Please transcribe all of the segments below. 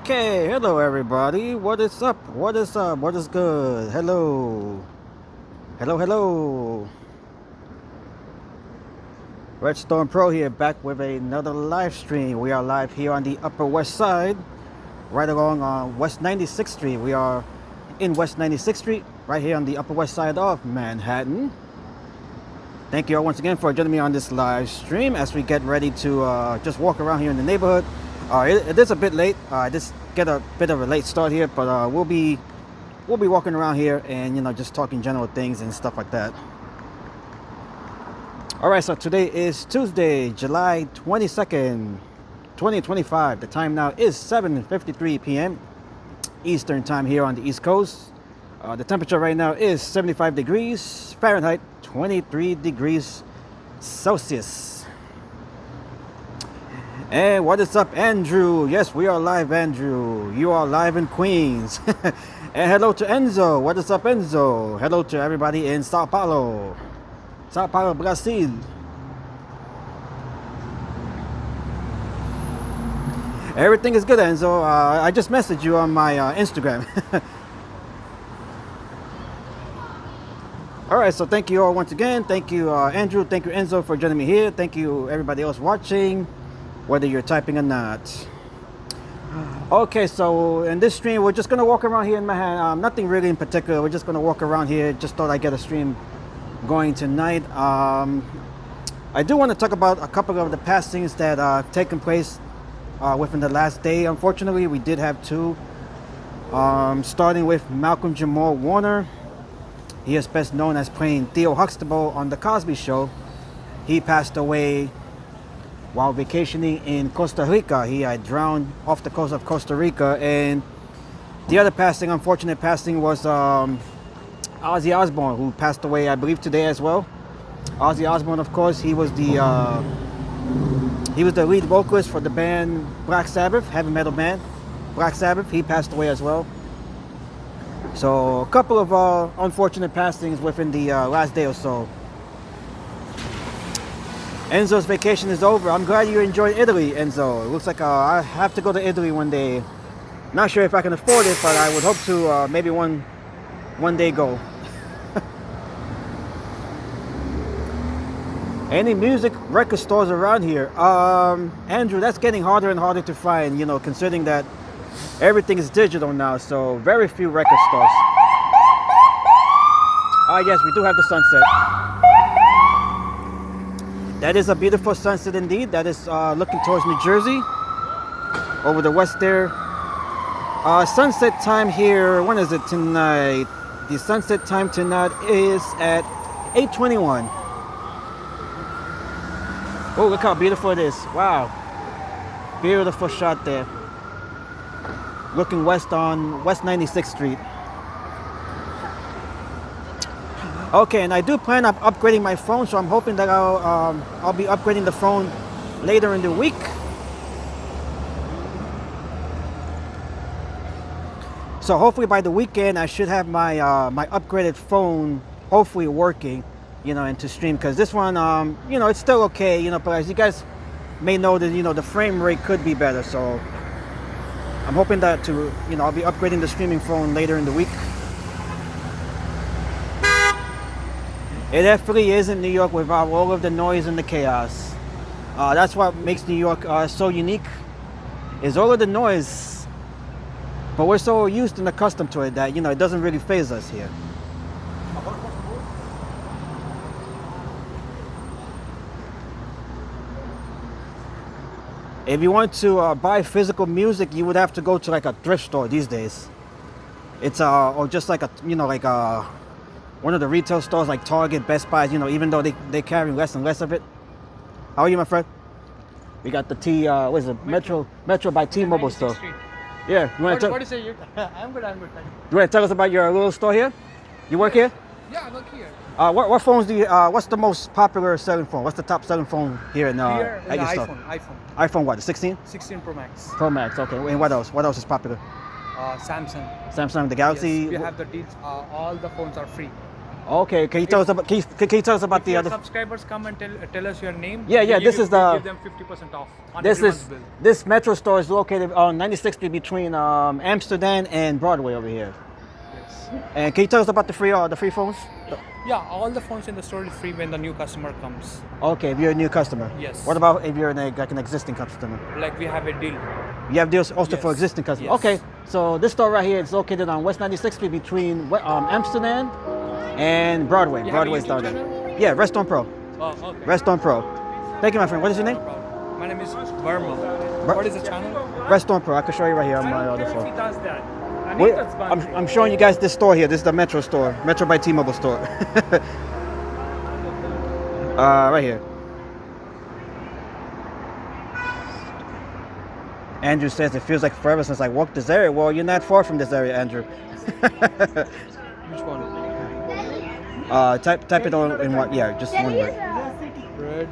Okay, hello everybody. What is up? What is up? What is good? Hello. Hello. Redstone Pro here, back with another live stream. We are live here on the Upper West Side, right along West 96th Street. We are in West 96th Street, right here on the Upper West Side of Manhattan. Thank you all once again for joining me on this live stream as we get ready to just walk around here in the neighborhood. It is a bit late. I just get a bit of a late start here, but we'll be walking around here and just talking general things and stuff like that. All right, so today is Tuesday, July 22nd, 2025. The time now is 7:53 p.m. Eastern time here on the East Coast. The temperature right now is 75 degrees Fahrenheit, 23 degrees Celsius. And what is up, Andrew? Yes, we are live, Andrew. You are live in Queens. And hello to Enzo. What is up, Enzo? Hello to everybody in Sao Paulo, Brazil. Everything is good, Enzo. I just messaged you on my Instagram. All right, so thank you all once again. Thank you, Andrew. Thank you, Enzo, for joining me here. Thank you, everybody else watching, whether you're typing or not. Okay, so in this stream, we're just gonna walk around here in Manhattan. Nothing really in particular. We're just gonna walk around here. Just thought I'd get a stream going tonight. I do want to talk about a couple of the passings that have taken place within the last day. Unfortunately, we did have two. Starting with Malcolm Jamal Warner. He is best known as playing Theo Huxtable on The Cosby Show. He passed away while vacationing in Costa Rica. He had drowned off the coast of Costa Rica. And the other unfortunate passing was Ozzy Osbourne, who passed away, I believe, today as well. Ozzy Osbourne, of course, he was the lead vocalist for the band Black Sabbath, heavy metal band Black Sabbath. He passed away as well. So a couple of unfortunate passings within the last day or so. Enzo's vacation is over. I'm glad you enjoyed Italy, Enzo. It looks like I have to go to Italy one day. Not sure if I can afford it, but I would hope to maybe one day go. Any music record stores around here? Andrew, that's getting harder and harder to find, considering that everything is digital now, so very few record stores. Yes, we do have the sunset. That is a beautiful sunset indeed. That is looking towards New Jersey, over the west there. Sunset time here, when is it tonight? The sunset time tonight is at 8:21. Oh, look how beautiful it is. Wow. Beautiful shot there. Looking west on West 96th Street. Okay, and I do plan on upgrading my phone, so I'm hoping that I'll be upgrading the phone later in the week. So hopefully by the weekend I should have my my upgraded phone hopefully working, and to stream, because this one it's still okay, but as you guys may know that the frame rate could be better. So I'm hoping that I'll be upgrading the streaming phone later in the week. It definitely is in New York without all of the noise and the chaos. That's what makes New York so unique, is all of the noise. But we're so used and accustomed to it that, it doesn't really faze us here. If you want to buy physical music, you would have to go to like a thrift store these days. It's or just like one of the retail stores like Target, Best Buy, even though they carry less and less of it. How are you, my friend? We got the what is it? Metro by T-Mobile store. Street. Yeah. You want to What is it? I'm good. Thank you. You want to tell us about your little store here? You work here? Yeah, I work here. What phones do you? What's the most popular selling phone? What's the top selling phone here in Here, at your store? iPhone. iPhone what? The 16? 16 Pro Max. Pro Max. Okay. And what else? What else is popular? Samsung. Samsung, the Galaxy. Yes, we have the deals. All the phones are free. Okay, can you tell us about can you tell us about If the your other? subscribers come and tell us your name. Yeah, yeah, we this give is the- give them 50% off on This everyone's is bill. this Metro store is located on 96th Street between Amsterdam and Broadway over here. Yes. And can you tell us about the free phones? Yeah, all the phones in the store is free when the new customer comes. Okay, if you're a new customer. Yes. What about if you're like an existing customer? Like we have a deal. You have deals also for Yes. existing customers. Yes. Okay, so this store right here is located on West 96th Street between Amsterdam and Broadway. You have a Broadway's down YouTube there. Yeah, Restaurant Pro. Oh, okay. Restaurant Pro. Thank you, my friend. What is your name? No problem. My name is Verma. What is the channel? Restaurant Pro. I can show you right here on my other He phone. does that. Wait, I'm showing you guys this store here. This is the Metro store. Metro by T-Mobile store. Right here. Andrew says it feels like forever since I walked this area. Well, you're not far from this area, Andrew. Which one? Type it on in what? Yeah, just one word. Red.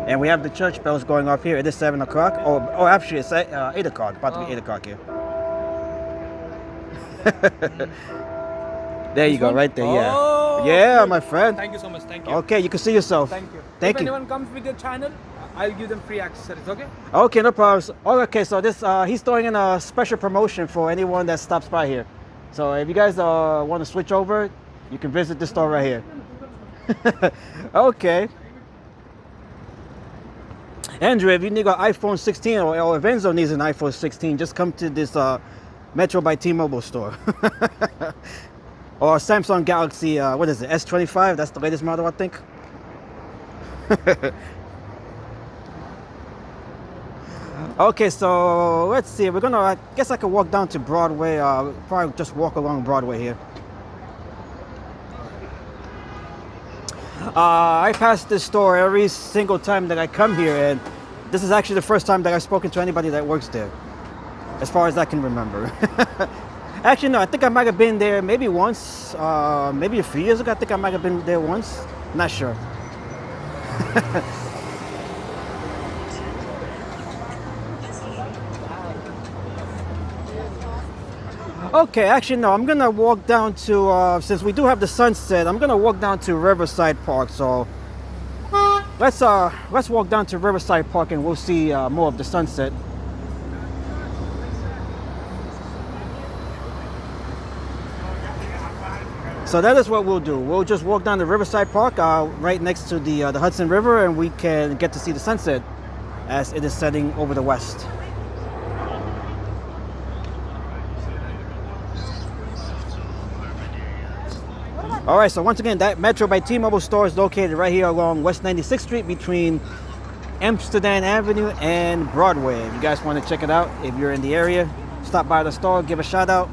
And we have the church bells going off here. It is 7 o'clock. Oh, actually, it's 8 o'clock. About to be 8 o'clock here. There you go, one? right there. Yeah. Oh, Yeah, good. my friend. Thank you so much. Thank you. Okay, you can see yourself. Thank you. Thank if you. anyone comes with your channel, I'll give them free accessories. Okay? Okay, no problems. Oh, okay, so this he's throwing in a special promotion for anyone that stops by here. So if you guys want to switch over, you can visit this store right here. Okay. Andrew, if you need an iPhone 16 or if Enzo needs an iPhone 16, just come to this Metro by T-Mobile store. Or Samsung Galaxy, what is it, S25? That's the latest model, I think. Okay, so let's see. We're gonna, I guess I could walk down to Broadway. Probably just walk along Broadway here. I pass this store every single time that I come here, and this is actually the first time that I've spoken to anybody that works there, as far as I can remember. Actually, no, I think I might have been there maybe once, maybe a few years ago. I think I might have been there once. Not sure. Okay, actually no, I'm gonna walk down to, since we do have the sunset, I'm gonna walk down to Riverside Park. So let's walk down to Riverside Park and we'll see more of the sunset. So that is what we'll do. We'll just walk down to Riverside Park, right next to the Hudson River, and we can get to see the sunset as it is setting over the west. All right, so once again, that Metro by T-Mobile store is located right here along West 96th Street between Amsterdam Avenue and Broadway. If you guys want to check it out, if you're in the area, stop by the store, give a shout out.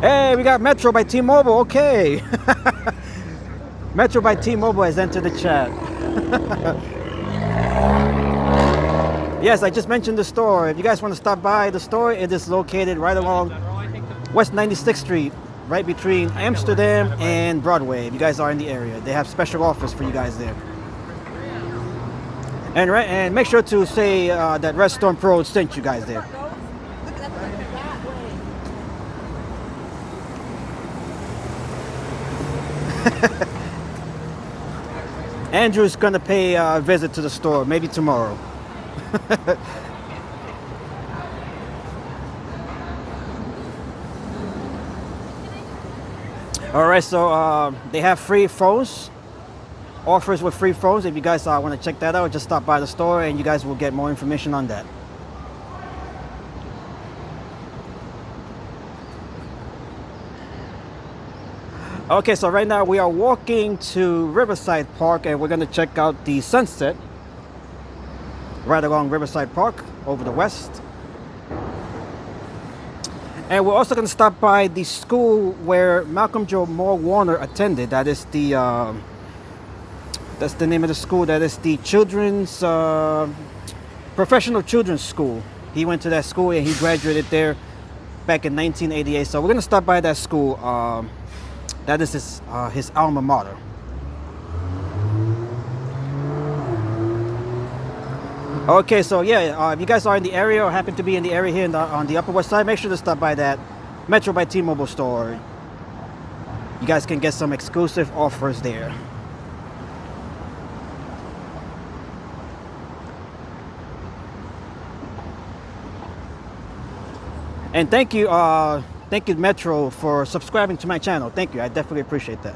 Hey, we got Metro by T-Mobile, okay. Metro by T-Mobile has entered the chat. Yes, I just mentioned the store. If you guys want to stop by the store, it is located right along West 96th Street, right between Amsterdam and Broadway. If you guys are in the area, they have special offers for you guys there. And make sure to say that Restaurant Pro sent you guys there. Andrew's gonna pay a visit to the store, maybe tomorrow. All right, so they have free phones, offers with free phones. If you guys want to check that out, just stop by the store and you guys will get more information on that. Okay, so right now we are walking to Riverside Park and we're going to check out the sunset right along Riverside Park over the west. And we're also going to stop by the school where Malcolm Jamal Warner attended. That is the that's the name of the school. That is the Children's Professional Children's School. He went to that school and he graduated there back in 1988. So we're going to stop by that school. That is his alma mater. Okay, so yeah, if you guys are in the area or happen to be in the area here on the Upper West Side, make sure to stop by that Metro by T-Mobile store. you guys can get some exclusive offers there. And thank you Metro for subscribing to my channel. Thank you, I definitely appreciate that.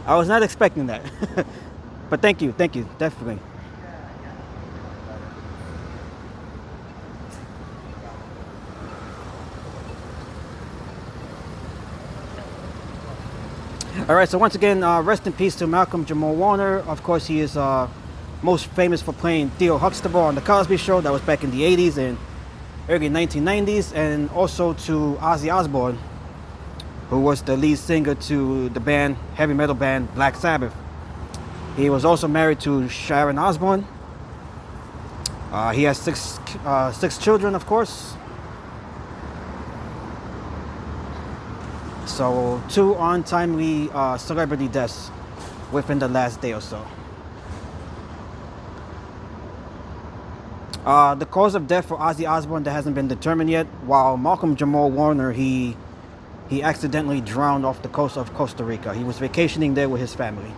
I was not expecting that. But thank you, definitely. All right, so once again, rest in peace to Malcolm Jamal Warner. Of course, he is most famous for playing Theo Huxtable on The Cosby Show. That was back in the 80s and early 1990s. And also to Ozzy Osbourne, who was the lead singer to the band, heavy metal band, Black Sabbath. He was also married to Sharon Osbourne. He has six children, of course. So 2 untimely celebrity deaths within the last day or so. The cause of death for Ozzy Osbourne, that hasn't been determined yet. While Malcolm Jamal Warner, he accidentally drowned off the coast of Costa Rica. He was vacationing there with his family.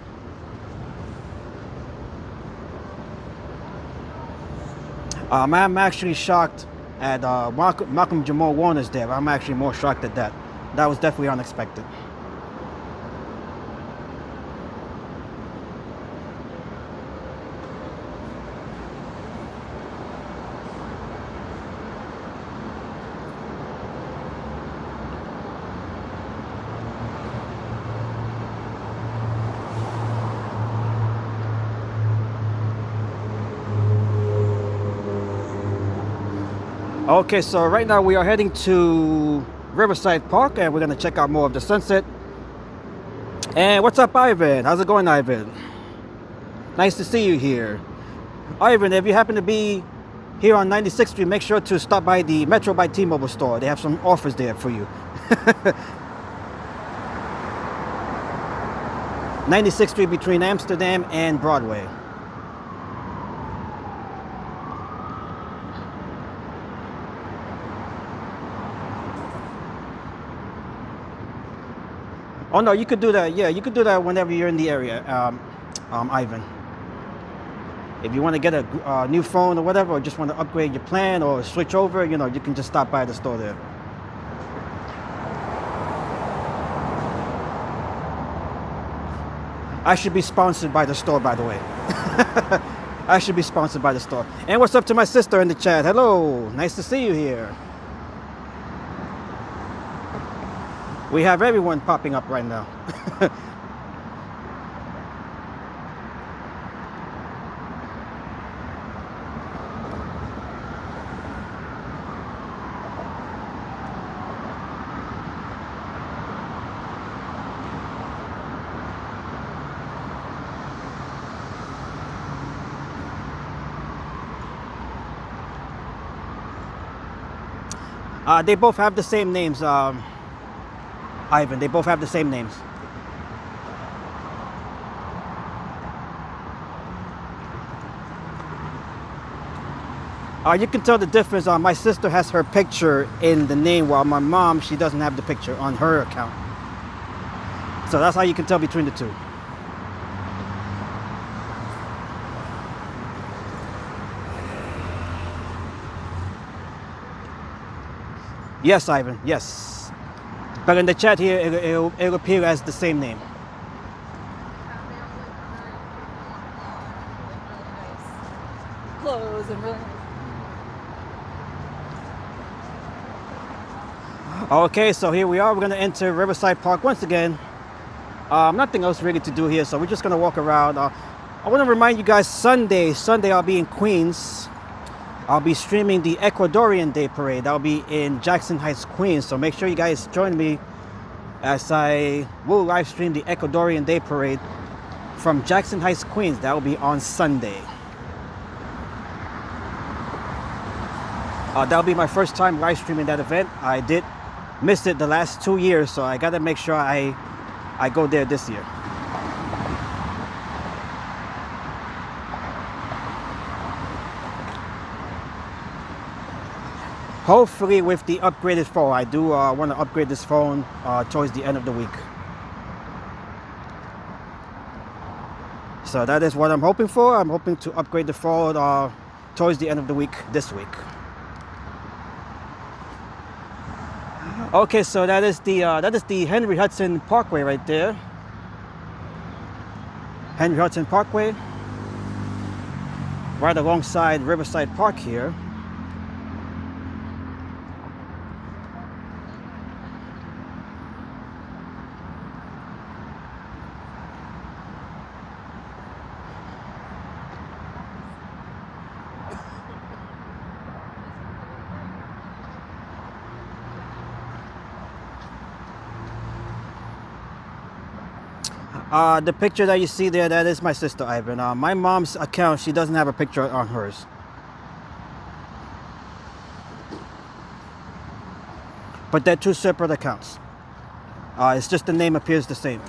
I'm actually shocked at Malcolm Jamal Warner's death. I'm actually more shocked at that. That was definitely unexpected. Okay, so right now we are heading to Riverside Park and we're gonna check out more of the sunset. And what's up, Ivan? How's it going, Ivan? Nice to see you here. Ivan, if you happen to be here on 96th Street, make sure to stop by the Metro by T-Mobile store. They have some offers there for you. 96th Street between Amsterdam and Broadway. Oh no, you could do that. Yeah, you could do that whenever you're in the area, Ivan. If you want to get a new phone or whatever, or just want to upgrade your plan or switch over, you know, you can just stop by the store there. I should be sponsored by the store, by the way. I should be sponsored by the store. And what's up to my sister in the chat? Hello, nice to see you here. We have everyone popping up right now. They both have the same names. Ivan, they both have the same names. You can tell the difference. My sister has her picture in the name, while my mom, she doesn't have the picture on her account. So that's how you can tell between the two. Yes, Ivan, yes. But in the chat here, it'll appear as the same name. Clothes and really. Okay, so here we are. We're gonna enter Riverside Park once again. Nothing else really to do here, so we're just gonna walk around. I want to remind you guys, Sunday I'll be in Queens. I'll be streaming the Ecuadorian Day Parade. I'll be in Jackson Heights, Queens. So make sure you guys join me as I will live stream the Ecuadorian Day Parade from Jackson Heights, Queens. That will be on Sunday. That'll be my first time live streaming that event. I did miss it the last 2 years, so I gotta make sure I go there this year. hopefully with the upgraded phone. I do want to upgrade this phone towards the end of the week. So that is what I'm hoping for. I'm hoping to upgrade the phone towards the end of the week this week. Okay, so that is the Henry Hudson Parkway right there. Henry Hudson Parkway, right alongside Riverside Park here. The picture that you see there, that is my sister Ivan. My mom's account, she doesn't have a picture on hers. But they're two separate accounts. It's just the name appears the same.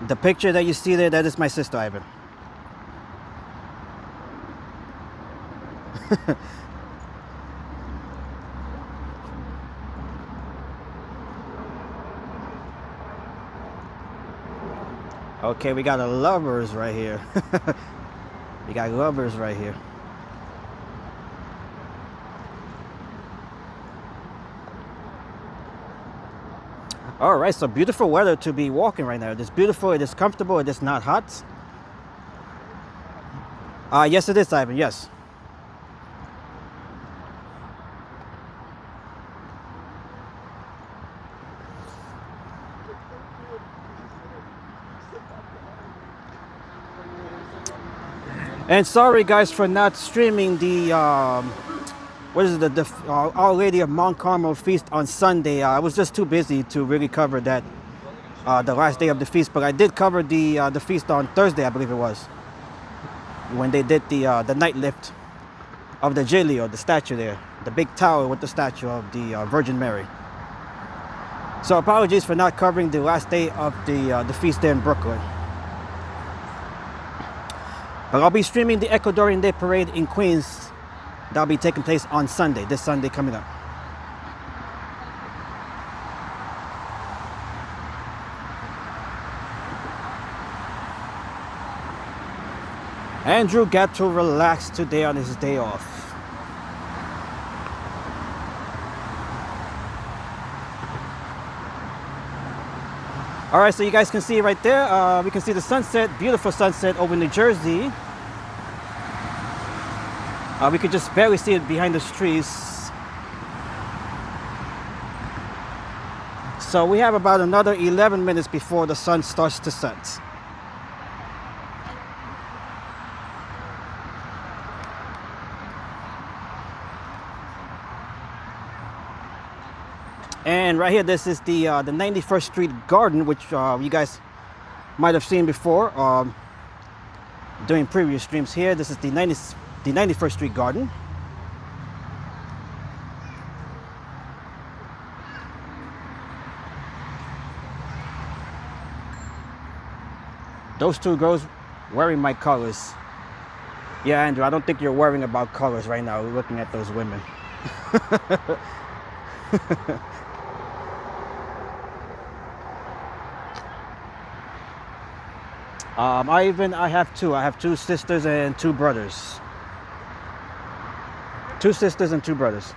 The picture that you see there, that is my sister Ivan. Okay, we got a lovers right here. We got lovers right here. All right, so beautiful weather to be walking right now. It is beautiful, it is comfortable, it is not hot. Yes, it is, Ivan, yes. And sorry guys for not streaming the what is it, the Our Lady of Mount Carmel feast on Sunday. I was just too busy to really cover that, the last day of the feast. But I did cover the feast on Thursday, I believe it was, when they did the night lift of the Giglio, the statue there, the big tower with the statue of the Virgin Mary. So apologies for not covering the last day of the feast there in Brooklyn. But I'll be streaming the Ecuadorian Day Parade in Queens. That'll be taking place on Sunday, this Sunday coming up. Andrew got to relax today on his day off. All right, so you guys can see right there, we can see the sunset, beautiful sunset over New Jersey. We could just barely see it behind those trees. So we have about another 11 minutes before the sun starts to set. And right here, this is the 91st Street Garden, which you guys might have seen before during previous streams here. This is the 91st Street Garden. Those two girls wearing my colors. Yeah, Andrew, I don't think you're worrying about colors right now. We're looking at those women. I have two sisters and two brothers. Two sisters and two brothers.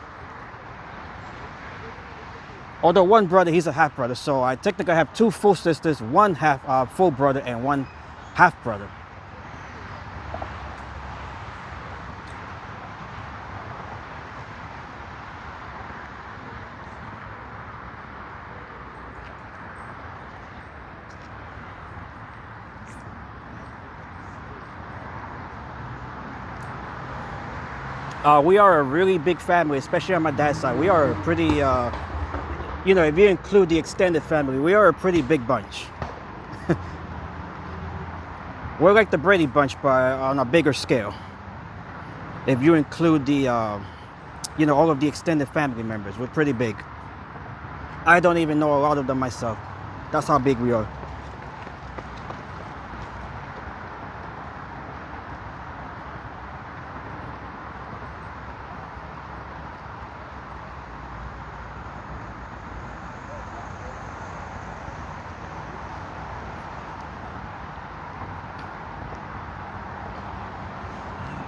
Although one brother, he's a half brother, so I technically have two full sisters, one half full brother, and one half brother. We are a really big family, especially on my dad's side. We are a pretty, you know, if you include the extended family, we are a pretty big bunch. We're like the Brady Bunch, but on a bigger scale. If you include the you know, all of the extended family members. We're pretty big. I don't even know a lot of them myself. That's how big we are.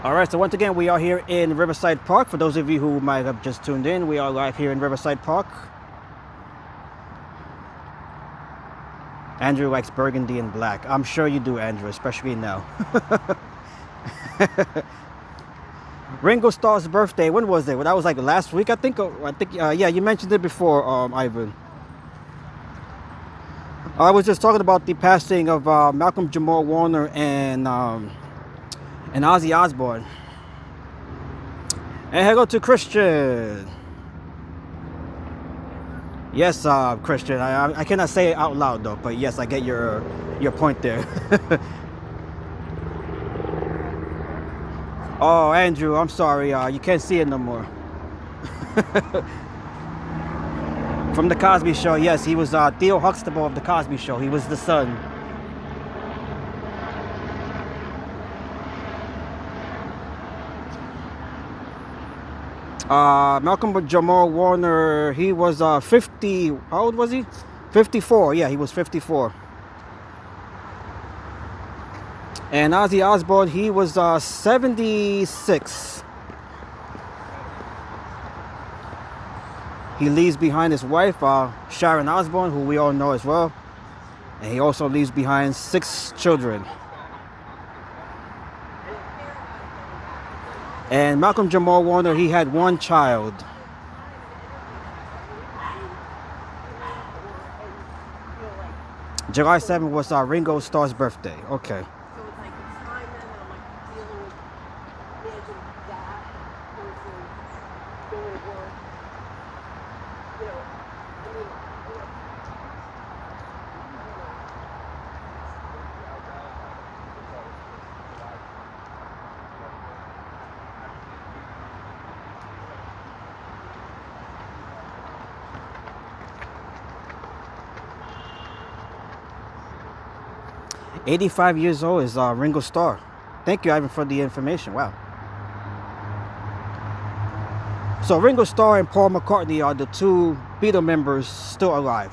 All right, so once again, we are here in Riverside Park. For those of you who might have just tuned in, we are live here in Riverside Park. Andrew likes burgundy and black. I'm sure you do, Andrew, especially now. Ringo Starr's birthday, when was it? Well, that was like last week, I think. Yeah, you mentioned it before, Ivan. I was just talking about the passing of Malcolm Jamal Warner and Ozzy Osbourne. And hello to Christian. Yes, Christian. I cannot say it out loud though, but yes, I get your point there. Oh, Andrew, I'm sorry. You can't see it no more. From the Cosby Show, yes, he was Theo Huxtable of the Cosby Show. He was the son. Malcolm Jamal Warner, he was 50. How old was he? 54. Yeah, he was 54. And Ozzy Osbourne, he was 76. He leaves behind his wife, Sharon Osbourne, who we all know as well. And he also leaves behind 6 children. And Malcolm Jamal Warner, he had 1 child. July 7th was Ringo Starr's birthday. Okay. "85 years old is Ringo Starr." Thank you, Ivan, for the information. Wow. So Ringo Starr and Paul McCartney are the 2 Beatle members still alive.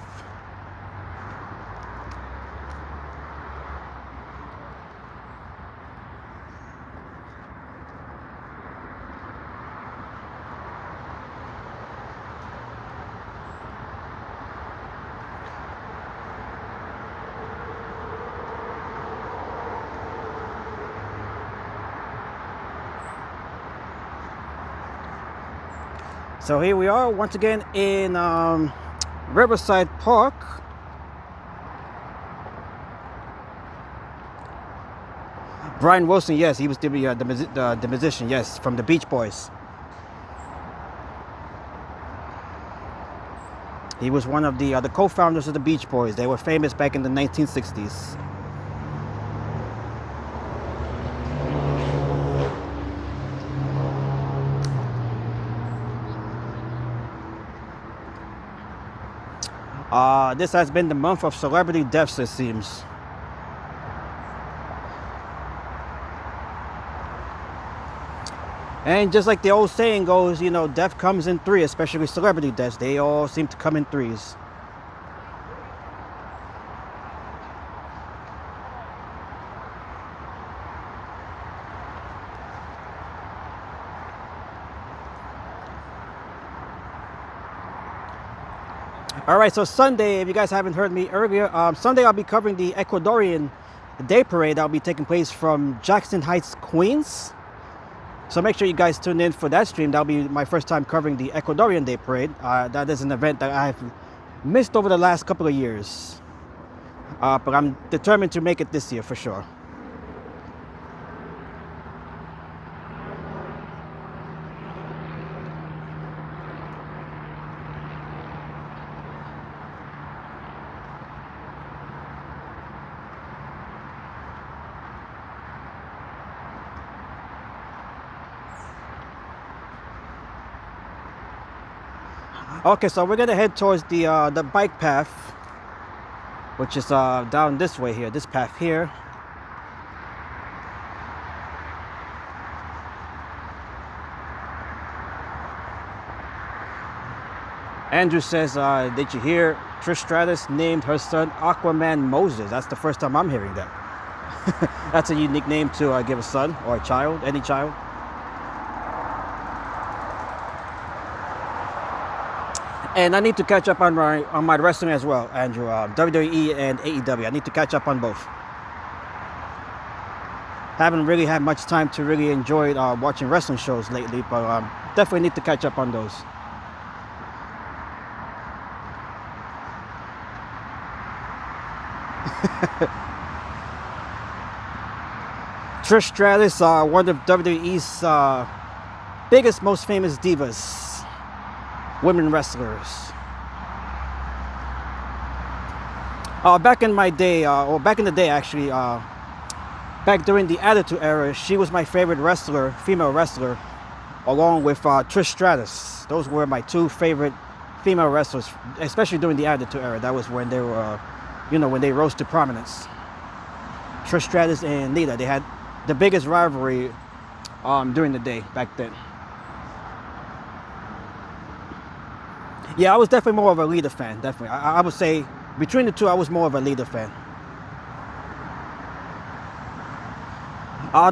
So here we are once again in Riverside Park. Brian Wilson, yes, he was the musician, yes, from the Beach Boys. He was one of the co-founders of the Beach Boys. They were famous back in the 1960s. This has been the month of celebrity deaths, it seems. And just like the old saying goes, you know, death comes in 3, especially celebrity deaths. They all seem to come in 3s. All right, so Sunday, if you guys haven't heard me earlier, Sunday I'll be covering the Ecuadorian Day Parade that'll be taking place from Jackson Heights, Queens. So make sure you guys tune in for that stream. That'll be my first time covering the Ecuadorian Day Parade. That is an event that I've missed over the last couple of years. But I'm determined to make it this year for sure. Okay, so we're gonna head towards the bike path, which is down this way here, this path here. Andrew says, did you hear Trish Stratus named her son Aquaman Moses? That's the first time I'm hearing that. That's a unique name to give a son or a child, any child. And I need to catch up on my wrestling as well, Andrew. WWE and AEW. I need to catch up on both. Haven't really had much time to really enjoy watching wrestling shows lately, but definitely need to catch up on those. Trish Stratus, one of WWE's biggest, most famous divas. Women wrestlers. Back in my day, or back in the day actually, back during the Attitude Era, she was my favorite wrestler, female wrestler, along with Trish Stratus. Those were my two favorite female wrestlers, especially during the Attitude Era. That was when they were, when they rose to prominence. Trish Stratus and Lita, they had the biggest rivalry during the day back then. Yeah, I was definitely more of a Lita fan, definitely. I would say between the two, I was more of a Lita fan.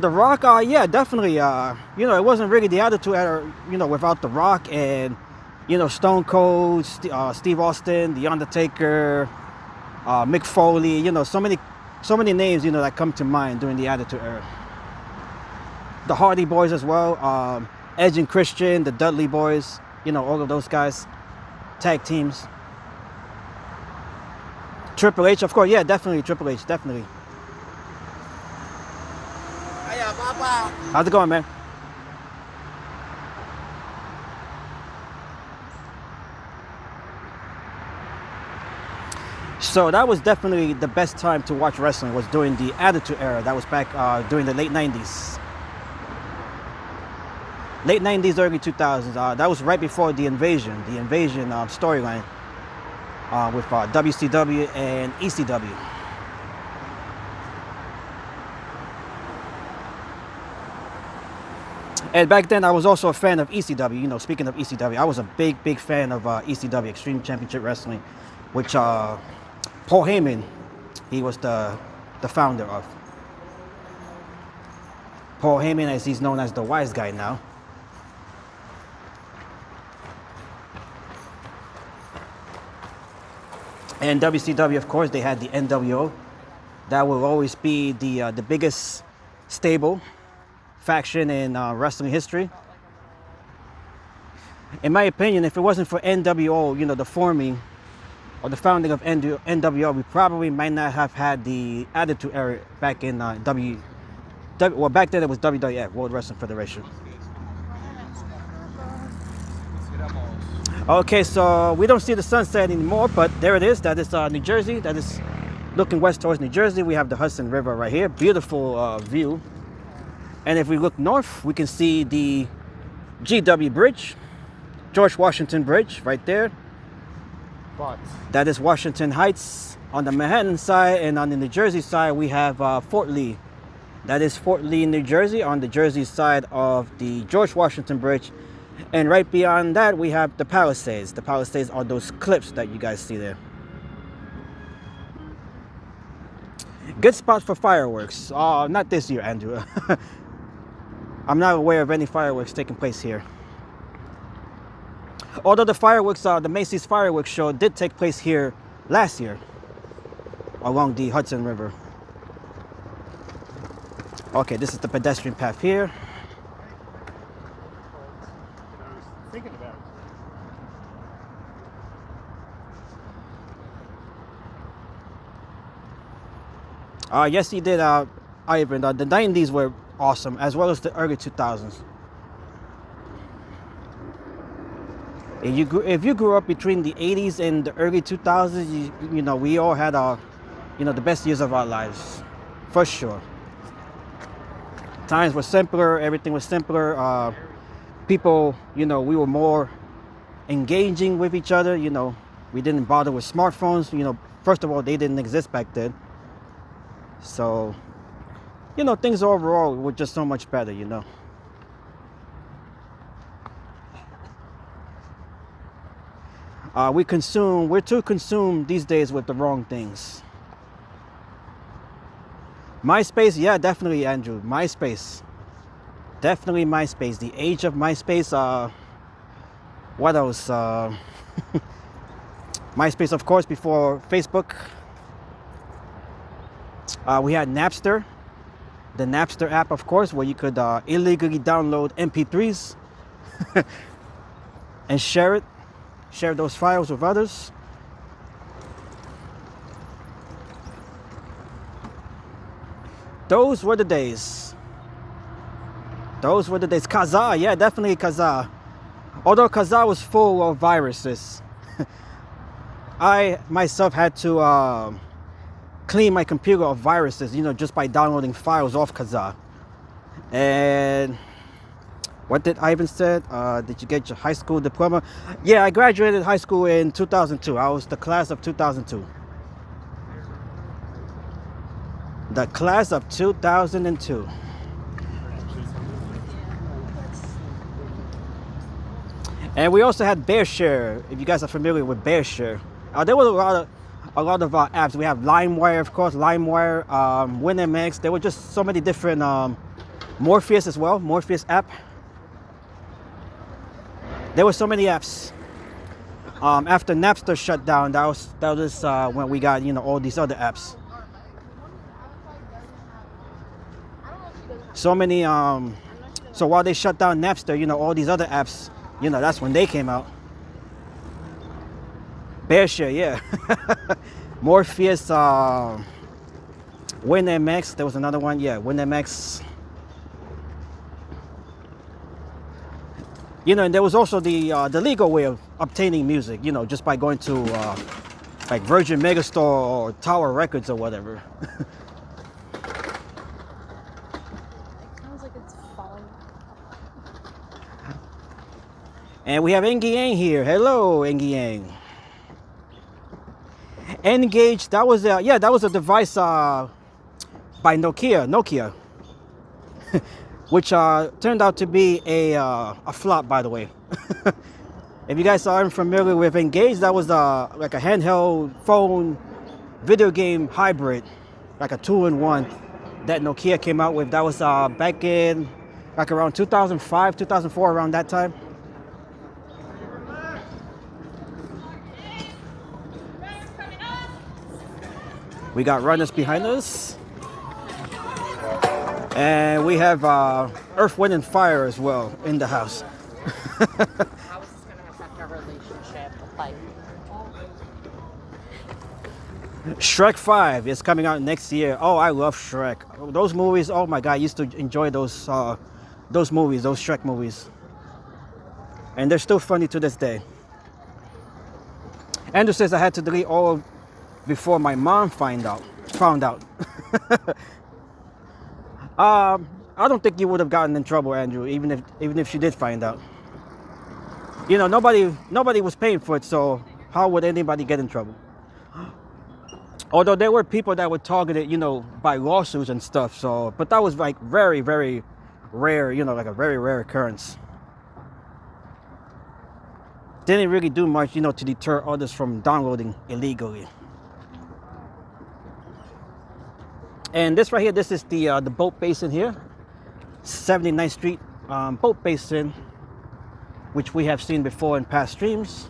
The Rock, yeah, definitely. It wasn't really the Attitude Era, without The Rock and, Stone Cold, Steve Austin, The Undertaker, Mick Foley, so many names, that come to mind during the Attitude Era. The Hardy Boys as well, Edge and Christian, the Dudley Boys, all of those guys. Tag teams. Triple H, of course, yeah, definitely Triple H, definitely. Hiya, Papa. How's it going, man? So that was definitely the best time to watch wrestling, was during the Attitude Era. That was back during the late 90s. Late 90s, early 2000s. That was right before the Invasion storyline with WCW and ECW. And back then, I was also a fan of ECW. Speaking of ECW, I was a big fan of ECW, Extreme Championship Wrestling, which Paul Heyman, he was the founder of. Paul Heyman, as he's known as the Wise Guy now. And WCW, of course, they had the NWO. That will always be the biggest stable faction in wrestling history. In my opinion, if it wasn't for NWO, the forming or the founding of NWO, we probably might not have had the Attitude Era back in well, back then it was WWF, World Wrestling Federation. Okay, so we don't see the sunset anymore, but there it is. That is New Jersey. That is looking west towards New Jersey. We have the Hudson River right here. Beautiful view. And if we look north, we can see the GW Bridge, George Washington Bridge right there. But That is Washington Heights on the Manhattan side, and on the New Jersey side, we have Fort Lee. That is Fort Lee, New Jersey, on the Jersey side of the George Washington Bridge. And right beyond that, we have the Palisades. The Palisades are those cliffs that you guys see there. Good spot for fireworks. Not this year, Andrew. I'm not aware of any fireworks taking place here. Although the fireworks, the Macy's fireworks show did take place here last year along the Hudson River. Okay, this is the pedestrian path here. thinking about it. Yes, he did, Ivan. The 90s were awesome, as well as the early 2000s. If you grew up between the 80s and the early 2000s, you know, we all had our, the best years of our lives, for sure. Times were simpler, everything was simpler. People, we were more engaging with each other. You know, we didn't bother with smartphones. You know, first of all, they didn't exist back then. So, you know, things overall were just so much better, you know. We're too consumed these days with the wrong things. MySpace, yeah, definitely, Andrew. MySpace. Definitely MySpace. The age of MySpace. What else? MySpace, of course, before Facebook. We had Napster. The Napster app, of course, where you could illegally download MP3s and share those files with others. Those were the days. Those were the days. Kazaa, yeah, definitely Kazaa. Although Kazaa was full of viruses. I myself had to clean my computer of viruses, you know, just by downloading files off Kazaa. And what did Ivan said? Did you get your high school diploma? Yeah, I graduated high school in 2002. I was the class of 2002. The class of 2002. And we also had BearShare, if you guys are familiar with BearShare. There was a lot of apps. We have LimeWire, of course, LimeWire, WinMX. There were just so many different, Morpheus as well, Morpheus app. There were so many apps. After Napster shut down, that was when we got, you know, all these other apps. So many, so while they shut down Napster, you know, all these other apps, you know, that's when they came out. BearShare, yeah. Morpheus, WinMX, there was another one, yeah, WinMX. You know, and there was also the legal way of obtaining music, you know, just by going to like Virgin Megastore or Tower Records or whatever. Sounds like it's falling. And we have Engiang here. Hello, Engiang. Engage, that was a device by Nokia, which turned out to be a flop, by the way. If you guys aren't familiar with Engage, that was like a handheld phone video game hybrid, like a 2-in-1 that Nokia came out with. That was back in like around 2005, 2004, around that time. We got runners behind us. And we have Earth, Wind, and Fire as well in the house. How is this going to affect our relationship? Like, Shrek 5 is coming out next year. Oh, I love Shrek. Those movies, oh my God, I used to enjoy those movies, those Shrek movies. And they're still funny to this day. Andrew says I had to delete all before my mom found out. I don't think you would have gotten in trouble, Andrew, even if she did find out. You know, nobody was paying for it, so how would anybody get in trouble? Although there were people that were targeted, you know, by lawsuits and stuff. So, but that was like very, very rare. You know, like a very rare occurrence. Didn't really do much, you know, to deter others from downloading illegally. And this right here, this is the boat basin here, 79th Street boat basin, which we have seen before in past streams.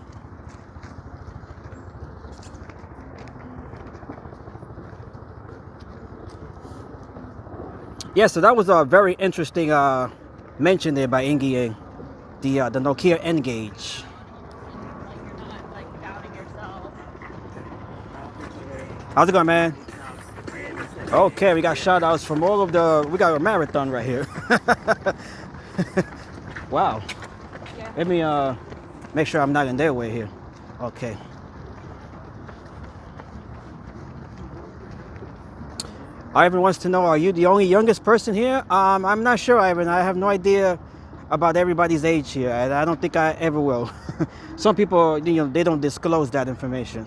Yeah, so that was a very interesting mention there by Engiang, the Nokia N-Gage. you're not, like, doubting yourself. How's it going, man? Okay, we got shout outs from all of we got a marathon right here. Wow. Yeah. Let me make sure I'm not in their way here. Okay. Ivan wants to know, are you the only youngest person here? I'm not sure, Ivan. I have no idea about everybody's age here, and I don't think I ever will. Some people, you know, they don't disclose that information.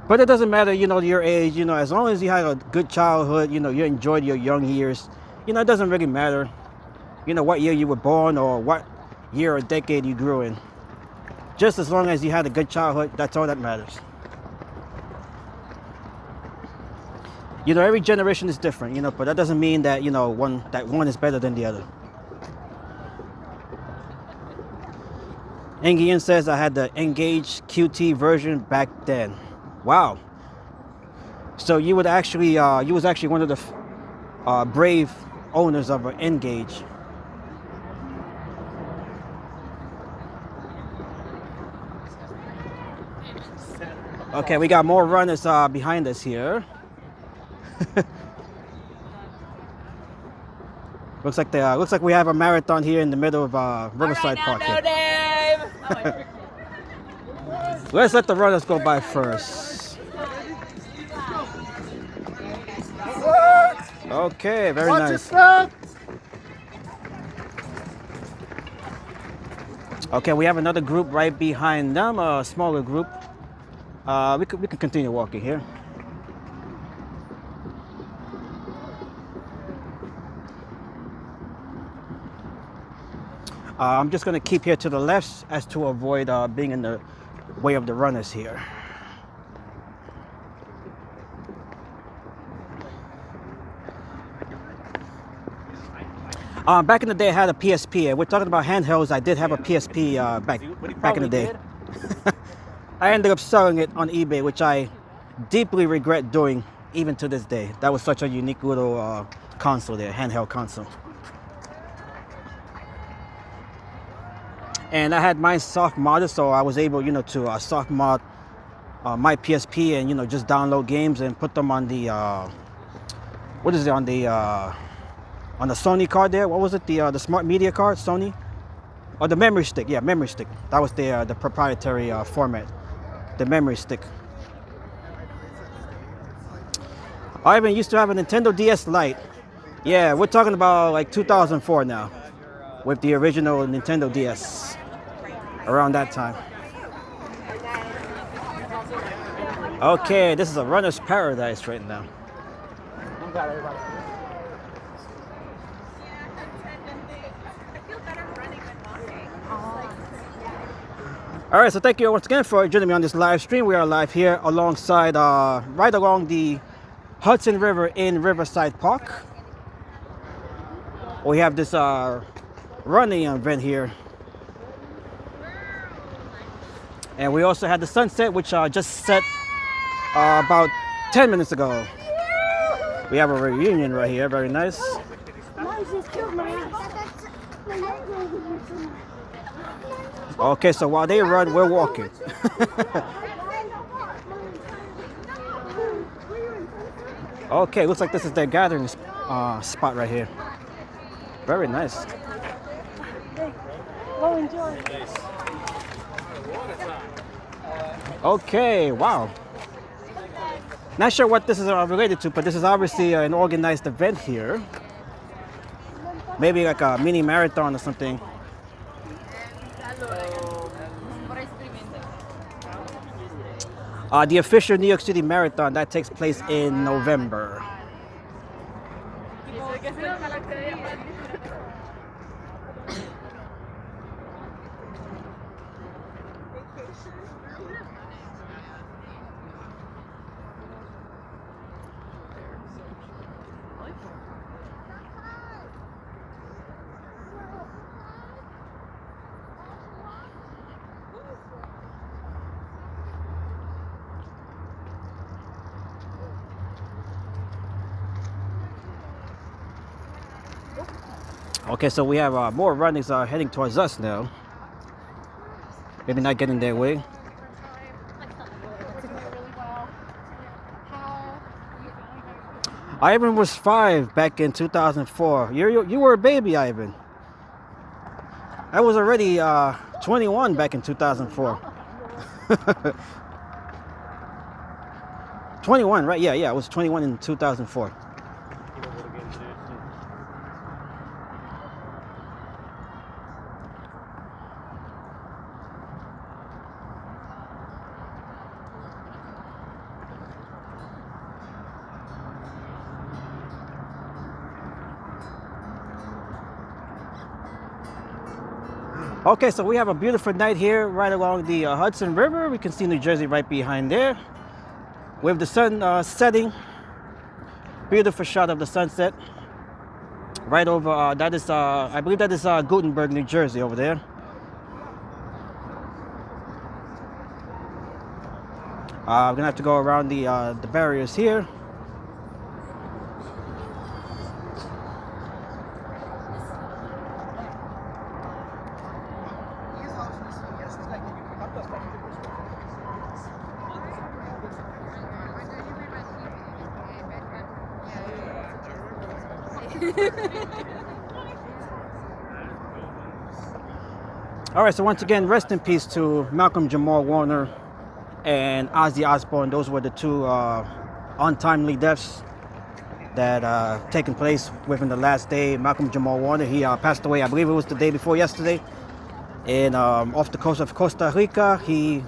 But it doesn't matter, you know, your age, you know, as long as you had a good childhood, you know, you enjoyed your young years, you know, it doesn't really matter, you know, what year you were born or what year or decade you grew in. Just as long as you had a good childhood, that's all that matters. You know, every generation is different, you know, but that doesn't mean that, you know, one is better than the other. Engian says I had the Engage QT version back then. Wow. So you was actually one of the brave owners of an Engage. Okay, we got more runners behind us here. Looks like we have a marathon here in the middle of Riverside Park. No name. Let's let the runners go by first. Okay, very nice. Okay, we have another group right behind them, a smaller group. We could continue walking here. I'm just going to keep here to the left as to avoid being in the way of the runners here. Back in the day, I had a PSP. We're talking about handhelds. I did have a PSP back in the day. I ended up selling it on eBay, which I deeply regret doing even to this day. That was such a unique little console there, handheld console. And I had mine soft modded, so I was able, you know, to soft mod my PSP and, you know, just download games and put them on the what is it, on the Sony card there? What was it? The smart media card, Sony, or the memory stick? Yeah, memory stick. That was the proprietary format, the memory stick. I even used to have a Nintendo DS Lite. Yeah, we're talking about like 2004 now, with the original Nintendo DS. Around that time. Okay, this is a runner's paradise right now. All right, so thank you once again for joining me on this live stream. We are live here alongside, right along the Hudson River in Riverside Park. We have this running event here. And we also had the sunset, which just set about 10 minutes ago. We have a reunion right here, very nice. Okay, so while they run, we're walking. Okay, looks like this is their gathering spot right here. Very nice. Go enjoy. Okay, wow. Not sure what this is related to, but this is obviously an organized event here. Maybe like a mini marathon or something. The official New York City Marathon, that takes place in November. Okay, so we have more runners heading towards us now. Maybe not getting their way. Ivan was 5 back in 2004. You were a baby, Ivan. I was already 21 back in 2004. 21, right? Yeah, I was 21 in 2004. Okay, so we have a beautiful night here right along the Hudson River. We can see New Jersey right behind there. With the sun setting. Beautiful shot of the sunset. Right over, that is, I believe that is Gutenberg, New Jersey over there. We're gonna have to go around the barriers here. All right, so once again, rest in peace to Malcolm Jamal Warner and Ozzy Osbourne. Those were the two untimely deaths that taken place within the last day. Malcolm Jamal Warner, he passed away, I believe it was the day before yesterday, and off the coast of Costa Rica. He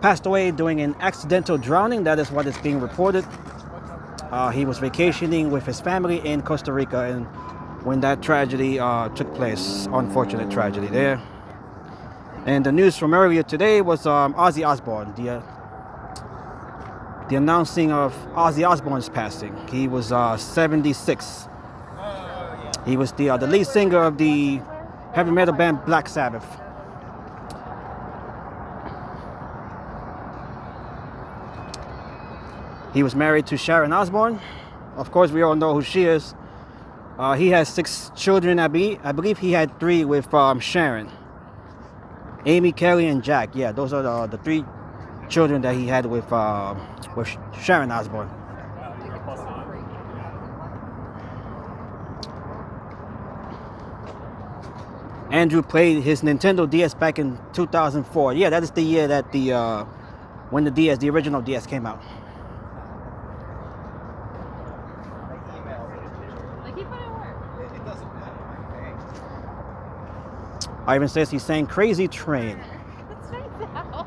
passed away doing an accidental drowning. That is what is being reported. He was vacationing with his family in Costa Rica, and when that tragedy took place, unfortunate tragedy there. And the news from earlier today was Ozzy Osbourne, the announcing of Ozzy Osbourne's passing. He was 76. He was the lead singer of the heavy metal band Black Sabbath. He was married to Sharon Osbourne. Of course, we all know who she is. He has 6 children, I believe he had 3 with Sharon. Amy, Kelly, and Jack. Yeah, those are the 3 children that he had with Sharon Osbourne. Andrew played his Nintendo DS back in 2004. Yeah, that is the year that when the original DS came out. Ivan says he's saying Crazy Train. That's right now.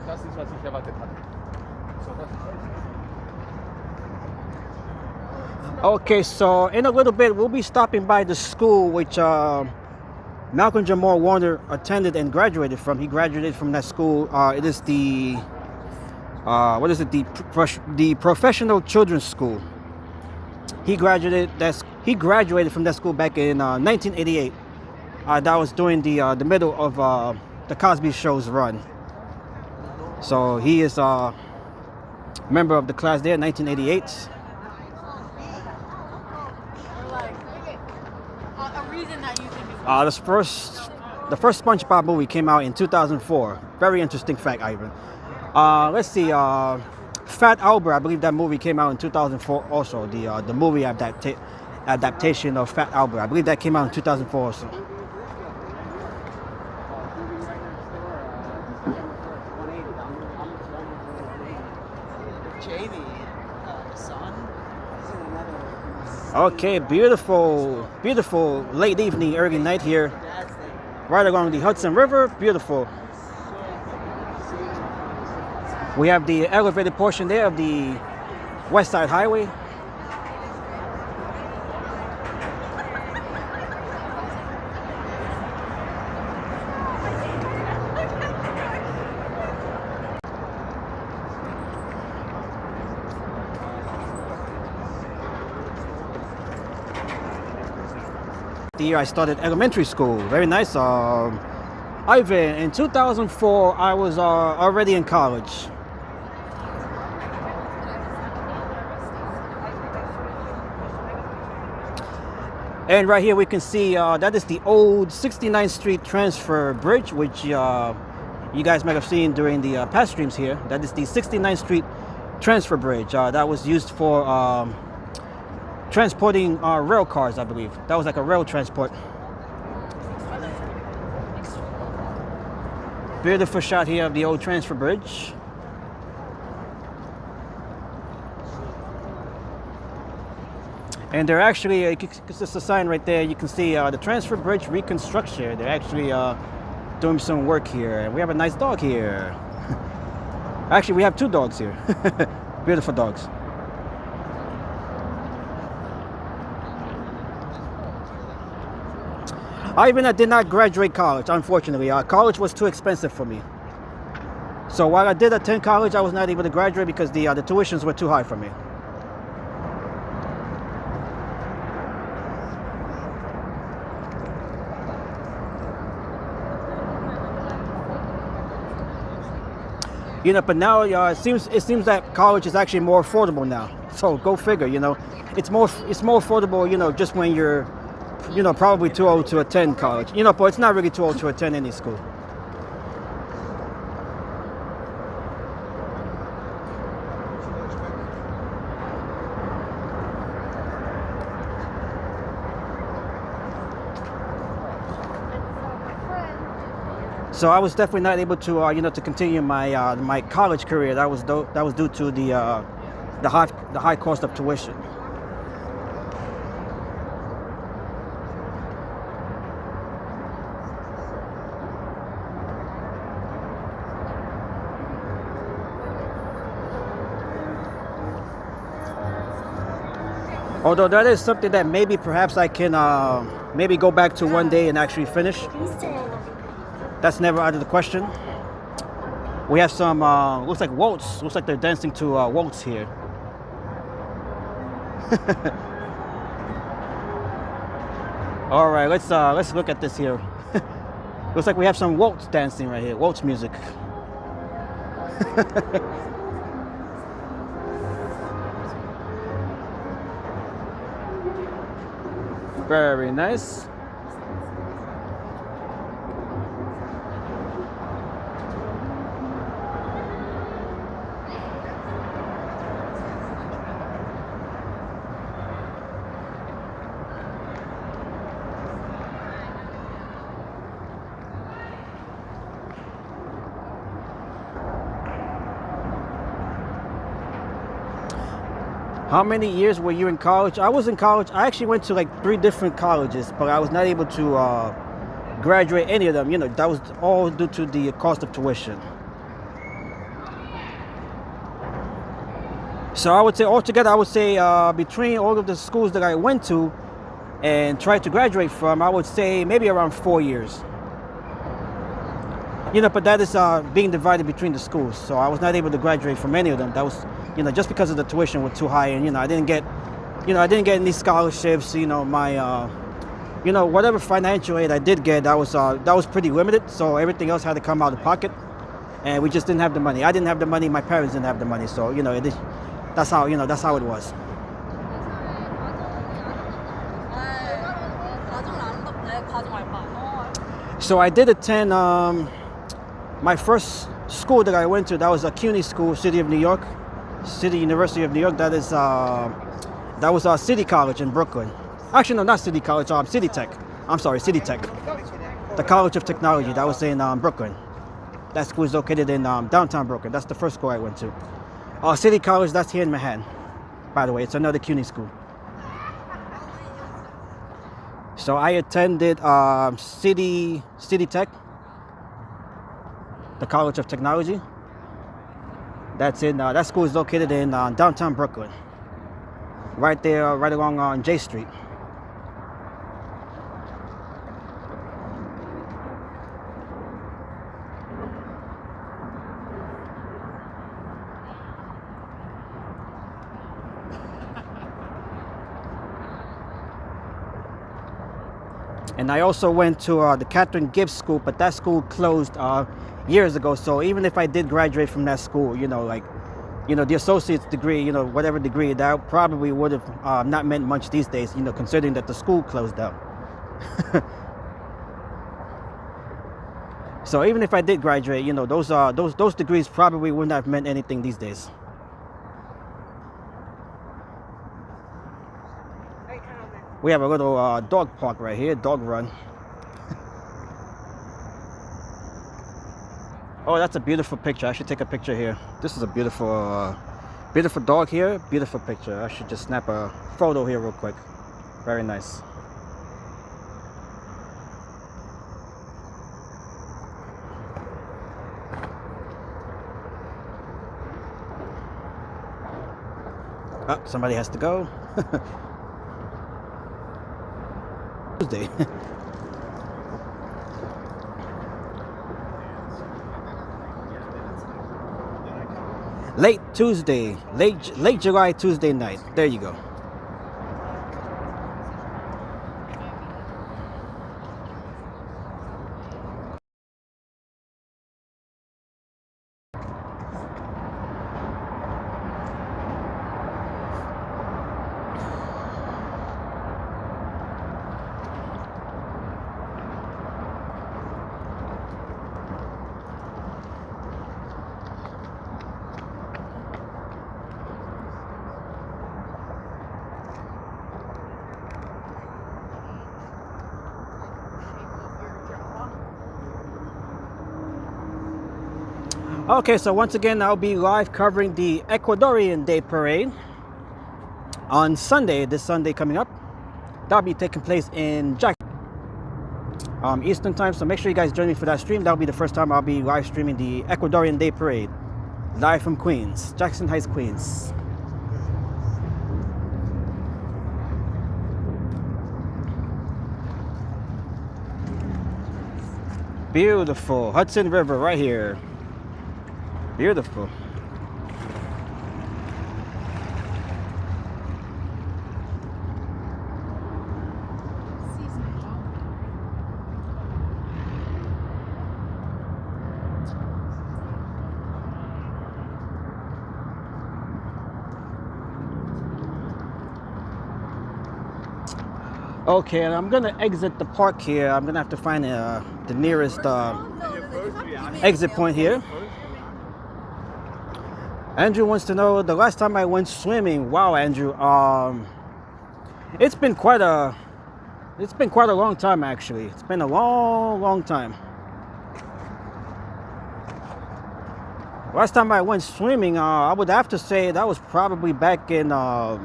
Das ist, was ich erwartet hatte. Okay, so in a little bit we'll be stopping by the school which Malcolm Jamal Warner attended and graduated from. He graduated from that school. It is the what is it? The Professional Children's School. He graduated from that school back in 1988. That was during the middle of the Cosby Show's run. So he is a member of the class there, 1988. The first SpongeBob movie came out in 2004. Very interesting fact, Ivan. Let's see. Fat Albert, I believe that movie came out in 2004 also. The movie adaptation of Fat Albert. I believe that came out in 2004 also. Okay, beautiful, beautiful late evening, early night here, right along the Hudson River. Beautiful. We have the elevated portion there of the West Side Highway. The year I started elementary school. Very nice. Ivan, in 2004, I was already in college. And right here we can see that is the old 69th Street Transfer Bridge, which you guys might have seen during the past streams here. That is the 69th Street Transfer Bridge. That was used for transporting rail cars, I believe. That was like a rail transport. Beautiful shot here of the old transfer bridge. And they're actually, it's just a sign right there. You can see the transfer bridge reconstruction. They're actually doing some work here, and we have a nice dog here. Actually, we have 2 dogs here. Beautiful dogs. I did not graduate college, unfortunately. College was too expensive for me. So while I did attend college, I was not able to graduate because the tuitions were too high for me. You know, but now it seems that college is actually more affordable now. So go figure. You know, it's more affordable. You know, just when you're, you know, probably too old to attend college. You know, but it's not really too old to attend any school. So I was definitely not able to, you know, to continue my my college career. That was due to the high cost of tuition. Although that is something that maybe perhaps I can maybe go back to one day and actually finish. That's never out of the question. We have some, looks like waltz. Looks like they're dancing to waltz here. All right, let's look at this here. Looks like we have some waltz dancing right here. Waltz music. Very nice. How many years were you in college? I was in college. I actually went to like 3 different colleges, but I was not able to graduate any of them. You know, that was all due to the cost of tuition. So I would say altogether, between all of the schools that I went to and tried to graduate from, I would say maybe around 4 years. You know, but that is being divided between the schools. So I was not able to graduate from any of them. That was, you know, just because of the tuition was too high, and you know, I didn't get any scholarships. You know, my, you know, whatever financial aid I did get, that was pretty limited. So everything else had to come out of pocket, and we just didn't have the money. I didn't have the money. My parents didn't have the money. So you know, that's how it was. So I did attend my first school that I went to. That was a CUNY school, City University of New York. That was City College in Brooklyn. Actually, no, not City College. City Tech. I'm sorry, City Tech. The College of Technology. That was in Brooklyn. That school is located in downtown Brooklyn. That's the first school I went to. City College. That's here in Manhattan. By the way, it's another CUNY school. So I attended City Tech, the College of Technology. That's in that school is located in downtown Brooklyn, right there, right along on J Street. And I also went to the Catherine Gibbs School, but that school closed years ago. So even if I did graduate from that school, you know, like, you know, the associate's degree, you know, whatever degree, that probably would have not meant much these days, you know, considering that the school closed down. So even if I did graduate, you know, those degrees probably wouldn't have meant anything these days. We have a little dog park right here, dog run. Oh, that's a beautiful picture. I should take a picture here. This is a beautiful, beautiful dog here. Beautiful picture. I should just snap a photo here real quick. Very nice. Oh, somebody has to go. Tuesday. Late Tuesday, late July Tuesday night. There you go. Okay, so once again, I'll be live covering the Ecuadorian Day Parade on Sunday, this Sunday coming up. That'll be taking place in Eastern time, so make sure you guys join me for that stream. That'll be the first time I'll be live streaming the Ecuadorian Day Parade, live from Queens, Jackson Heights, Queens. Beautiful Hudson River right here. Beautiful. Okay, and I'm gonna exit the park here. I'm gonna have to find the nearest exit point here. Andrew wants to know the last time I went swimming. Wow, Andrew. It's been quite a long time actually. It's been a long time. Last time I went swimming, I would have to say that was probably back in the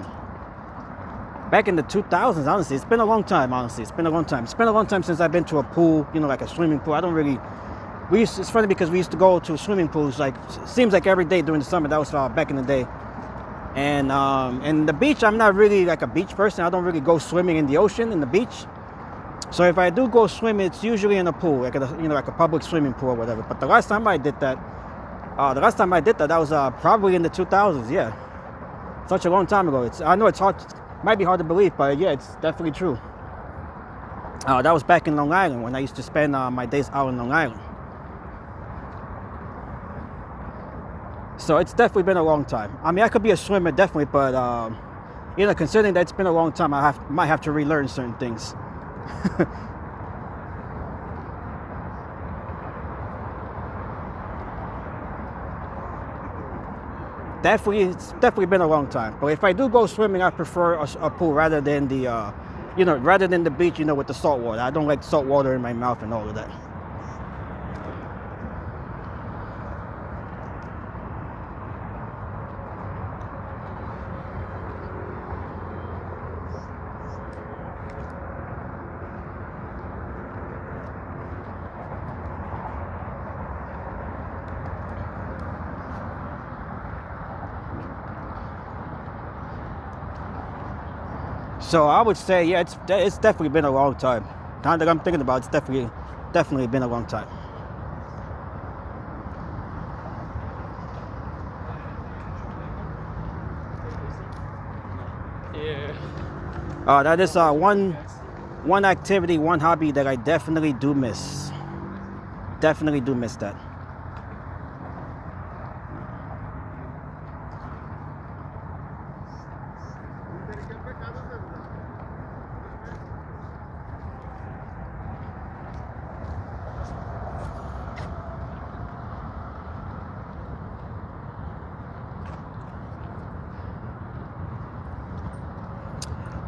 2000s. Honestly, it's been a long time. Honestly, it's been a long time. It's been a long time since I've been to a pool. You know, like a swimming pool. I don't really. It's funny because we used to go to swimming pools like seems like every day during the summer. That was back in the day. And the beach, I'm not really like a beach person. I don't really go swimming in the ocean, in the beach. So if I do go swim, it's usually in a pool, like like a public swimming pool or whatever. But the last time I did that, that was probably in the 2000s. Yeah, such a long time ago. I know it's hard, might be hard to believe, but yeah, it's definitely true. That was back in Long Island when I used to spend my days out in Long Island. So it's definitely been a long time. I mean, I could be a swimmer, definitely, but considering that it's been a long time, might have to relearn certain things. It's definitely been a long time. But if I do go swimming, I prefer a pool rather than the rather than the beach, with the salt water. I don't like salt water in my mouth and all of that. So I would say, yeah, it's definitely been a long time. Now that I'm thinking about it, it's definitely been a long time. Yeah. That is one activity, one hobby that I definitely do miss. Definitely do miss that.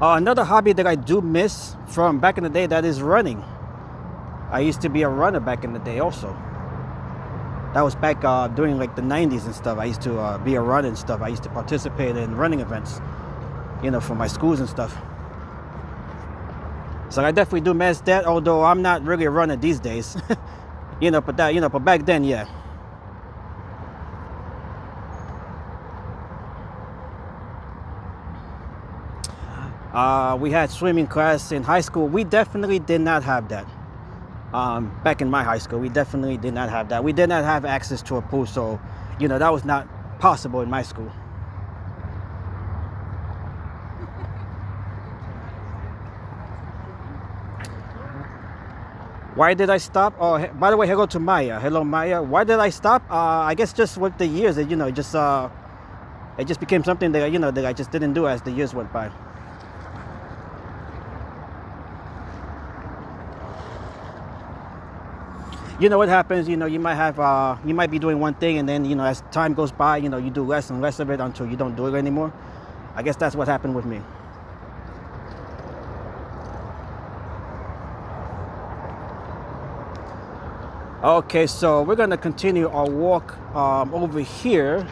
Another hobby that I do miss from back in the day, that is running. I used to be a runner back in the day also. That was back during like the 90s and stuff. I used to be a runner and stuff. I used to participate in running events, for my schools and stuff. So I definitely do miss that, although I'm not really a runner these days. But back then, yeah. We had swimming class in high school. We definitely did not have that. Back in my high school, we definitely did not have that. We did not have access to a pool, so that was not possible in my school. Why did I stop? Oh, by the way, hello to Maya. Hello, Maya. Why did I stop? I guess just with the years, it just became something that that I just didn't do as the years went by. You know what happens? You might be doing one thing, and then as time goes by, you do less and less of it until you don't do it anymore. I guess that's what happened with me. Okay, so we're gonna continue our walk over here.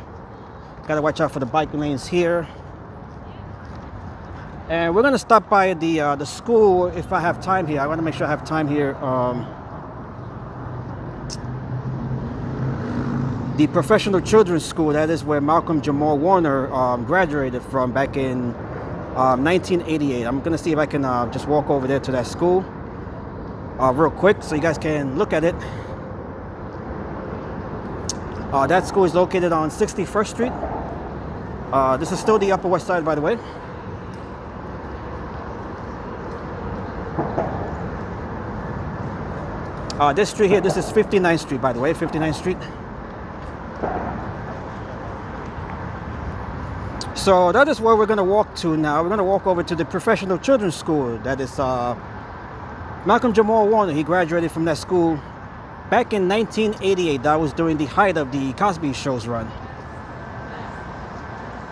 Gotta watch out for the bike lanes here. And we're gonna stop by the school if I have time here. I want to make sure I have time here. The Professional Children's School, that is where Malcolm Jamal Warner graduated from back in 1988. I'm gonna see if I can just walk over there to that school real quick so you guys can look at it. That school is located on 61st Street. This is still the Upper West Side, by the way. This street here, this is 59th Street, by the way, 59th Street. So that is where we're going to walk to now. We're going to walk over to the Professional Children's School. That is Malcolm Jamal Warner. He graduated from that school back in 1988. That was during the height of the Cosby Show's run.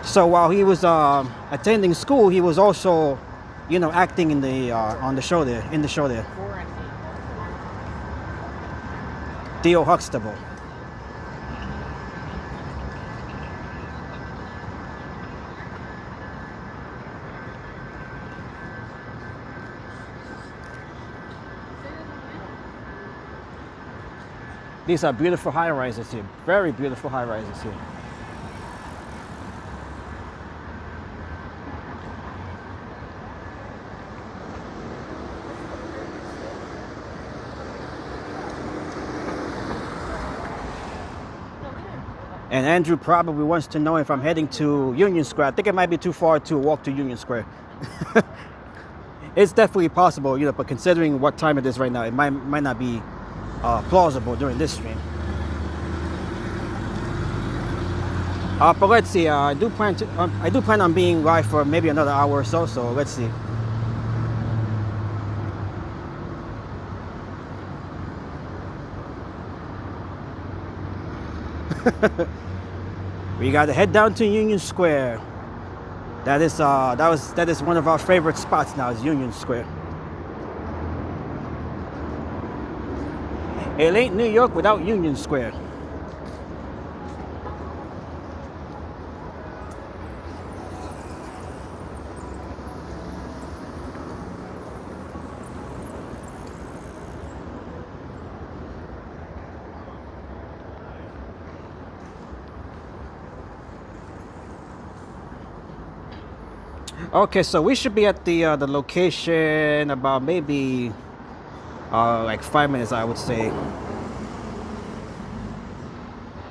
So while he was attending school, he was also, acting in the on the show there, in the show there. Theo Huxtable. These are beautiful high-rises here. Very beautiful high-rises here. And Andrew probably wants to know if I'm heading to Union Square. I think it might be too far to walk to Union Square. It's definitely possible, but considering what time it is right now, it might not be plausible during this stream. But let's see. I do plan on being live for maybe another hour or so. So let's see. We got to head down to Union Square. That is one of our favorite spots now, is Union Square. It ain't New York without Union Square. Okay, so we should be at the location about maybe like 5 minutes, I would say.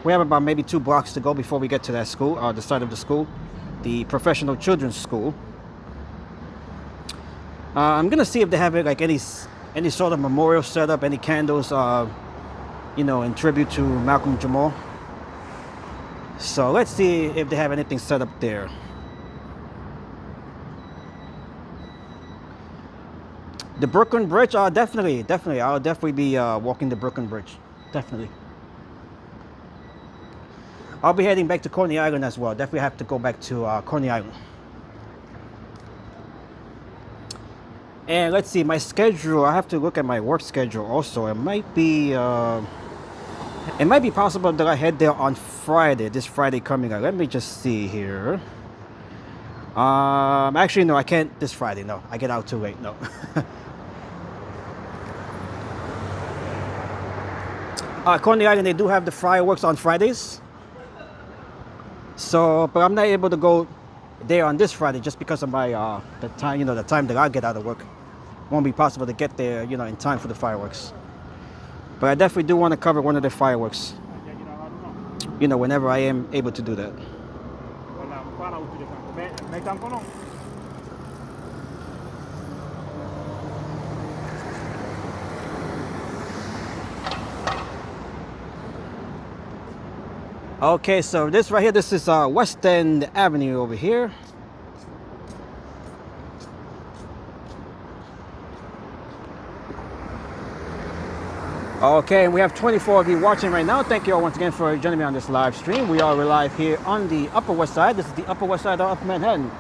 We have about maybe 2 blocks to go before we get to that school, the site of the school, the Professional Children's School. I'm gonna see if they have like any sort of memorial set up, any candles, in tribute to Malcolm Jamal. So let's see if they have anything set up there. The Brooklyn Bridge, definitely. I'll definitely be walking the Brooklyn Bridge, definitely. I'll be heading back to Coney Island as well. Definitely have to go back to Coney Island. And let's see, my schedule. I have to look at my work schedule also. It might be possible that I head there on Friday. This Friday coming up. Let me just see here. Actually, no, I can't this Friday. No, I get out too late. No. Coney Island, they do have the fireworks on Fridays. So, but I'm not able to go there on this Friday just because of my the time, you know, the time that I get out of work. Won't be possible to get there, you know, in time for the fireworks. But I definitely do want to cover one of the fireworks, you know, whenever I am able to do that. Okay, so this right here, this is West End Avenue over here. Okay, and we have 24 of you watching right now. Thank you all once again for joining me on this live stream. We are live here on the Upper West Side. This is the Upper West Side of Manhattan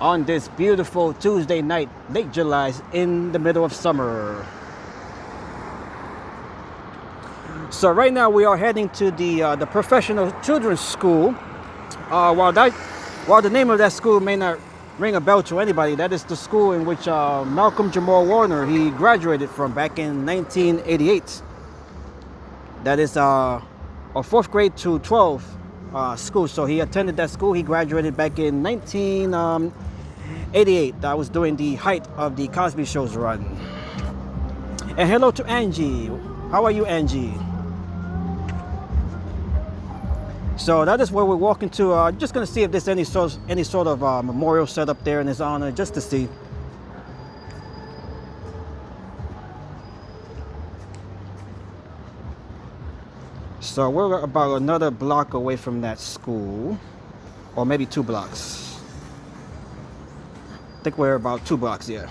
on this beautiful Tuesday night, late July, in the middle of summer. So right now we are heading to the Professional Children's School. While the name of that school may not ring a bell to anybody, that is the school in which Malcolm Jamal Warner, he graduated from back in 1988. That is a 4th grade to 12 school. So he attended that school. He graduated back in 1988. That was during the height of the Cosby Show's run. And hello to Angie. How are you, Angie? So that is where we're walking to. Just gonna see if there's any sort of memorial set up there in his honor, just to see. So we're about another block away from that school, or maybe 2 blocks. I think we're about 2 blocks, yeah.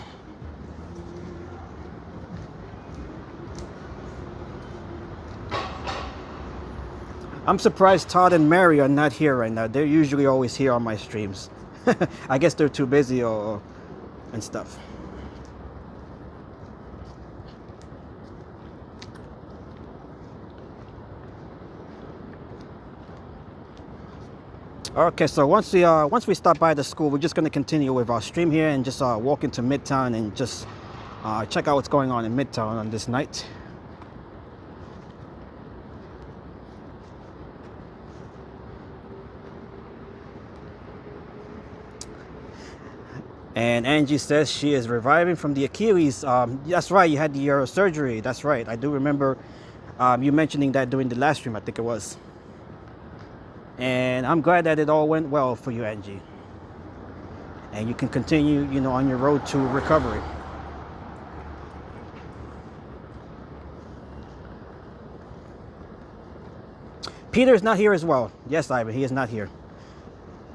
I'm surprised Todd and Mary are not here right now. They're usually always here on my streams. I guess they're too busy and stuff. Okay, so once we stop by the school, we're just going to continue with our stream here and just walk into Midtown and just check out what's going on in Midtown on this night. And Angie says she is reviving from the Achilles. That's right, you had your surgery. That's right. I do remember you mentioning that during the last stream, I think it was. And I'm glad that it all went well for you, Angie. And you can continue, you know, on your road to recovery. Peter is not here as well. Yes, Ivan, he is not here.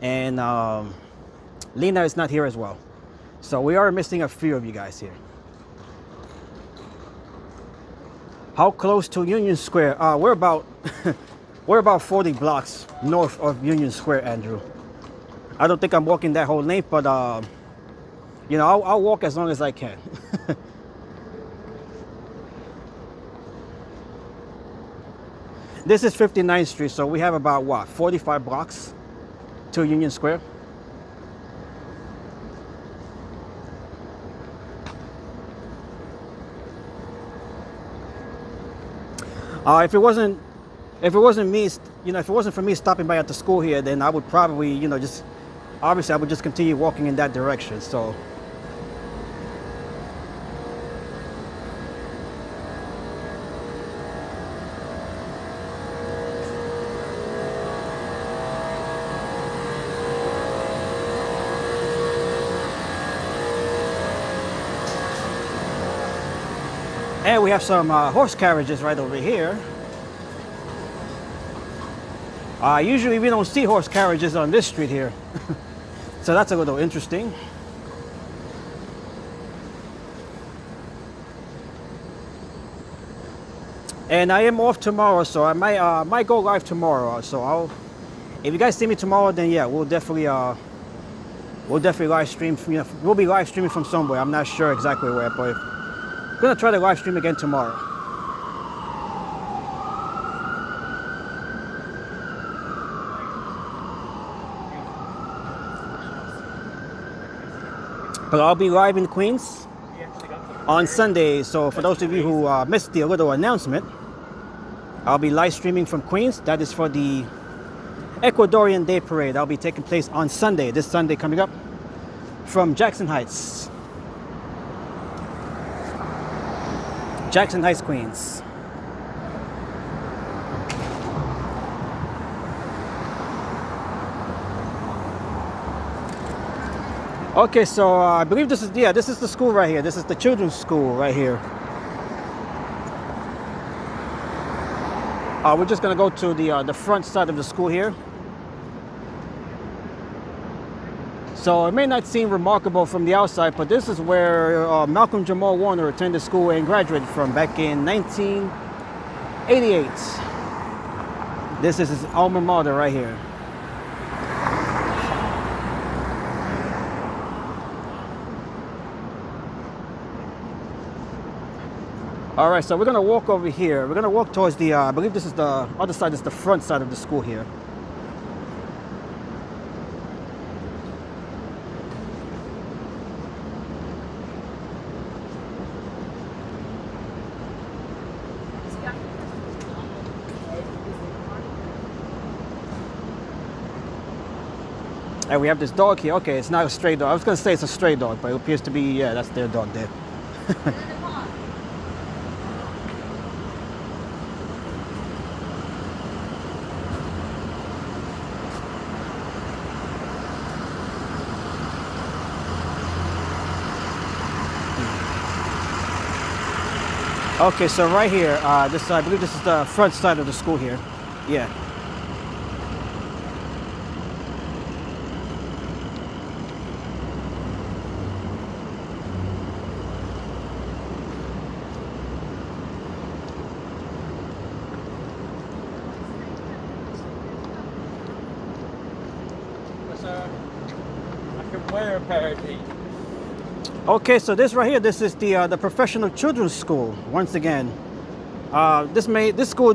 And Lena is not here as well. So we are missing a few of you guys here. How close to Union Square? We're about we're about 40 blocks north of Union Square, Andrew. I don't think I'm walking that whole length, but you know, I'll walk as long as I can. This is 59th Street, so we have about what, 45 blocks to Union Square. If it wasn't me, you know, if it wasn't for me stopping by at the school here, then I would probably, you know, obviously I would just continue walking in that direction. So and we have some horse carriages right over here. Usually we don't see horse carriages on this street here. So that's a little interesting. And I am off tomorrow, so I might go live tomorrow. So if you guys see me tomorrow, then yeah, we'll definitely live stream. You know, we'll be live streaming from somewhere. I'm not sure exactly where, but I'm gonna try to live stream again tomorrow. But I'll be live in Queens on Sunday. So for those of you who missed the little announcement, I'll be live streaming from Queens. That is for the Ecuadorian Day Parade. That'll be taking place on Sunday, this Sunday coming up, from Jackson Heights. Jackson Heights, Queens. Okay, so I believe this is the school right here. This is the children's school right here. We're just gonna go to the front side of the school here. So it may not seem remarkable from the outside, but this is where Malcolm Jamal Warner attended school and graduated from back in 1988. This is his alma mater right here. All right, so we're gonna walk over here. We're gonna walk towards the, I believe this is the other side, is the front side of the school here. And we have this dog here. Okay, it's not a stray dog. I was gonna say it's a stray dog, but it appears to be, yeah, that's their dog there. Okay, so right here, this I believe this is the front side of the school here. Yeah. I can wear a pair of jeans. Okay, so this right here, this is the professional children's school. Once again, this school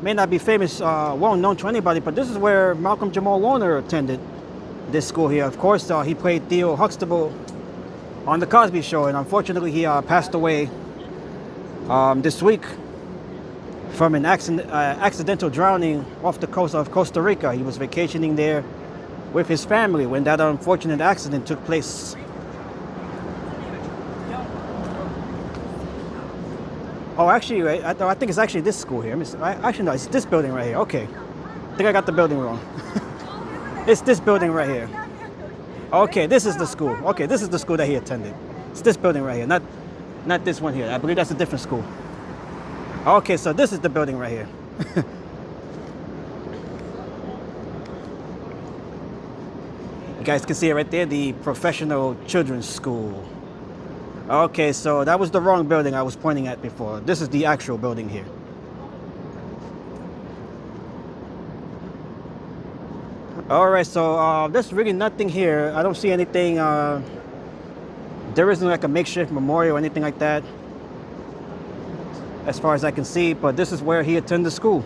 may not be famous, well known to anybody, but this is where Malcolm Jamal Warner attended this school here. Of course, he played Theo Huxtable on the Cosby Show, and unfortunately, he passed away this week from an accidental drowning off the coast of Costa Rica. He was vacationing there with his family when that unfortunate accident took place. Oh, actually, I think it's actually this school here. Actually, no, it's this building right here. Okay. I think I got the building wrong. It's this building right here. Okay, this is the school. Okay, this is the school that he attended. It's this building right here, not this one here. I believe that's a different school. Okay, so this is the building right here. You guys can see it right there, the Professional Children's School. Okay, so that was the wrong building I was pointing at before. This is the actual building here. All right, so there's really nothing here. I don't see anything. There isn't like a makeshift memorial or anything like that, as far as I can see. But this is where he attended school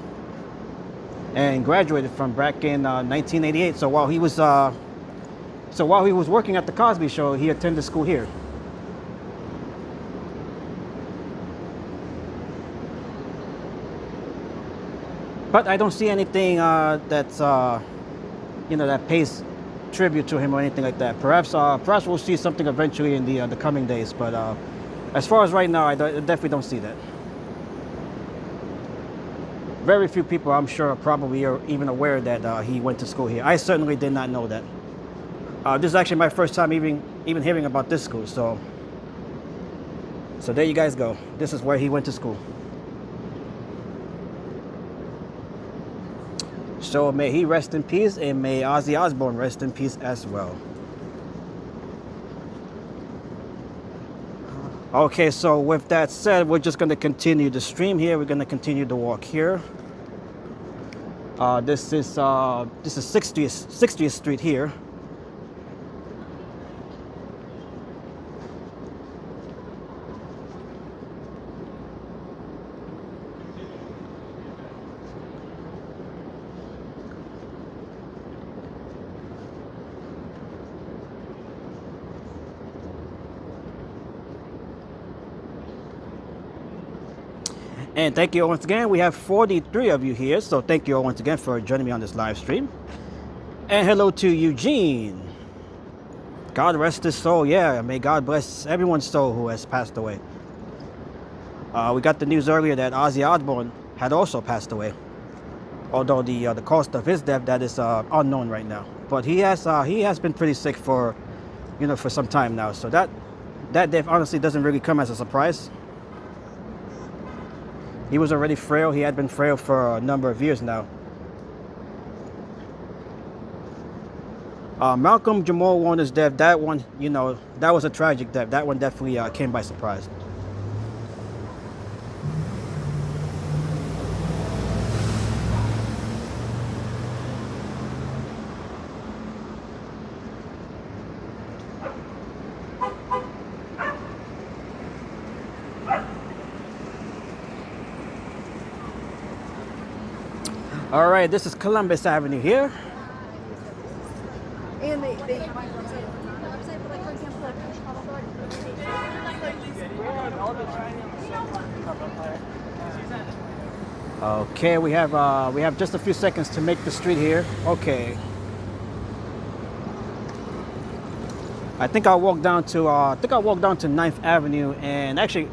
and graduated from back in 1988. So while he was working at the Cosby Show, he attended school here. But I don't see anything that's that pays tribute to him or anything like that. Perhaps we'll see something eventually in the coming days. But as far as right now, I definitely don't see that. Very few people, I'm sure, probably are even aware that he went to school here. I certainly did not know that. This is actually my first time even hearing about this school. So there you guys go. This is where he went to school. So may he rest in peace, and may Ozzy Osbourne rest in peace as well. Okay, so with that said, we're just going to continue the stream here. We're going to continue the walk here. This is 60th Street here. And thank you once again. We have 43 of you here, so thank you all once again for joining me on this live stream. And hello to Eugene. God rest his soul. Yeah, may God bless everyone's soul who has passed away. We got the news earlier that Ozzy Osbourne had also passed away. Although the cause of his death, that is unknown right now. But he has been pretty sick for, for some time now. So that death honestly doesn't really come as a surprise. He was already frail. He had been frail for a number of years now. Malcolm Jamal Warner's death, that one, that was a tragic death. That one definitely came by surprise. All right, this is Columbus Avenue here. And they website, but like for example, like Okay, we have just a few seconds to make the street here. Okay. I think I'll walk down to 9th Avenue, and actually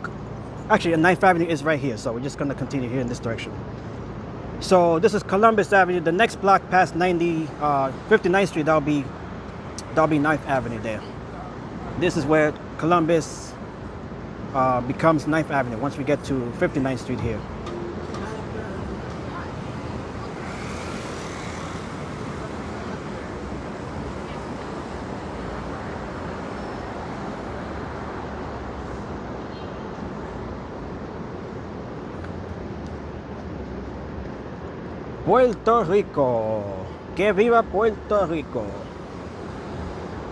9th Avenue is right here, so we're just gonna continue here in this direction. So this is Columbus Avenue. The next block past 59th Street, that'll be 9th Avenue there. This is where Columbus becomes 9th Avenue once we get to 59th Street here. Puerto Rico. Que viva Puerto Rico.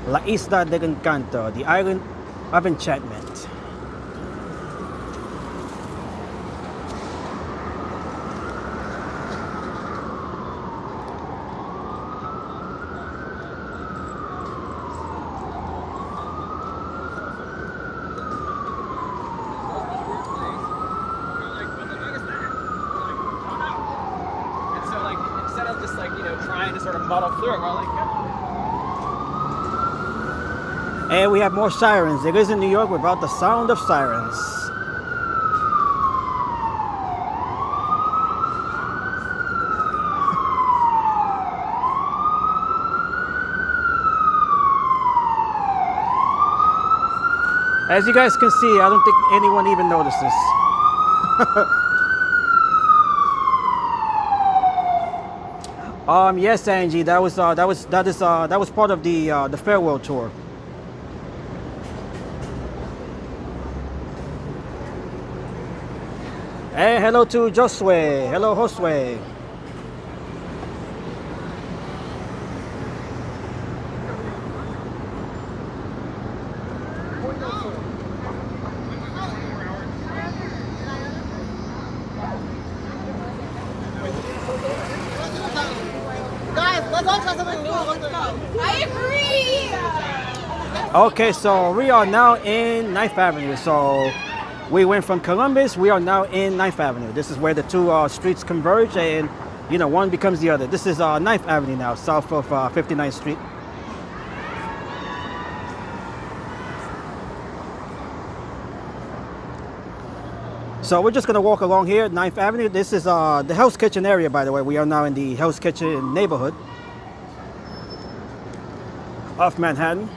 La Isla del Encanto, the island of enchantment. And we have more sirens. It is in New York without the sound of sirens. As you guys can see, I don't think anyone even notices. Yes, Angie, that was part of the farewell tour. Hey, hello to Josue. Hello, Josue. Guys, let's all try something new. Let's go. I agree. Okay, so we are now in 9th Avenue. So we went from Columbus, we are now in 9th Avenue. This is where the two streets converge and, one becomes the other. This is 9th Avenue now, south of 59th Street. So we're just gonna walk along here, 9th Avenue. This is the Hell's Kitchen area, by the way. We are now in the Hell's Kitchen neighborhood of Manhattan.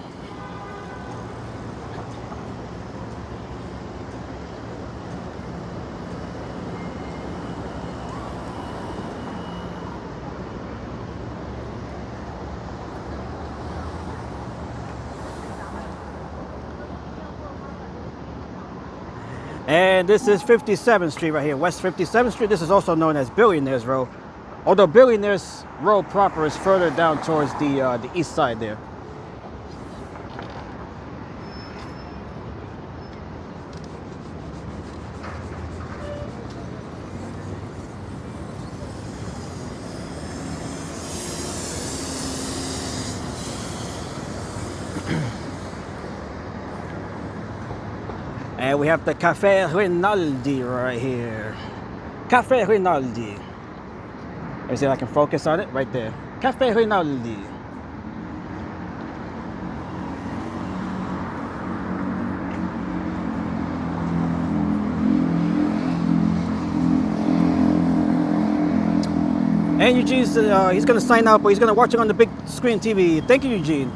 And this is 57th Street right here, West 57th Street. This is also known as Billionaires Row. Although Billionaires Row proper is further down towards the east side there. And we have the Cafe Rinaldi right here. Cafe Rinaldi. Let me see if I can focus on it right there. Cafe Rinaldi. And Eugene's, he's going to sign up, but he's going to watch it on the big screen TV. Thank you, Eugene.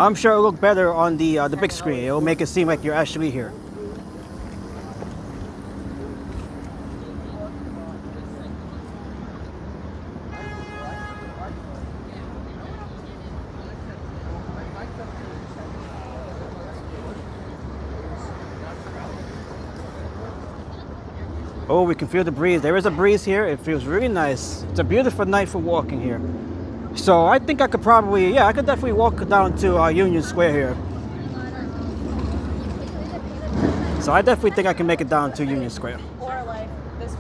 I'm sure it'll look better on the big screen. It'll make it seem like you're actually here. Oh, we can feel the breeze. There is a breeze here. It feels really nice. It's a beautiful night for walking here. So I think I could probably, yeah, I could definitely walk down to Union Square here. So I definitely think I can make it down to Union Square. Or like this.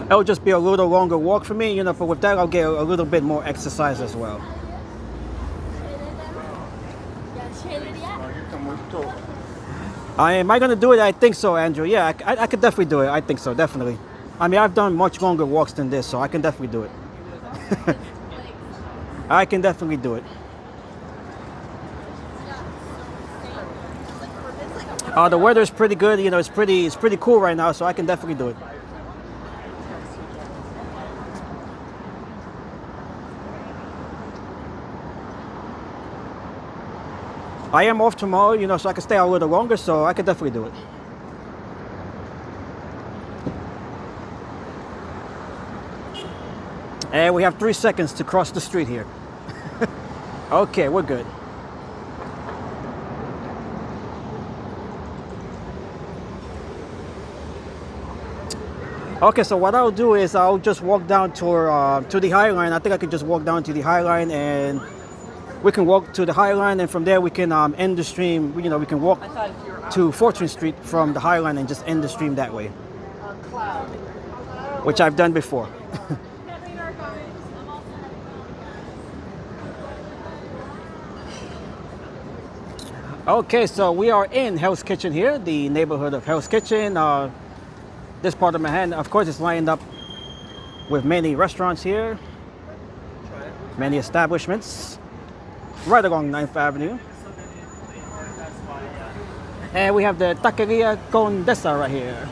It'll just be a little longer walk for me, you know, but with that I'll get a little bit more exercise as well. Am I going to do it? I think so, Andrew. Yeah, I could definitely do it. I think so, definitely. I mean, I've done much longer walks than this, so I can definitely do it. I can definitely do it. The weather is pretty good. You know, it's pretty cool right now, so I can definitely do it. I am off tomorrow, you know, so I can stay out a little longer, so I can definitely do it. And we have 3 seconds to cross the street here. Okay, we're good. Okay, so what I'll do is I'll just walk down to the High Line. I think I could just walk down to the High Line, and we can walk to the High Line, and from there we can end the stream. You know, we can walk to Fortune Street from the High Line and just end the stream that way, which I've done before. Okay, so we are in Hell's Kitchen here, the neighborhood of Hell's Kitchen. This part of Manhattan, of course, is lined up with many restaurants here, many establishments, right along 9th Avenue. And we have the Taqueria Condesa right here.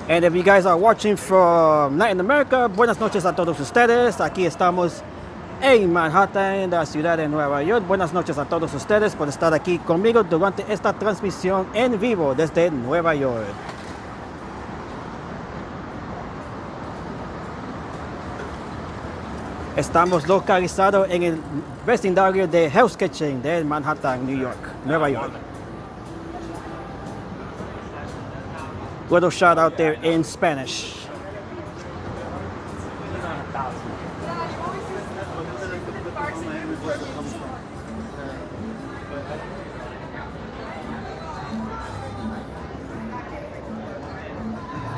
And if you guys are watching from Latin America, buenas noches a todos ustedes. Aquí estamos en Manhattan, la ciudad de Nueva York. Buenas noches a todos ustedes por estar aquí conmigo durante esta transmisión en vivo desde Nueva York. Estamos localizados en el vecindario de Hell's Kitchen de Manhattan, Nueva York. Little shout out there in Spanish.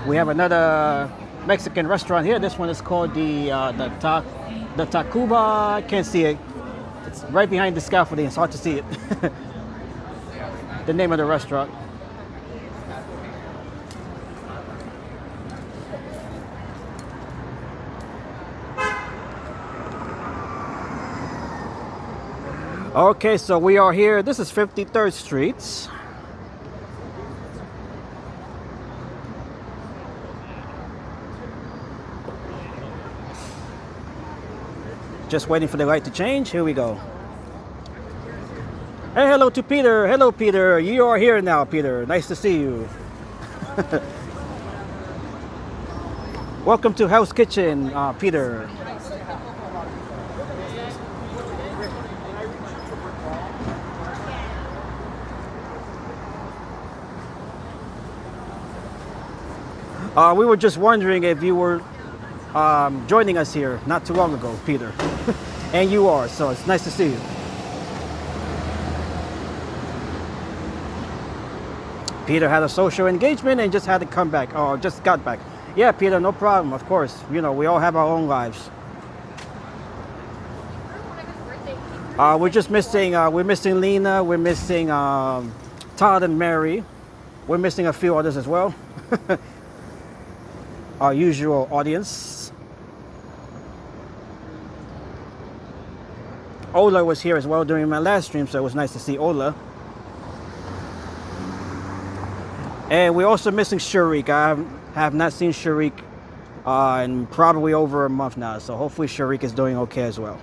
We have another Mexican restaurant here. This one is called the Tacuba. I can't see it. It's right behind the scaffolding. It's hard to see it. The name of the restaurant. Okay, so we are here. This is 53rd Street. Just waiting for the light to change. Here we go. Hey, hello to Peter. Hello, Peter. You are here now, Peter. Nice to see you. Welcome to Hell's Kitchen, Peter. We were just wondering if you were joining us here not too long ago, Peter. And you are, so it's nice to see you. Peter had a social engagement and just had to come back, or just got back. Yeah, Peter, no problem, of course. You know, we all have our own lives. We're just missing, we're missing Lena, we're missing Todd and Mary. We're missing a few others as well. Our usual audience. Ola was here as well during my last stream, so it was nice to see Ola. And we're also missing Sharik. I have not seen Sharik in probably over a month now, so hopefully Sharik is doing okay as well.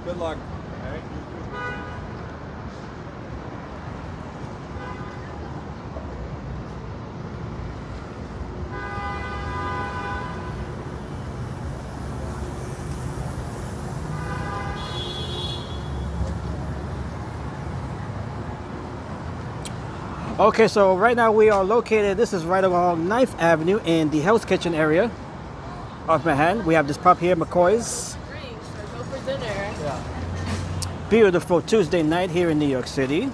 Good luck. Okay, so right now we are located, this is right along 9th Avenue in the Hell's Kitchen area of Manhattan. We have this pub here, McCoy's. Drinks or go for dinner. Yeah. Beautiful Tuesday night here in New York City.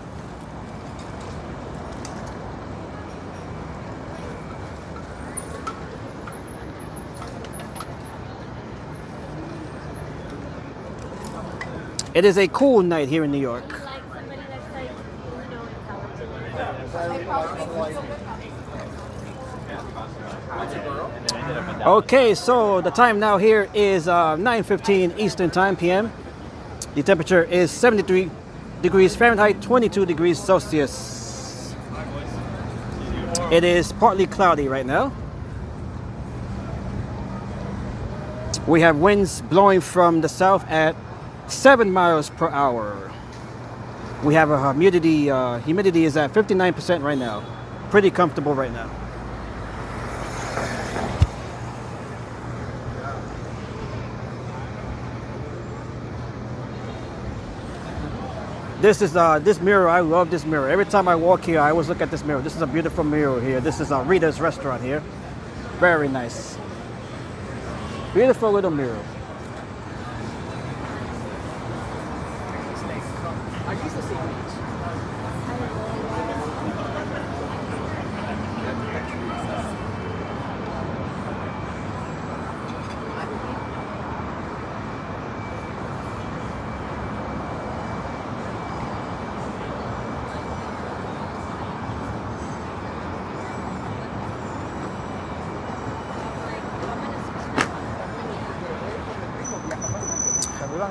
It is a cool night here in New York. Like somebody that's like, you know, intelligent. Okay, so the time now here is 9:15 Eastern Time PM. The temperature is 73 degrees Fahrenheit, 22 degrees Celsius. It is partly cloudy right now. We have winds blowing from the south at 7 miles per hour. We have a humidity is at 59% right now. Pretty comfortable right now. This is this mirror. I love this mirror. Every time I walk here, I always look at this mirror. This is a beautiful mirror here. This is Rita's restaurant here. Very nice. Beautiful little mirror. I used to see these.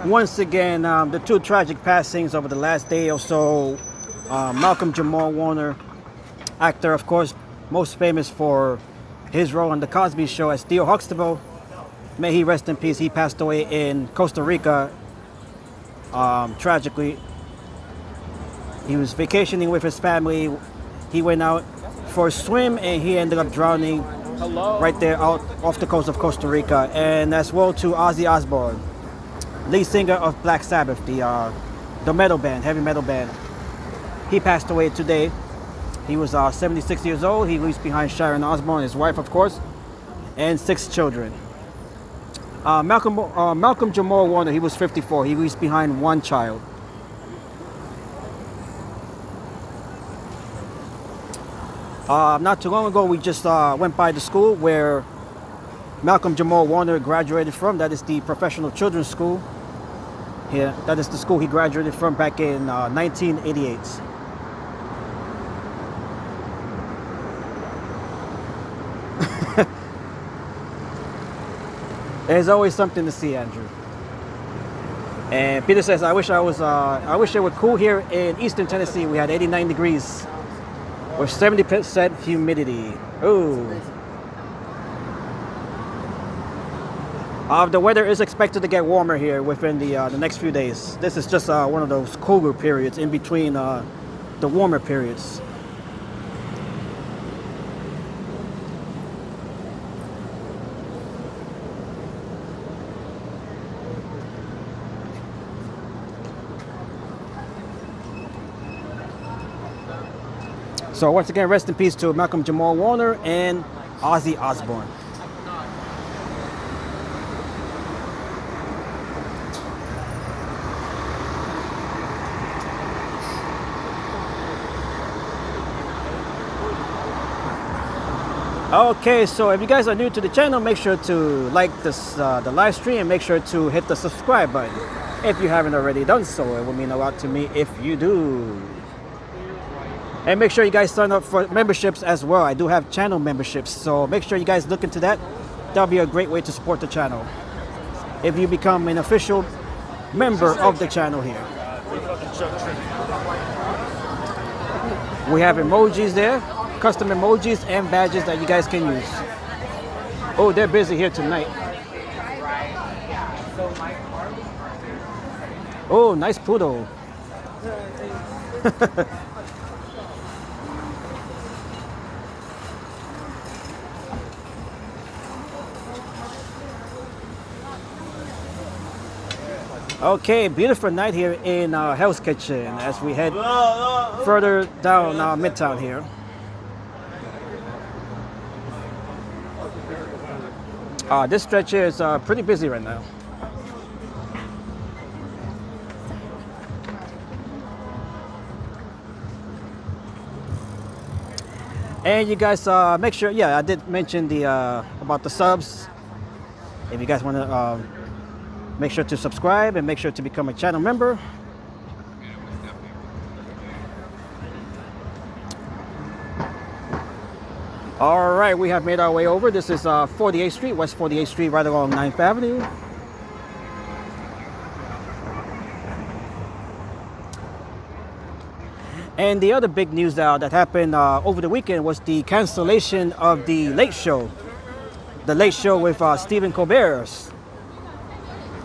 Once again, the two tragic passings over the last day or so. Malcolm Jamal Warner, actor, of course, most famous for his role on The Cosby Show as Theo Huxtable. May he rest in peace. He passed away in Costa Rica, tragically. He was vacationing with his family. He went out for a swim and he ended up drowning right there out off the coast of Costa Rica. And as well to Ozzy Osbourne, lead singer of Black Sabbath, the metal band, heavy metal band. He passed away today. He was 76 years old. He leaves behind Sharon Osbourne, his wife, of course, and 6 children. Malcolm Jamal Warner, he was 54. He leaves behind 1 child. Not too long ago, we just went by the school where Malcolm Jamal Warner graduated from. That is the Professional Children's School. Here, that is the school he graduated from back in 1988. There's always something to see, Andrew. And Peter says, I wish it were cool here in Eastern Tennessee. We had 89 degrees with 70% humidity. Ooh. The weather is expected to get warmer here within the next few days. This is just one of those cooler periods in between the warmer periods. So once again, rest in peace to Malcolm Jamal Warner and Ozzy Osbourne. Okay, so if you guys are new to the channel, make sure to like this the live stream, and make sure to hit the subscribe button if you haven't already done so. It would mean a lot to me if you do. And make sure you guys sign up for memberships as well. I do have channel memberships, so make sure you guys look into that. That'll be a great way to support the channel if you become an official member of the channel here. We have emojis there, custom emojis and badges that you guys can use. Oh, they're busy here tonight. Oh, nice poodle. Okay, beautiful night here in Hell's Kitchen as we head further down Midtown here. This stretch here is pretty busy right now. And you guys make sure, yeah, I did mention the about the subs. If you guys want to make sure to subscribe and make sure to become a channel member. All right, we have made our way over. This is 48th Street, West 48th Street, right along 9th Avenue. And the other big news that happened over the weekend was the cancellation of the Late Show. The Late Show with Stephen Colbert.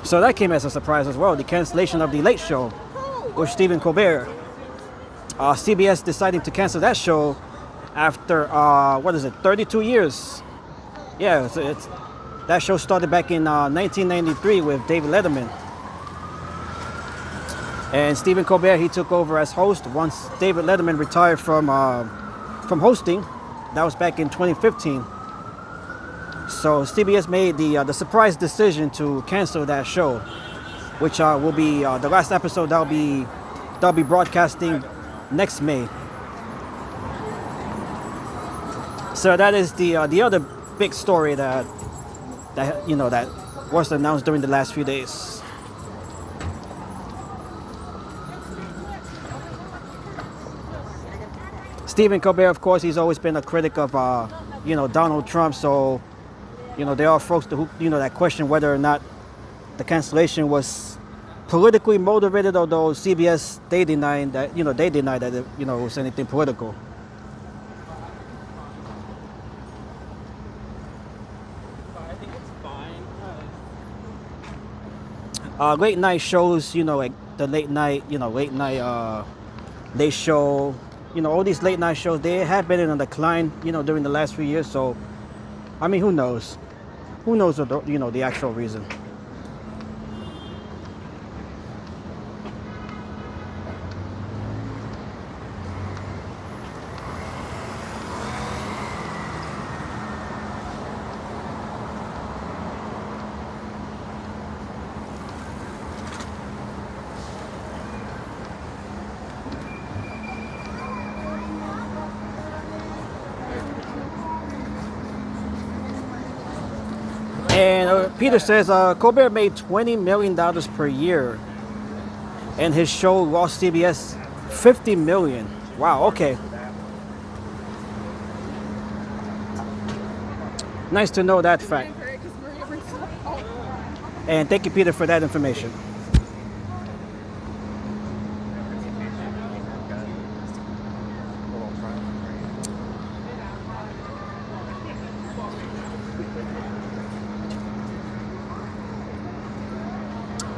So that came as a surprise as well, the cancellation of the Late Show with Stephen Colbert. CBS deciding to cancel that show after, 32 years. Yeah, that show started back in 1993 with David Letterman. And Stephen Colbert, he took over as host once David Letterman retired from hosting. That was back in 2015. So CBS made the surprise decision to cancel that show, which will be the last episode that'll be broadcasting next May. So that is the other big story that was announced during the last few days. Stephen Colbert, of course, he's always been a critic of Donald Trump. So there are folks who that question whether or not the cancellation was politically motivated, although CBS they deny that it was anything political. I think it's fine. Late night shows, like the late night Late Show, all these late night shows, they have been in a decline, during the last few years. So, I mean, who knows? Who knows the actual reason? And Peter says Colbert made $20 million per year, and his show lost CBS $50 million. Wow. Okay. Nice to know that fact. And thank you, Peter, for that information.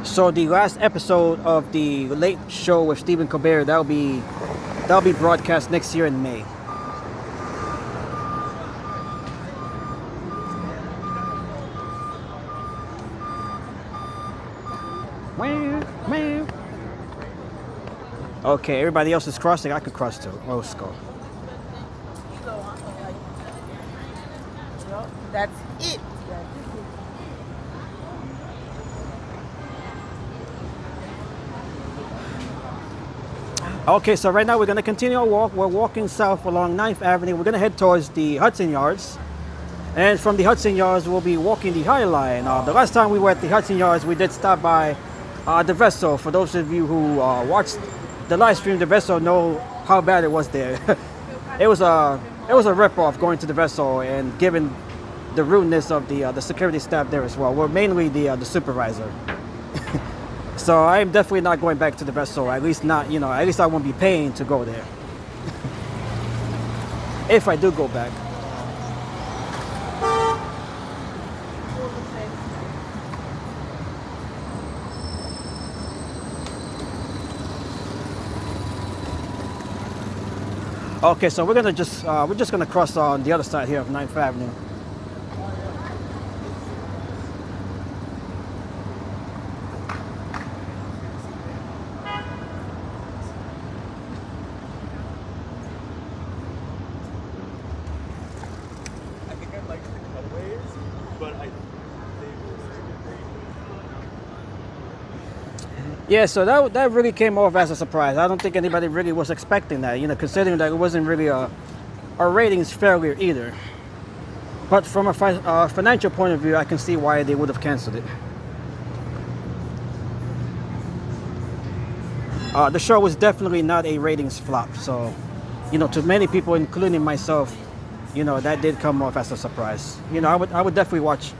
So the last episode of the Late Show with Stephen Colbert, that'll be broadcast next year in May. Okay, everybody else is crossing. I could cross too. Oh, let's go. That's it. Okay, so right now we're going to continue our walk. We're walking south along 9th Avenue. We're going to head towards the Hudson Yards. And from the Hudson Yards, we'll be walking the High Line. The last time we were at the Hudson Yards, we did stop by the vessel. For those of you who watched the live stream, the vessel know how bad it was there. It was a rip-off going to the vessel, and given the rudeness of the security staff there as well. Well, mainly the supervisor. So I'm definitely not going back to the vessel. At least not, at least I won't be paying to go there. If I do go back. Okay, so we're just gonna cross on the other side here of 9th Avenue. Yeah, so that really came off as a surprise. I don't think anybody really was expecting that, considering that it wasn't really a ratings failure either. But from a financial point of view, I can see why they would have canceled it. The show was definitely not a ratings flop, so, to many people, including myself, that did come off as a surprise. I would definitely watch.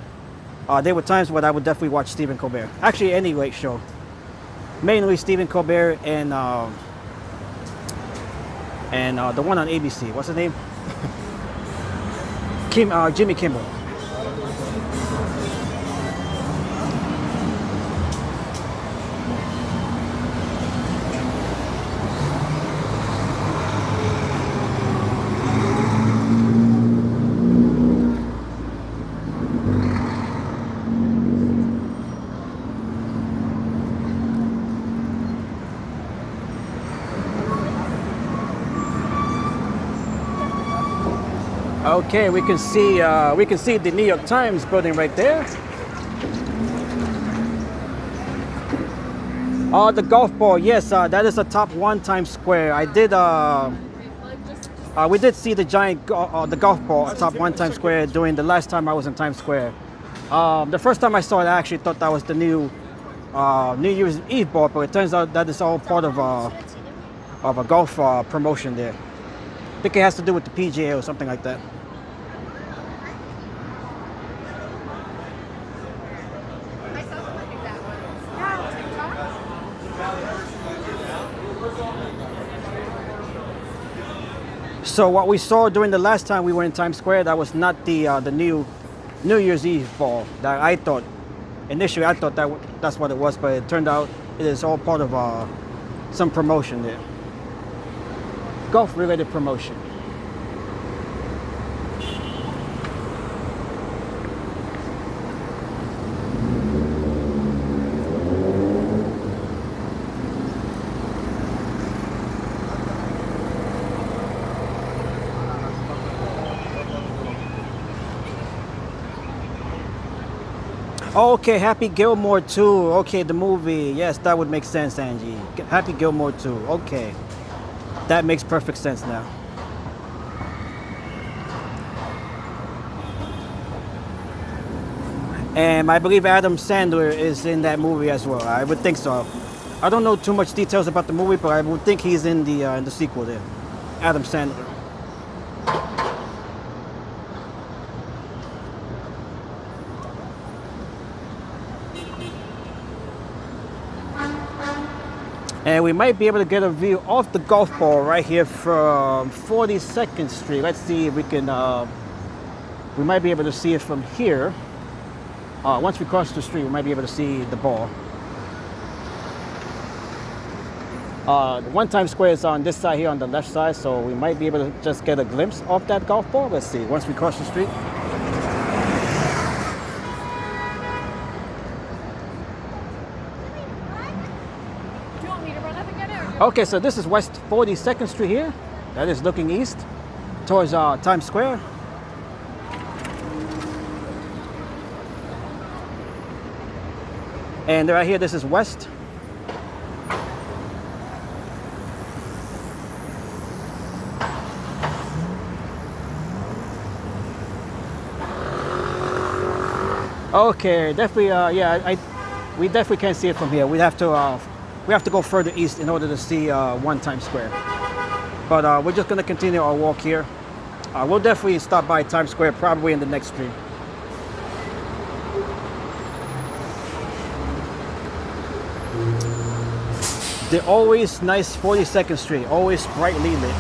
There were times when I would definitely watch Stephen Colbert. Actually, any late show. Mainly Stephen Colbert and the one on ABC. What's his name? Jimmy Kimmel. Okay, we can see the New York Times building right there. The golf ball, yes, that is a top 1 Times Square. I did we did see the giant the golf ball at top 1 Times Square during the last time I was in Times Square. The first time I saw it, I actually thought that was the new New Year's Eve ball, but it turns out that is all part of a golf promotion there. I think it has to do with the PGA or something like that. So what we saw during the last time we were in Times Square, that was not the new New Year's Eve ball that I thought. Initially, I thought that's what it was, but it turned out it is all part of some promotion there. Golf-related promotion. Okay, Happy Gilmore 2. Okay, the movie. Yes, that would make sense, Angie. Happy Gilmore 2. Okay. That makes perfect sense now. And I believe Adam Sandler is in that movie as well. I would think so. I don't know too much details about the movie, but I would think he's in the sequel there. Adam Sandler. And we might be able to get a view of the golf ball right here from 42nd Street. Let's see if we can, we might be able to see it from here. Once we cross the street, we might be able to see the ball. The 1 Times Square is on this side here on the left side, so we might be able to just get a glimpse of that golf ball. Let's see, once we cross the street. Okay, so this is West 42nd Street here. That is looking east towards Times Square. And right here, this is West. Okay, definitely. Yeah, we definitely can't see it from here. We have to go further east in order to see 1 Times Square. But we're just gonna continue our walk here. We'll definitely stop by Times Square probably in the next stream. The always nice 42nd Street, always brightly lit.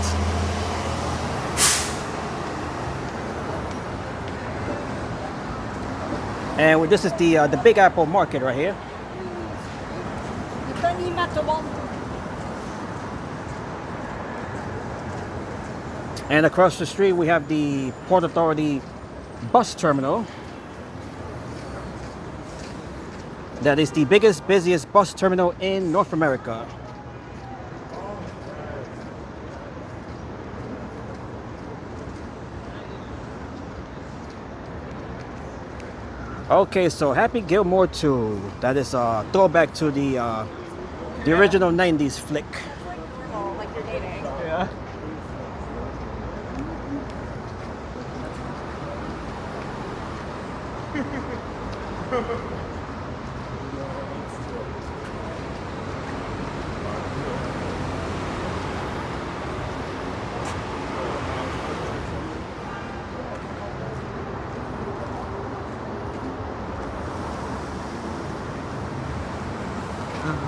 And this is the Big Apple Market right here. And across the street we have the Port Authority bus terminal. That is the biggest, busiest bus terminal in North America. Okay, so Happy Gilmore 2. That is a throwback to the original 90s flick. Oh, like you're dating. Yeah.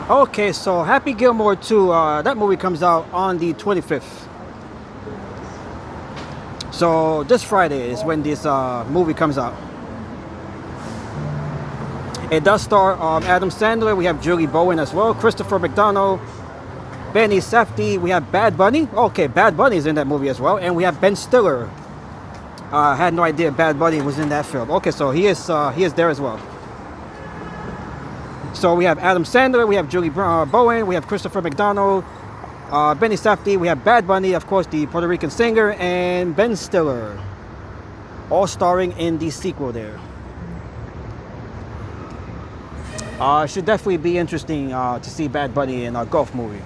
Okay, so Happy Gilmore 2, that movie comes out on the 25th. So this Friday is when this movie comes out. It does star Adam Sandler. We have Julie Bowen as well, Christopher McDonald, Benny Safdie. We have Bad Bunny. Okay, Bad Bunny is in that movie as well, and we have Ben Stiller. I had no idea Bad Bunny was in that film. Okay, so he is there as well. So we have Adam Sandler, we have Julie Bowen, we have Christopher McDonald, Benny Safdie, we have Bad Bunny, of course, the Puerto Rican singer, and Ben Stiller, all starring in the sequel there. Should definitely be interesting to see Bad Bunny in a golf movie.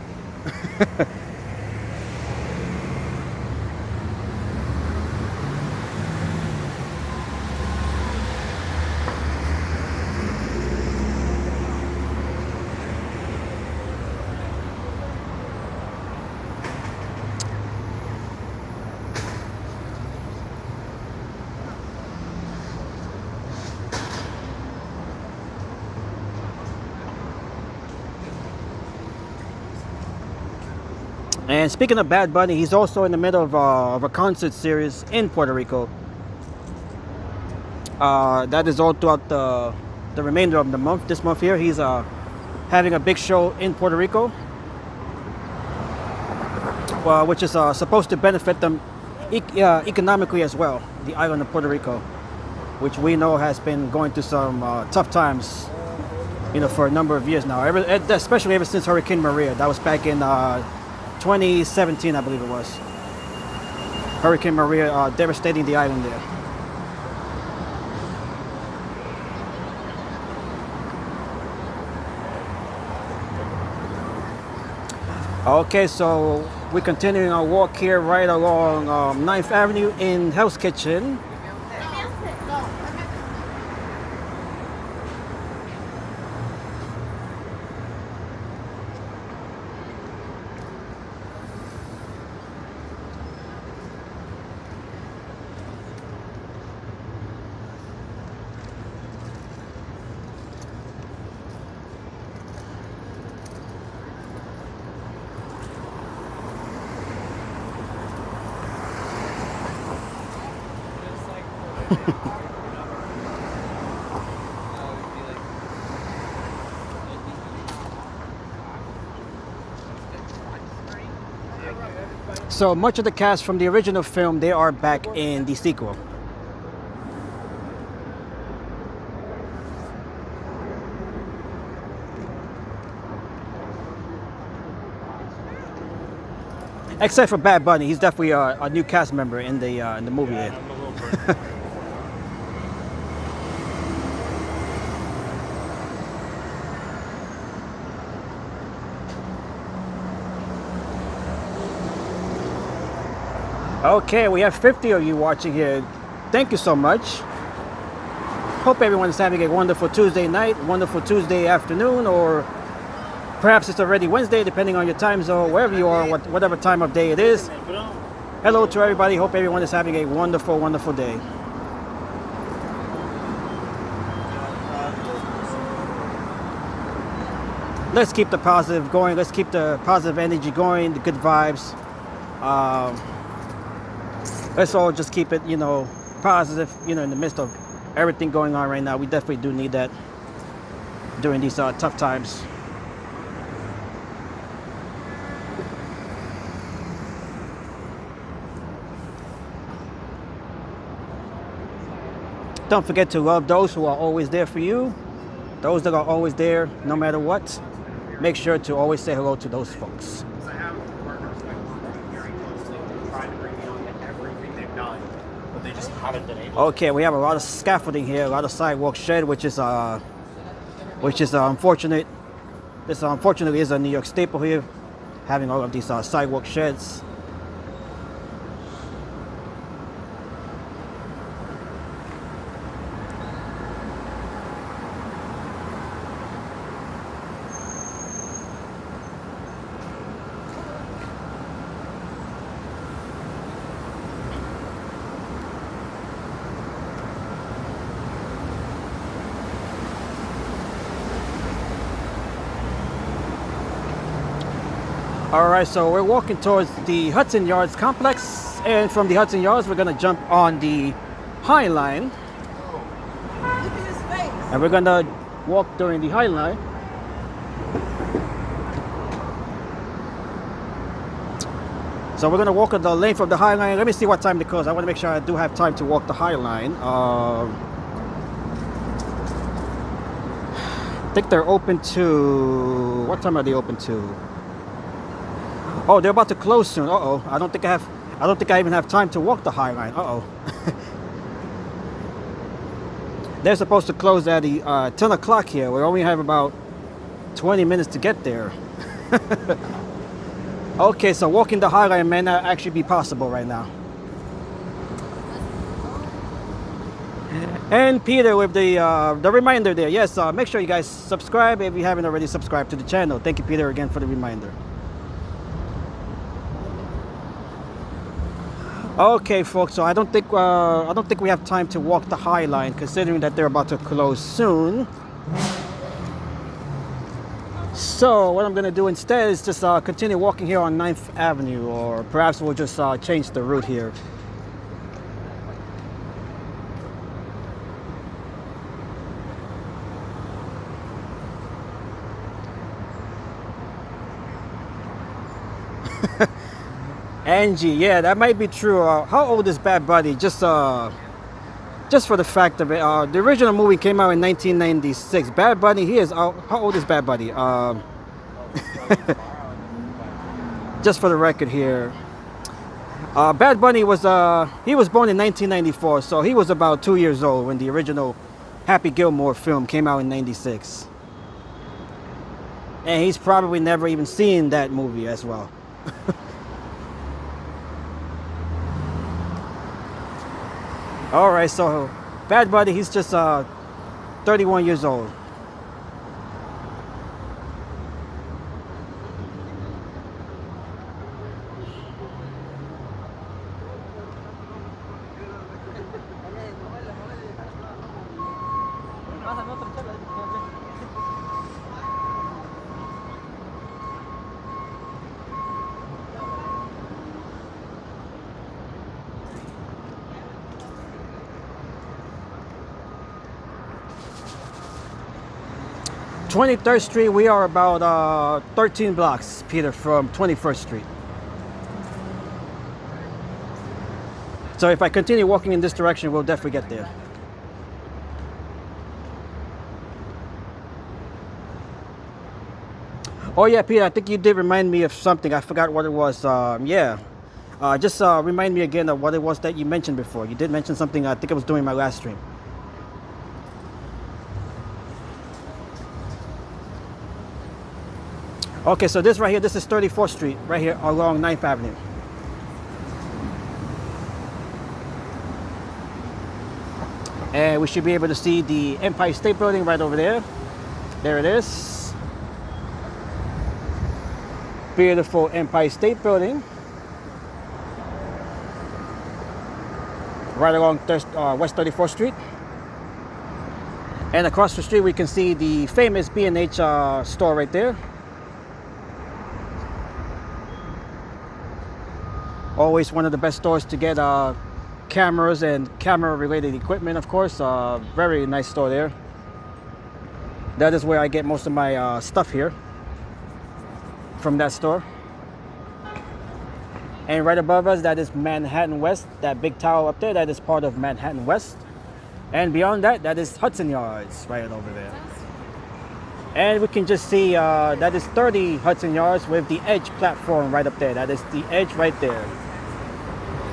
And speaking of Bad Bunny, he's also in the middle of a concert series in Puerto Rico. That is all throughout the remainder of the month. This month here, he's having a big show in Puerto Rico, which is supposed to benefit them economically as well, the island of Puerto Rico, which we know has been going through some tough times, for a number of years now, especially ever since Hurricane Maria. That was back in 2017, I believe it was. Hurricane Maria devastating the island there. Okay, so we're continuing our walk here right along 9th Avenue in Hell's Kitchen. So much of the cast from the original film, they are back in the sequel. Except for Bad Bunny, he's definitely a new cast member in the movie. Yeah, there. I'm a little bird. Okay, we have 50 of you watching here. Thank you so much. Hope everyone is having a wonderful Tuesday night, wonderful Tuesday afternoon, or perhaps it's already Wednesday, depending on your time zone, wherever you are, whatever time of day it is. Hello to everybody. Hope everyone is having a wonderful, wonderful day. Let's keep the positive going. Let's keep the positive energy going, the good vibes. Let's all just keep it, positive, in the midst of everything going on right now. We definitely do need that during these tough times. Don't forget to love those who are always there for you. Those that are always there, no matter what. Make sure to always say hello to those folks. I have partners that I'm working very closely trying to bring me on to everything they've done, but they just haven't been able. Okay, we have a lot of scaffolding here, a lot of sidewalk shed, which is unfortunate. This unfortunately is a New York staple here, having all of these sidewalk sheds. All right, so we're walking towards the Hudson Yards complex, and from the Hudson Yards, we're gonna jump on the High Line. Look at his face. And we're gonna walk during the High Line. So we're gonna walk at the length of the High Line. Let me see what time they close. I wanna make sure I do have time to walk the High Line. I think they're open to, what time are they open to? Oh, they're about to close soon. Uh-oh. I don't think I even have time to walk the High Line. Uh-oh. They're supposed to close at the 10 o'clock here. We only have about 20 minutes to get there. Okay, so walking the High Line may not actually be possible right now. And Peter with the reminder there. Yes, make sure you guys subscribe if you haven't already subscribed to the channel. Thank you, Peter, again for the reminder. Okay, folks. So I don't think we have time to walk the High Line, considering that they're about to close soon. So what I'm gonna do instead is just continue walking here on 9th Avenue, or perhaps we'll just change the route here. Angie, yeah, that might be true. How old is Bad Buddy? Just for the fact of it, the original movie came out in 1996. Bad Buddy, he is how old is Bad Buddy? Just for the record here, Bad Bunny was he was born in 1994, so he was about 2 years old when the original Happy Gilmore film came out in 96, and he's probably never even seen that movie as well. All right, so Bad Buddy, he's just 31 years old. – 23rd Street, we are about 13 blocks, Peter, from 21st Street. So if I continue walking in this direction, we'll definitely get there. Oh yeah, Peter, I think you did remind me of something. I forgot what it was. Just remind me again of what it was that you mentioned before. You did mention something, I think it was during my last stream. Okay, so this right here, this is 34th Street, right here along 9th Avenue. And we should be able to see the Empire State Building right over there. There it is. Beautiful Empire State Building. Right along West 34th Street. And across the street we can see the famous B&H store right there. Always one of the best stores to get cameras and camera related equipment, of course. Very nice store there. That is where I get most of my stuff here, from that store. And right above us, that is Manhattan West. That big tower up there, that is part of Manhattan West. And beyond that, that is Hudson Yards right over there. And we can just see that is 30 Hudson Yards with the Edge platform right up there. That is the Edge right there.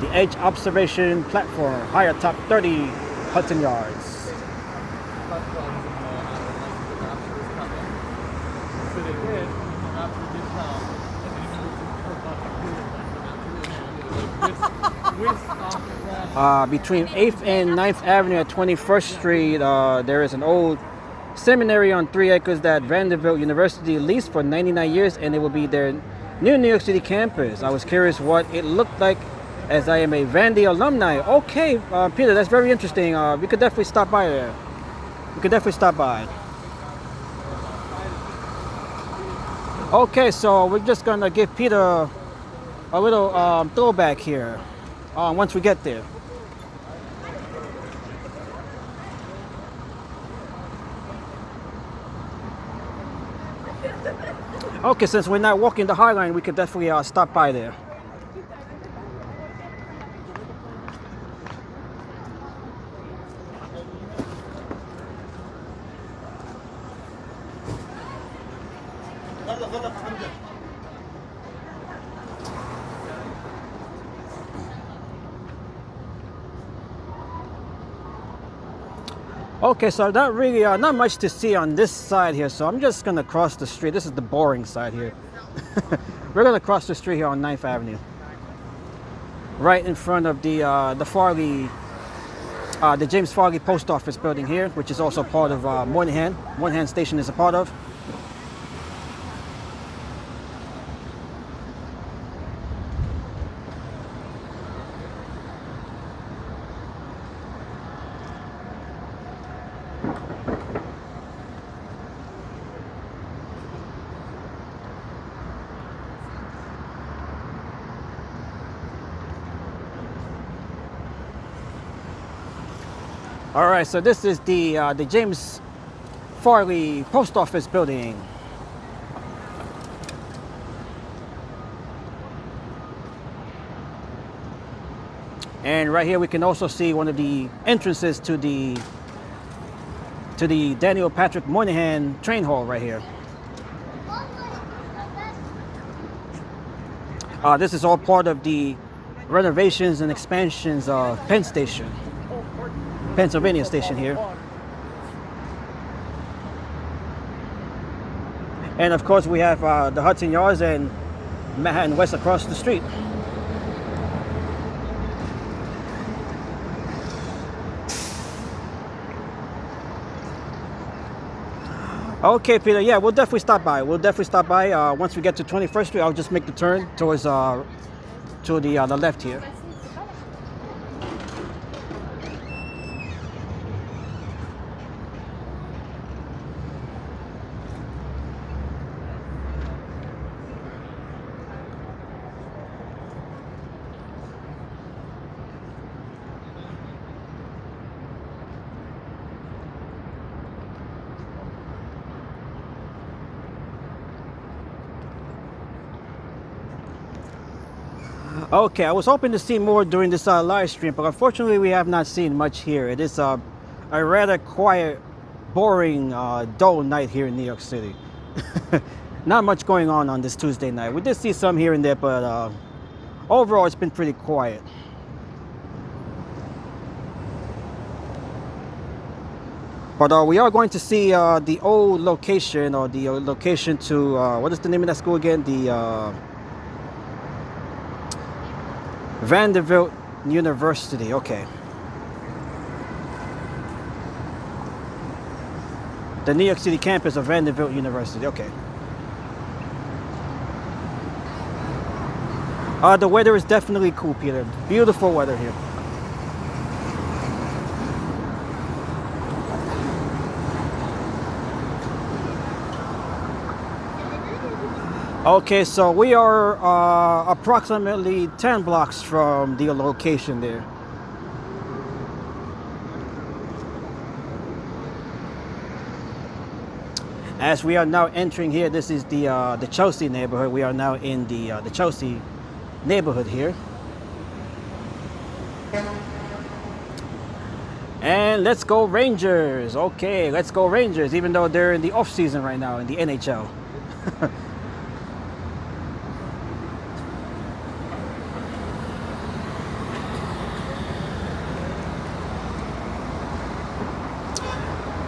The Edge observation platform, high atop 30 Hudson Yards. Between 8th and 9th Avenue at 21st Street, there is an old seminary on 3 acres that Vanderbilt University leased for 99 years, and it will be their new New York City campus. I was curious what it looked like, as I am a Vandy alumni. Okay, Peter, that's very interesting. We could definitely stop by there. We could definitely stop by. Okay, so we're just gonna give Peter a little throwback here once we get there. Okay, since we're not walking the High Line, we could definitely stop by there. Okay, so not really, not much to see on this side here, so I'm just gonna cross the street. This is the boring side here. We're gonna cross the street here on 9th Avenue, right in front of the Farley, the James Farley Post Office building here, which is also part of Moynihan. Moynihan Station is a part of. All right, so this is the James Farley Post Office building. And right here we can also see one of the entrances to the Daniel Patrick Moynihan train hall right here. This is all part of the renovations and expansions of Penn Station. Pennsylvania Station here. And of course we have the Hudson Yards and Manhattan West across the street. Okay, Peter, yeah, we'll definitely stop by. Once we get to 21st Street, I'll just make the turn towards to the left here. Okay, I was hoping to see more during this live stream, but unfortunately we have not seen much here. It is a rather quiet, boring, dull night here in New York City. Not much going on this Tuesday night. We did see some here and there, but overall it's been pretty quiet. But we are going to see the old location, or the location to, what is the name of that school again? The Vanderbilt University, okay. The New York City campus of Vanderbilt University. Okay. The weather is definitely cool, Peter. Beautiful weather here. Okay, so we are approximately 10 blocks from the location there. As we are now entering here, this is the Chelsea neighborhood. We are now in the Chelsea neighborhood here. And let's go Rangers. Okay, let's go Rangers, even though they're in the off season right now in the NHL.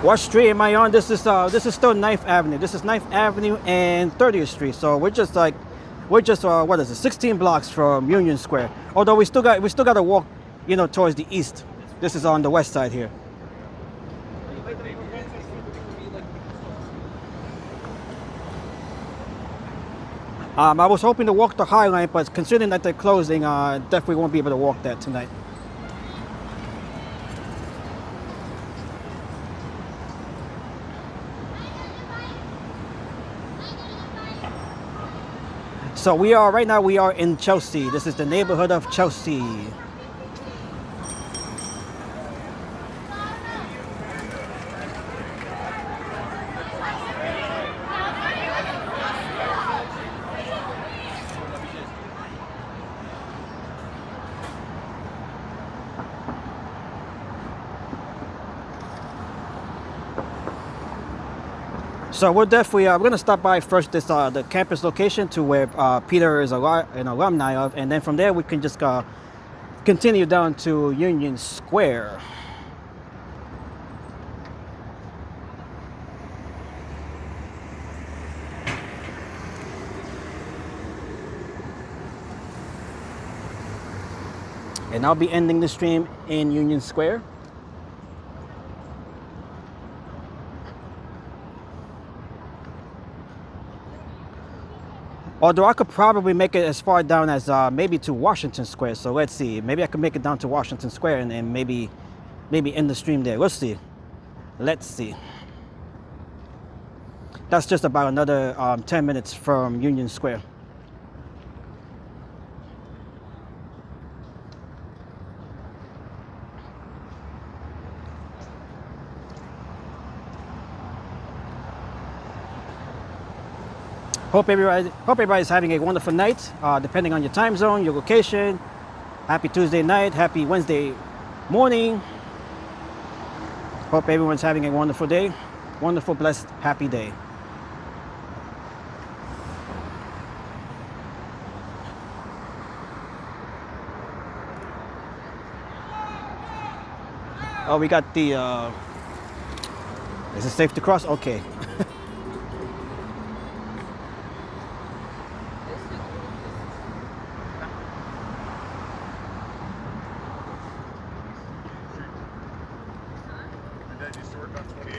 What street am I on? This is still 9th Avenue. This is 9th Avenue and 30th Street. So we're just what is it? 16 blocks from Union Square. Although we still got to walk, you know, towards the east. This is on the west side here. I was hoping to walk the Hollyland, but considering that they're closing, definitely won't be able to walk that tonight. So right now we are in Chelsea. This is the neighborhood of Chelsea. So we're definitely we're gonna stop by first this the campus location to where Peter is an alumni of, and then from there we can just continue down to Union Square. And I'll be ending the stream in Union Square. Although I could probably make it as far down as maybe to Washington Square. So let's see. Maybe I could make it down to Washington Square and maybe end the stream there. Let's see. Let's see. That's just about another 10 minutes from Union Square. Hope everybody's having a wonderful night, depending on your time zone, your location. Happy Tuesday night, happy Wednesday morning. Hope everyone's having a wonderful day, wonderful, blessed, happy day. Oh, we got the, is it safe to cross? Okay.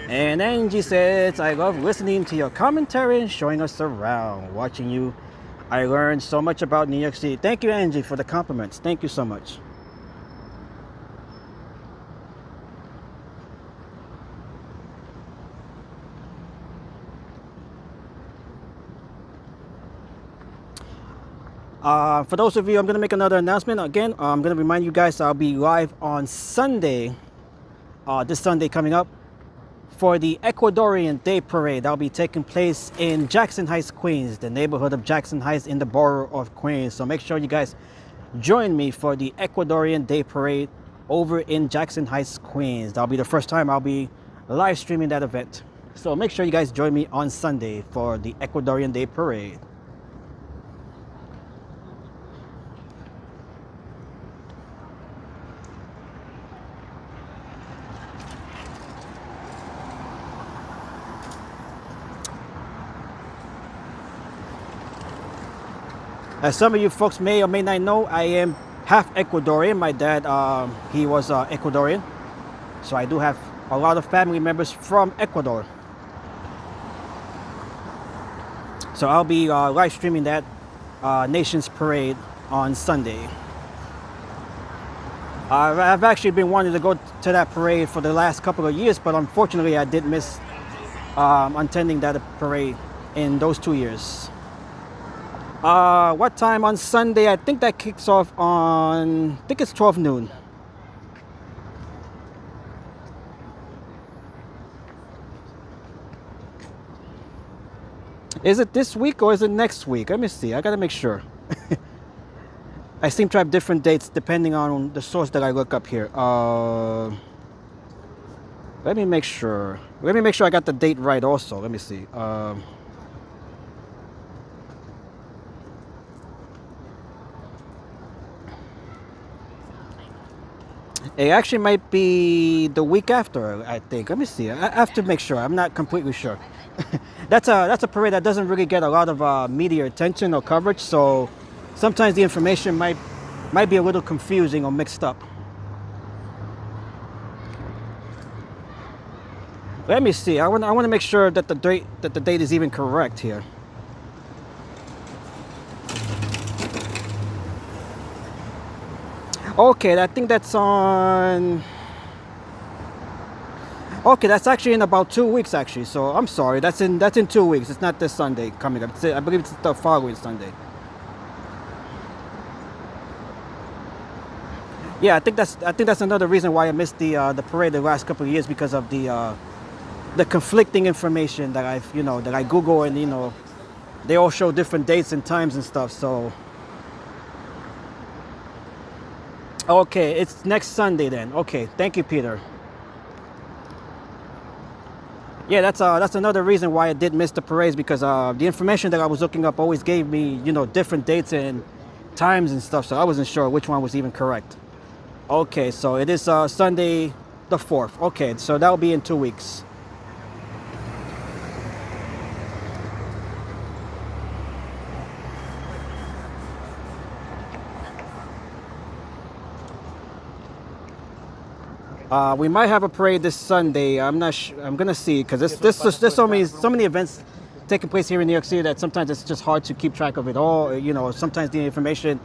And Angie says, I love listening to your commentary and showing us around. Watching you, I learned so much about New York City. Thank you, Angie, for the compliments. Thank you so much. For those of you, I'm going to make another announcement. Again, I'm going to remind you guys I'll be live on Sunday, this Sunday coming up, for the Ecuadorian Day Parade. That'll be taking place in Jackson Heights, Queens, the neighborhood of Jackson Heights in the borough of Queens. So make sure you guys join me for the Ecuadorian Day Parade over in Jackson Heights, Queens. That'll be the first time I'll be live streaming that event. So make sure you guys join me on Sunday for the Ecuadorian Day Parade. As some of you folks may or may not know, I am half Ecuadorian. My dad, he was Ecuadorian. So I do have a lot of family members from Ecuador. So I'll be live streaming that Nations Parade on Sunday. I've actually been wanting to go to that parade for the last couple of years, but unfortunately I did miss attending that parade in those 2 years. What time on Sunday? I think that kicks off on, I think it's 12 noon. Is it this week or is it next week? Let me see. I gotta make sure. I seem to have different dates depending on the source that I look up here. Let me make sure. Let me make sure I got the date right also. Let me see. It actually might be the week after, I think. Let me see. I have to make sure. I'm not completely sure. That's a parade that doesn't really get a lot of media attention or coverage, so sometimes the information might be a little confusing or mixed up. Let me see. I want to make sure that the date is even correct here. Okay, I think that's on. Okay, that's actually in about 2 weeks, actually. So I'm sorry, that's in 2 weeks. It's not this Sunday coming up. I believe it's the following Sunday. Yeah, I think that's another reason why I missed the parade the last couple of years, because of the conflicting information that I Google, and they all show different dates and times and stuff. So okay, it's next Sunday then. Okay, thank you, Peter. Yeah, that's another reason why I did miss the parades, because the information that I was looking up always gave me, different dates and times and stuff, so I wasn't sure which one was even correct. Okay, so it is Sunday the 4th. Okay, so that'll be in 2 weeks. We might have a parade this Sunday. I'm not sure. I'm gonna see, because there's so many events taking place here in New York City that sometimes it's just hard to keep track of it all. Sometimes the information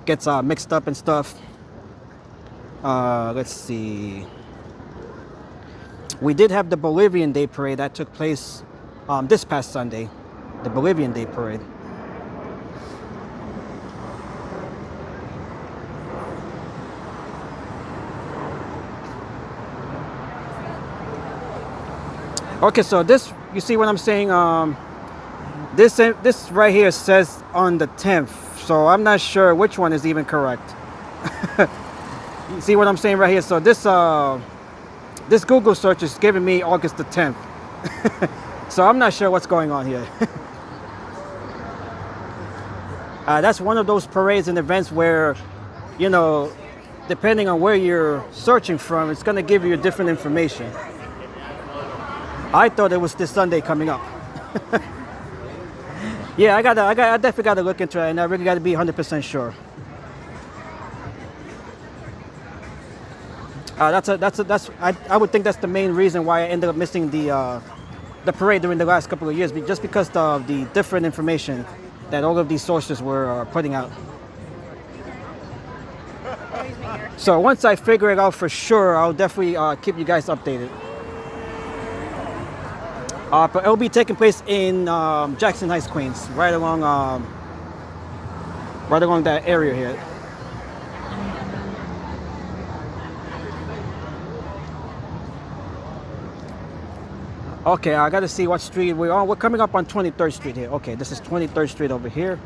gets mixed up and stuff. Let's see. We did have the Bolivian Day Parade that took place this past Sunday. The Bolivian Day Parade. Okay, so this, you see what I'm saying? This right here says on the 10th, so I'm not sure which one is even correct. You see what I'm saying right here? So this Google search is giving me August the 10th. So I'm not sure what's going on here. That's one of those parades and events where, depending on where you're searching from, it's going to give you different information. I thought it was this Sunday coming up. Yeah, I definitely got to look into it, and I really got to be 100% sure. I would think that's the main reason why I ended up missing the parade during the last couple of years, just because of the different information that all of these sources were putting out. So once I figure it out for sure, I'll definitely keep you guys updated. But it'll be taking place in Jackson Heights, Queens, right along that area here. Okay, I gotta see what street we're on. We're coming up on 23rd Street here. Okay, this is 23rd Street over here.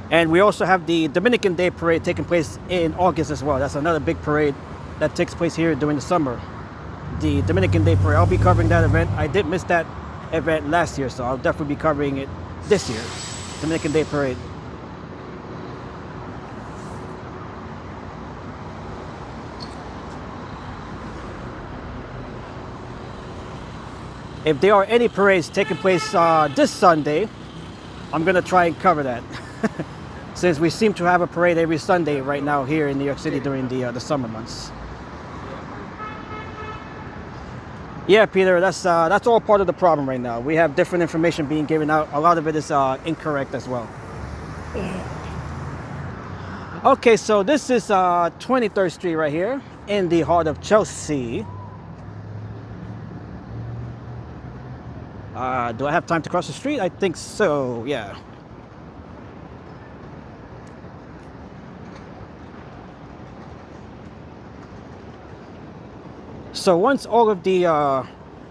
And we also have the Dominican Day Parade taking place in August as well. That's another big parade that takes place here during the summer. The Dominican Day Parade, I'll be covering that event. I did miss that event last year, so I'll definitely be covering it this year. Dominican Day Parade. If there are any parades taking place this Sunday, I'm gonna try and cover that. since we seem to have a parade every Sunday right now here in New York City during the summer months. Yeah, Peter, that's all part of the problem right now. We have different information being given out. A lot of it is incorrect as well. Okay, so this is 23rd Street right here in the heart of Chelsea. Do I have time to cross the street? I think so, yeah. So once all of the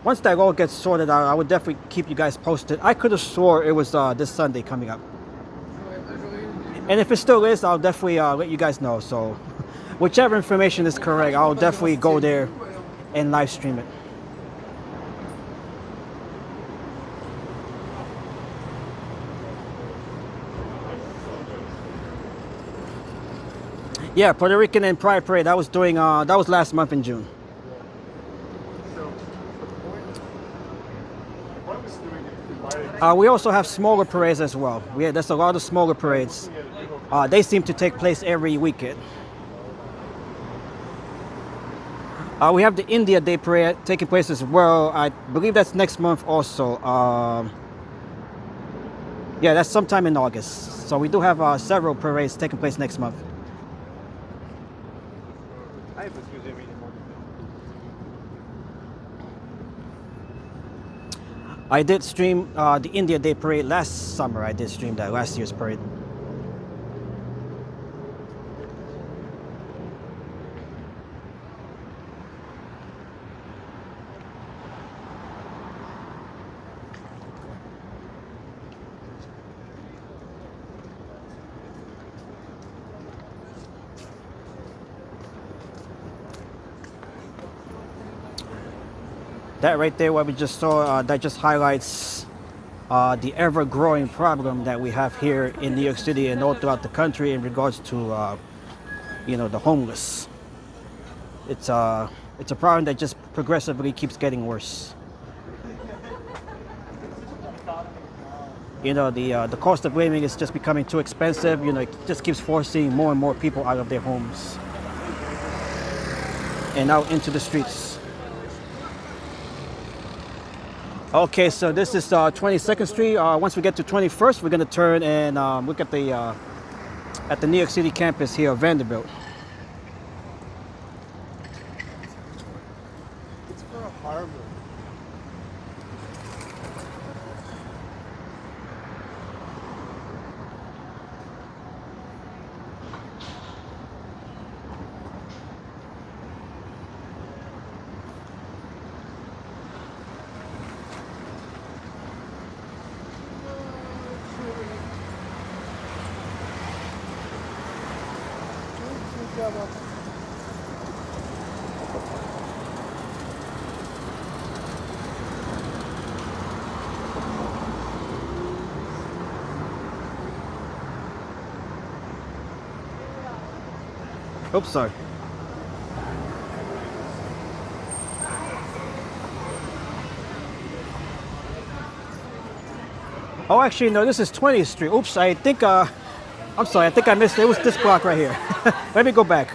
once that all gets sorted out, I would definitely keep you guys posted. I could have swore it was this Sunday coming up, and if it still is, I'll definitely let you guys know. So whichever information is correct, I'll definitely go there and live stream it. Yeah, Puerto Rican and Pride Parade. That was doing that was last month in June. We also have smaller parades as well. There's a lot of smaller parades. They seem to take place every weekend. We have the India Day Parade taking place as well. I believe that's next month also. Yeah, that's sometime in August. So we do have several parades taking place next month. I did stream the India Day Parade last summer. I did stream that last year's parade. That right there, what we just saw, that just highlights the ever-growing problem that we have here in New York City and all throughout the country in regards to, you know, the homeless. It's a problem that just progressively keeps getting worse. You know, the cost of living is just becoming too expensive. You know, it just keeps forcing more and more people out of their homes and out into the streets. Okay, so this is 22nd Street. Once we get to 21st, we're going to turn and look at the New York City campus here, Vanderbilt. It's for a harbor. Oops, sorry. Oh, actually, no, this is 20th Street. Oops, I think, I'm sorry, I think I missed it. It was this block right here. Let me go back.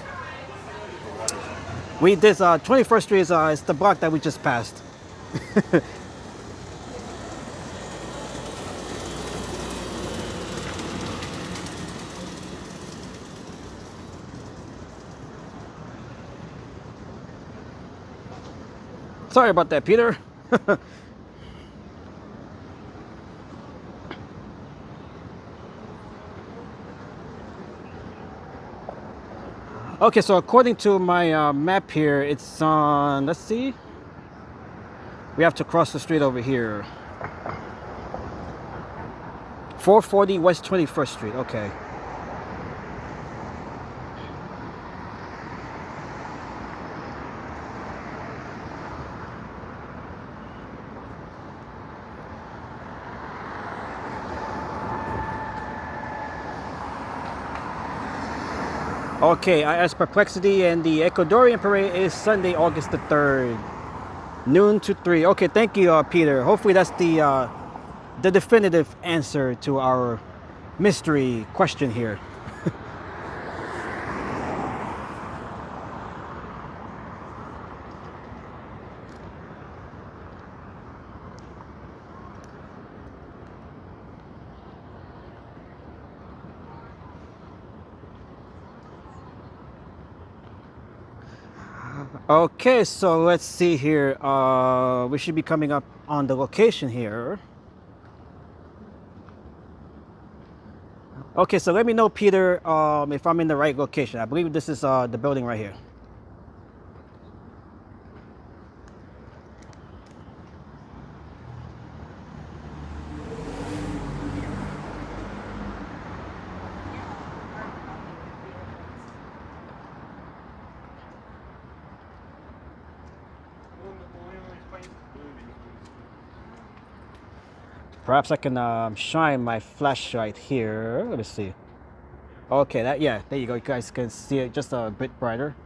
This 21st Street is the block that we just passed. Sorry about that, Peter. Okay, so according to my map here, it's on, let's see. We have to cross the street over here. 440 West 21st Street, okay. Okay, IS Perplexity and the Ecuadorian Parade is Sunday, August the 3rd, noon to 3. Okay, thank you, Peter. Hopefully that's the definitive answer to our mystery question here. Okay, so let's see here. We should be coming up on the location here. Okay, so let me know, Peter, if I'm in the right location. I believe this is the building right here. Perhaps I can shine my flashlight here. Let me see. Okay, yeah, there you go. You guys can see it just a bit brighter.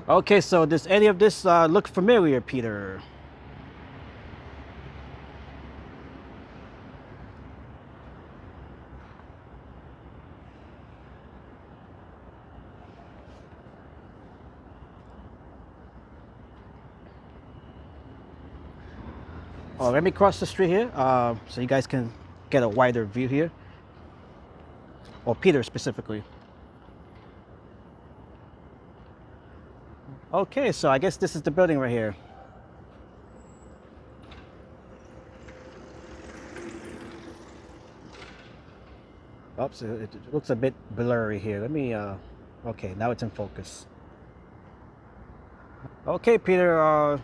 Okay, so does any of this look familiar, Peter? Oh, let me cross the street here so you guys can get a wider view here. Or Peter specifically. Okay, so I guess this is the building right here. Oops, it looks a bit blurry here. Let me, okay, now it's in focus. Okay, Peter,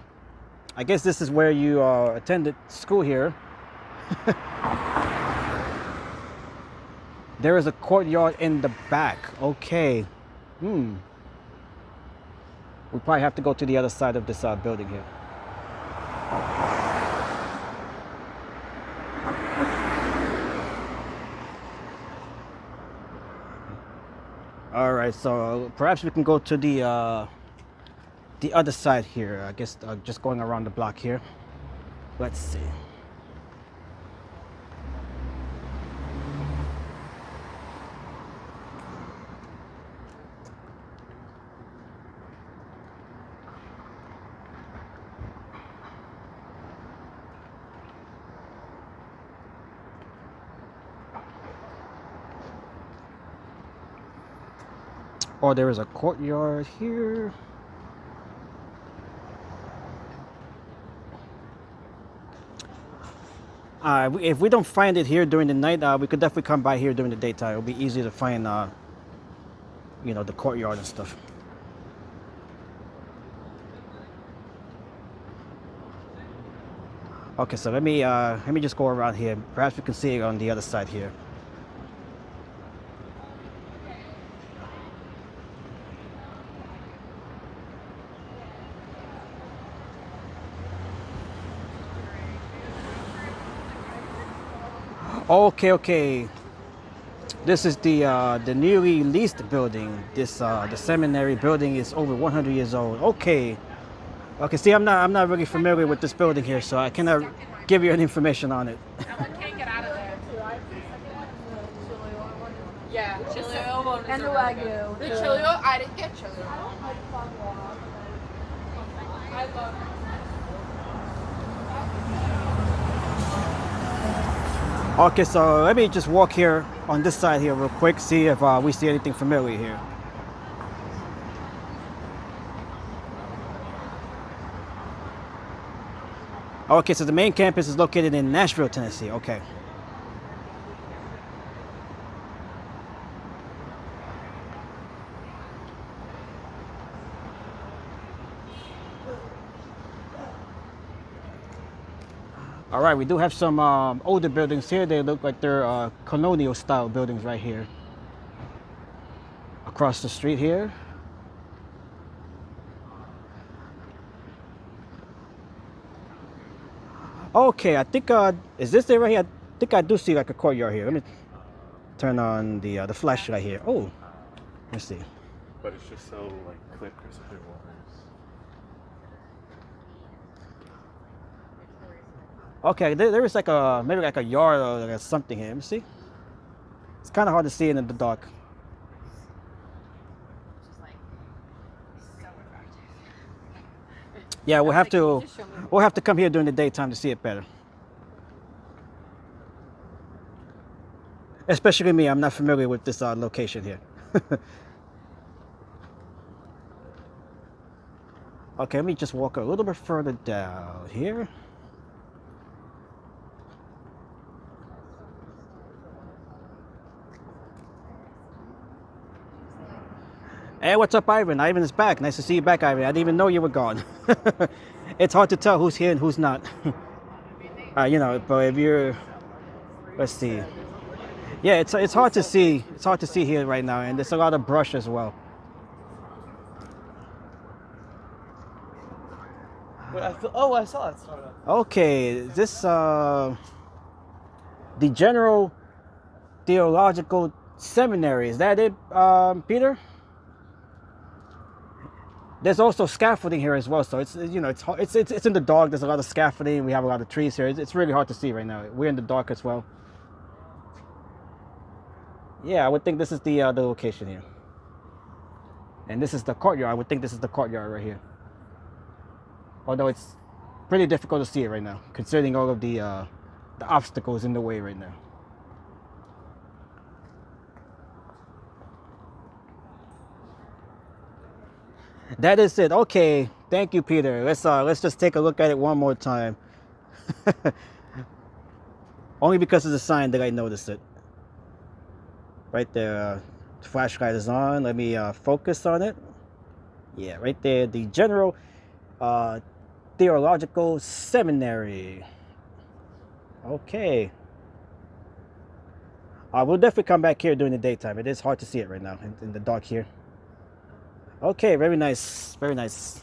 I guess this is where you attended school here. There is a courtyard in the back. Okay. We probably have to go to the other side of this building here. All right, so perhaps we can go to the other side here. I guess just going around the block here. Let's see. Oh, there is a courtyard here. If we don't find it here during the night, we could definitely come by here during the daytime. It'll be easy to find, you know, the courtyard and stuff. Okay, so let me just go around here. Perhaps we can see it on the other side here. Okay. This is the newly leased building. This the seminary building is over 100 years old. Okay. See, I'm not really familiar with this building here, so I cannot give you any information on it. Can't get out of there. Yeah, Chilio and the Wagyu. The Chilio, I didn't get Chilio. I love it. Okay, so let me just walk here on this side here real quick, see if we see anything familiar here. Okay, so the main campus is located in Nashville, Tennessee. Okay. All right, we do have some older buildings here. They look like they're colonial style buildings right here. Across the street here. Okay, I think, is this it right here? I think I do see like a courtyard here. Let me turn on the flashlight here. Oh, let's see. But it's just so like clipped or something. Okay, there is like a maybe like a yard or like something here. Let me see. It's kind of hard to see in the dark. Yeah, we'll have to come here during the daytime to see it better. Especially me, I'm not familiar with this location here. Okay, let me just walk a little bit further down here. Hey, what's up, Ivan? Ivan is back. Nice to see you back, Ivan. I didn't even know you were gone. It's hard to tell who's here and who's not. You know, but if you're, let's see. Yeah, it's hard to see. It's hard to see here right now, and there's a lot of brush as well. Oh, I saw it. Okay, this the General Theological Seminary. Is that it, Peter? There's also scaffolding here as well, so it's you know it's in the dark. There's a lot of scaffolding. We have a lot of trees here. It's really hard to see right now. We're in the dark as well. Yeah, I would think this is the location here, and this is the courtyard. I would think this is the courtyard right here. Although it's pretty difficult to see it right now, considering all of the obstacles in the way right now. That is it. Okay, thank you, Peter. Let's just take a look at it one more time. Only because of the sign that I noticed it. Right there, flashlight is on. Let me focus on it. Yeah, right there, the General Theological Seminary. Okay. We'll definitely come back here during the daytime. It is hard to see it right now in the dark here. Okay, very nice, very nice.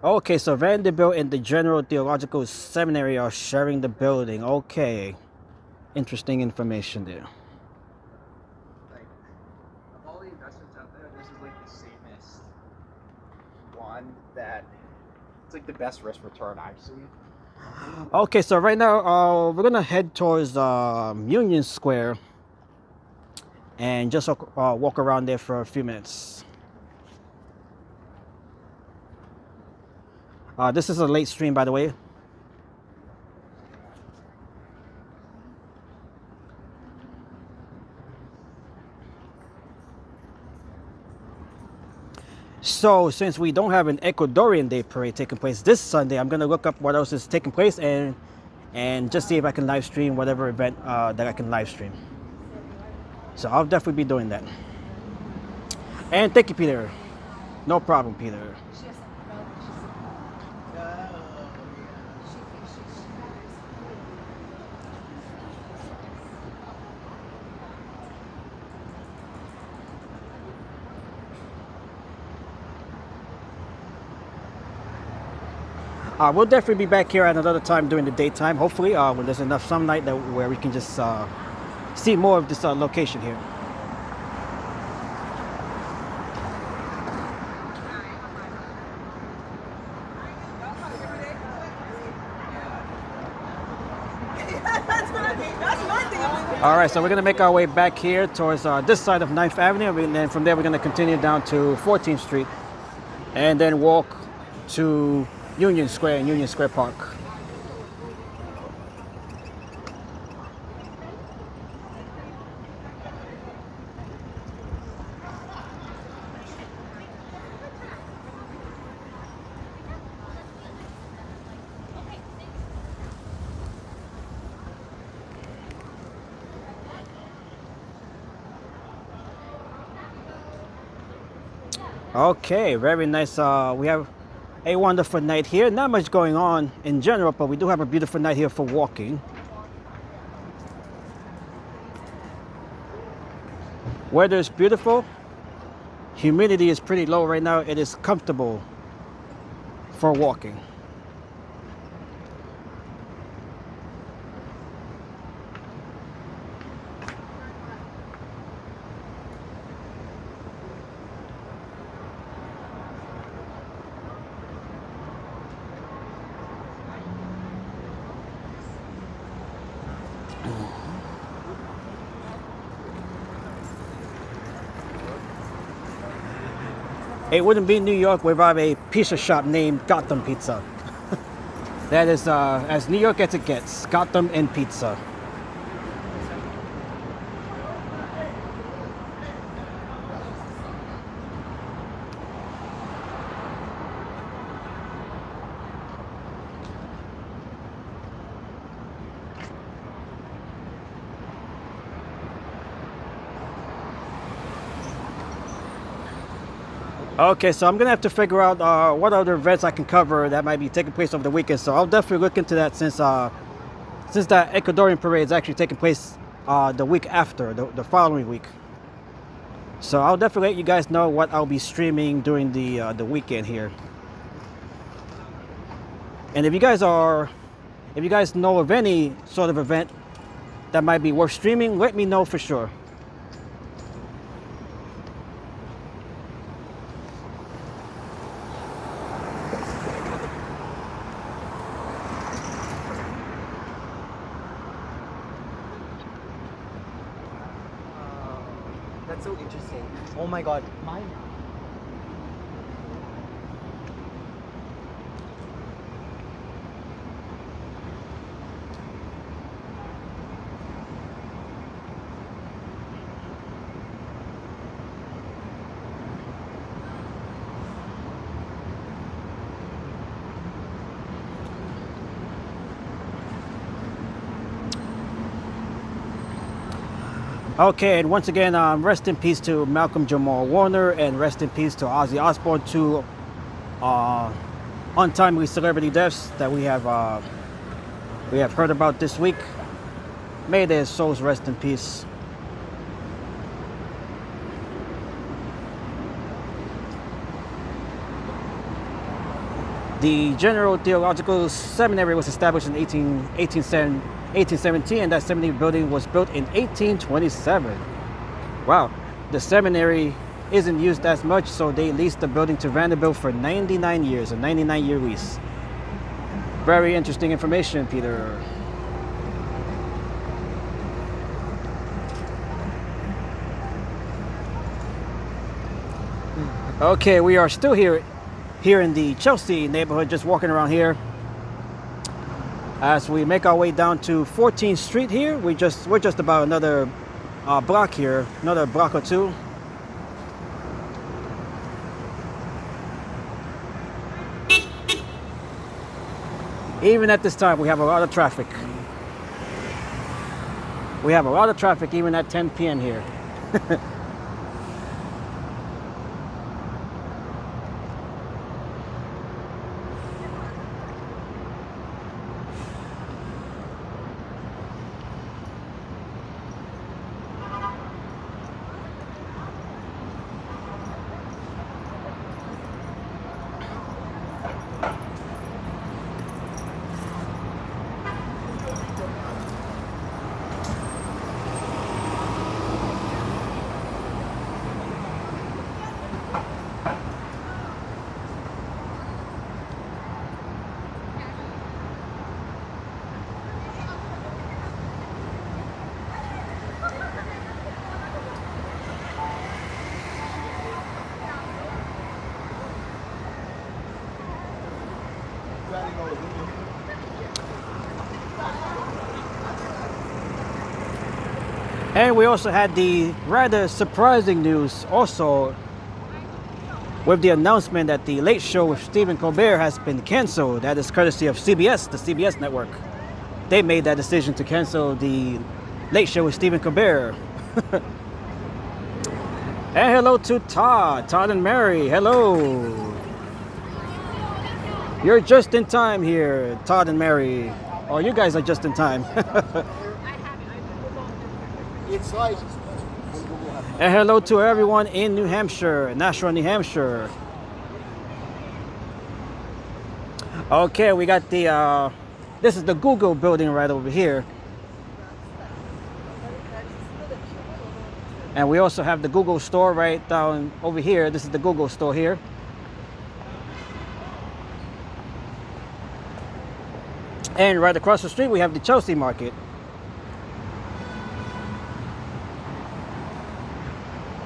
Okay, so Vanderbilt and the General Theological Seminary are sharing the building. Okay, interesting information there. Like, of all the investments out there, this is like the safest one that it's like the best risk return I've seen. Okay, so right now we're gonna head towards Union Square and just walk around there for a few minutes. This is a late stream, by the way. So since we don't have an Ecuadorian Day Parade taking place this Sunday, I'm gonna look up what else is taking place and just see if I can live stream whatever event that I can live stream. So I'll definitely be doing that. And thank you, Peter. No problem, Peter. We'll definitely be back here at another time during the daytime, hopefully, when there's enough sunlight where we can just see more of this location here. All right, so we're going to make our way back here towards this side of 9th Avenue, and then from there we're going to continue down to 14th Street and then walk to Union Square and Union Square Park. Okay, very nice. We have a wonderful night here. Not much going on in general, but we do have a beautiful night here for walking. Weather is beautiful. Humidity is pretty low right now. It is comfortable for walking. It wouldn't be New York without a pizza shop named Gotham Pizza. That is as New York as it gets. Gotham and pizza. Okay, so I'm gonna have to figure out what other events I can cover that might be taking place over the weekend. So I'll definitely look into that since that Ecuadorian parade is actually taking place the week after, the following week. So I'll definitely let you guys know what I'll be streaming during the weekend here. And if you guys know of any sort of event that might be worth streaming, let me know for sure. That's so interesting. Oh my god. Mine. Okay, and once again, rest in peace to Malcolm Jamal Warner, and rest in peace to Ozzy Osbourne, two untimely celebrity deaths that we have heard about this week. May their souls rest in peace. The General Theological Seminary was established in 1817, and that seminary building was built in 1827. Wow, the seminary isn't used as much, so they leased the building to Vanderbilt for 99 years, a 99-year lease. Very interesting information, Peter. Okay, we are still here in the Chelsea neighborhood, just walking around here. As we make our way down to 14th Street here, we're just about another block here, another block or two. Even at this time, we have a lot of traffic. We have a lot of traffic even at 10 p.m. here. And we also had the rather surprising news also with the announcement that the Late Show with Stephen Colbert has been canceled. That is courtesy of CBS, the CBS network. They made that decision to cancel the Late Show with Stephen Colbert. And hello to Todd and Mary, hello. You're just in time here, Todd and Mary. Oh, you guys are just in time. It's like. And hello to everyone in New Hampshire, Nashua, New Hampshire. Okay, we got the, this is the Google building right over here. And we also have the Google store right down over here. This is the Google store here. And right across the street, we have the Chelsea Market.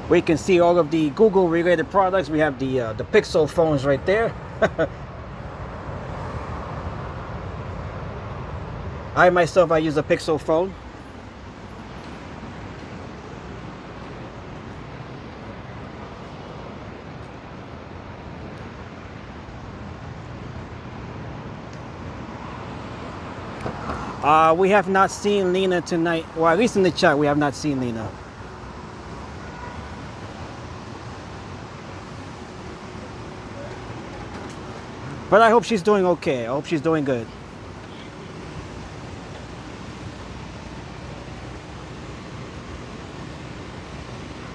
We can see all of the Google related products. We have the Pixel phones right there. I myself, I use a Pixel phone. We have not seen Lena tonight. Well, at least in the chat, we have not seen Lena. But I hope she's doing okay. I hope she's doing good.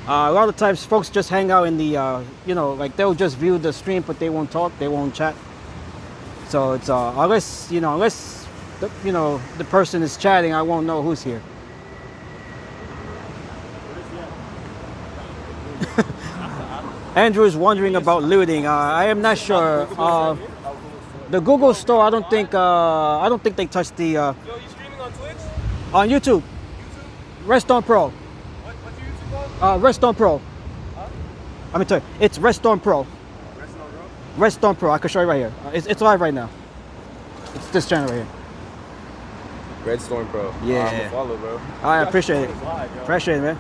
A lot of times folks just hang out in the, you know, like they'll just view the stream, but they won't talk, they won't chat. So it's, unless, you know, the person is chatting, I won't know who's here. Andrew is wondering about looting. I am not sure. The Google store, I don't think they touched the. Yo, you streaming on Twitch? On YouTube. Restorm Pro. What's your YouTube called? Restorm Pro. Huh? Let me tell you, it's Restorm Pro. Restorm Pro. I can show you right here. It's live right now. It's this channel right here. Redstorm Pro. Yeah. I'm a follow, bro. I appreciate it. Live, yo. Appreciate it, man.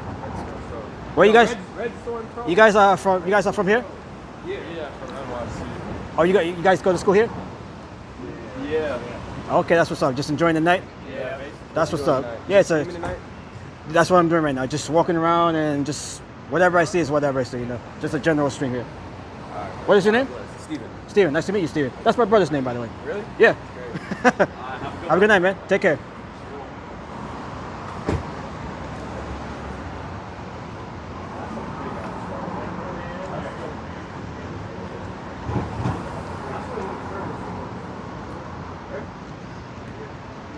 Where you guys? Redstorm Pro. You guys are from? You guys are from here? Yeah, from NYC. Oh, you guys go to school here? Yeah. Okay, that's what's up. Just enjoying the night. Yeah. That's what's up. Yeah, it's a. That's what I'm doing right now. Just walking around and just whatever I see is whatever I see. You know, just a general stream here. What is your name? Steven. Steven. Nice to meet you, Steven. That's my brother's name, by the way. Really? Yeah. Have a good night, man. Take care.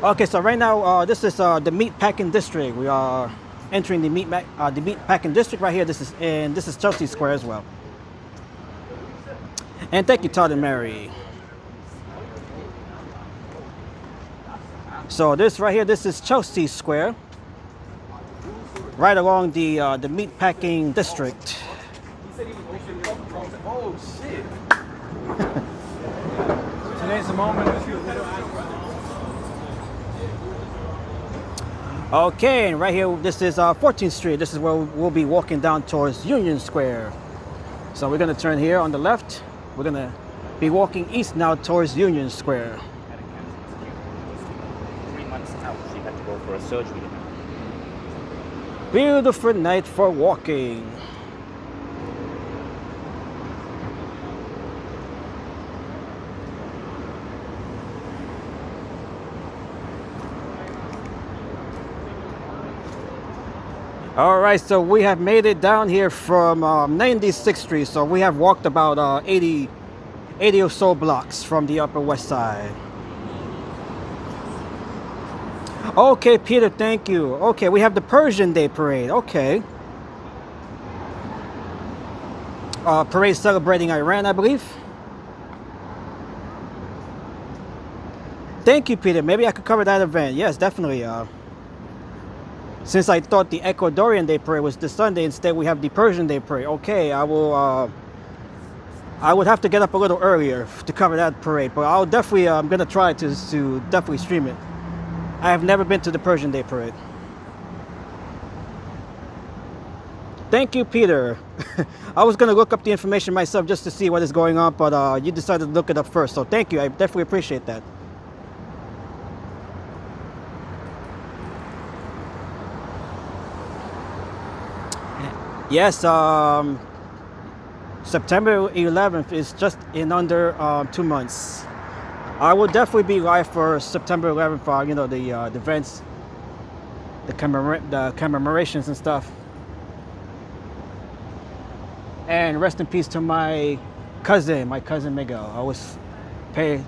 Okay, so right now this is the meat packing district. We are entering the meat packing district right here. This is Chelsea Square as well. And thank you, Todd and Mary. So this right here, this is Chelsea Square, right along the meat packing district. Oh shit. Today's the moment. Okay, and right here, this is 14th Street. This is where we'll be walking down towards Union Square. So we're gonna turn here on the left. We're gonna be walking east now towards Union Square. 3 months out, she had to go for a surgery. Beautiful night for walking. All right, so we have made it down here from 96th Street. So we have walked about 80 or so blocks from the Upper West Side. Okay, Peter, thank you. Okay, we have the Persian Day Parade. Okay. Parade celebrating Iran, I believe. Thank you, Peter. Maybe I could cover that event. Yes, definitely. Since I thought the Ecuadorian Day Parade was this Sunday, instead we have the Persian Day Parade. Okay, I will. I would have to get up a little earlier to cover that parade, but I'll definitely. I'm gonna try to definitely stream it. I have never been to the Persian Day Parade. Thank you, Peter. I was gonna look up the information myself just to see what is going on, but you decided to look it up first. So thank you. I definitely appreciate that. Yes, September 11th is just in under 2 months. I will definitely be live for September 11th, you know, the events, the commemorations and stuff. And rest in peace to my cousin Miguel. I always pay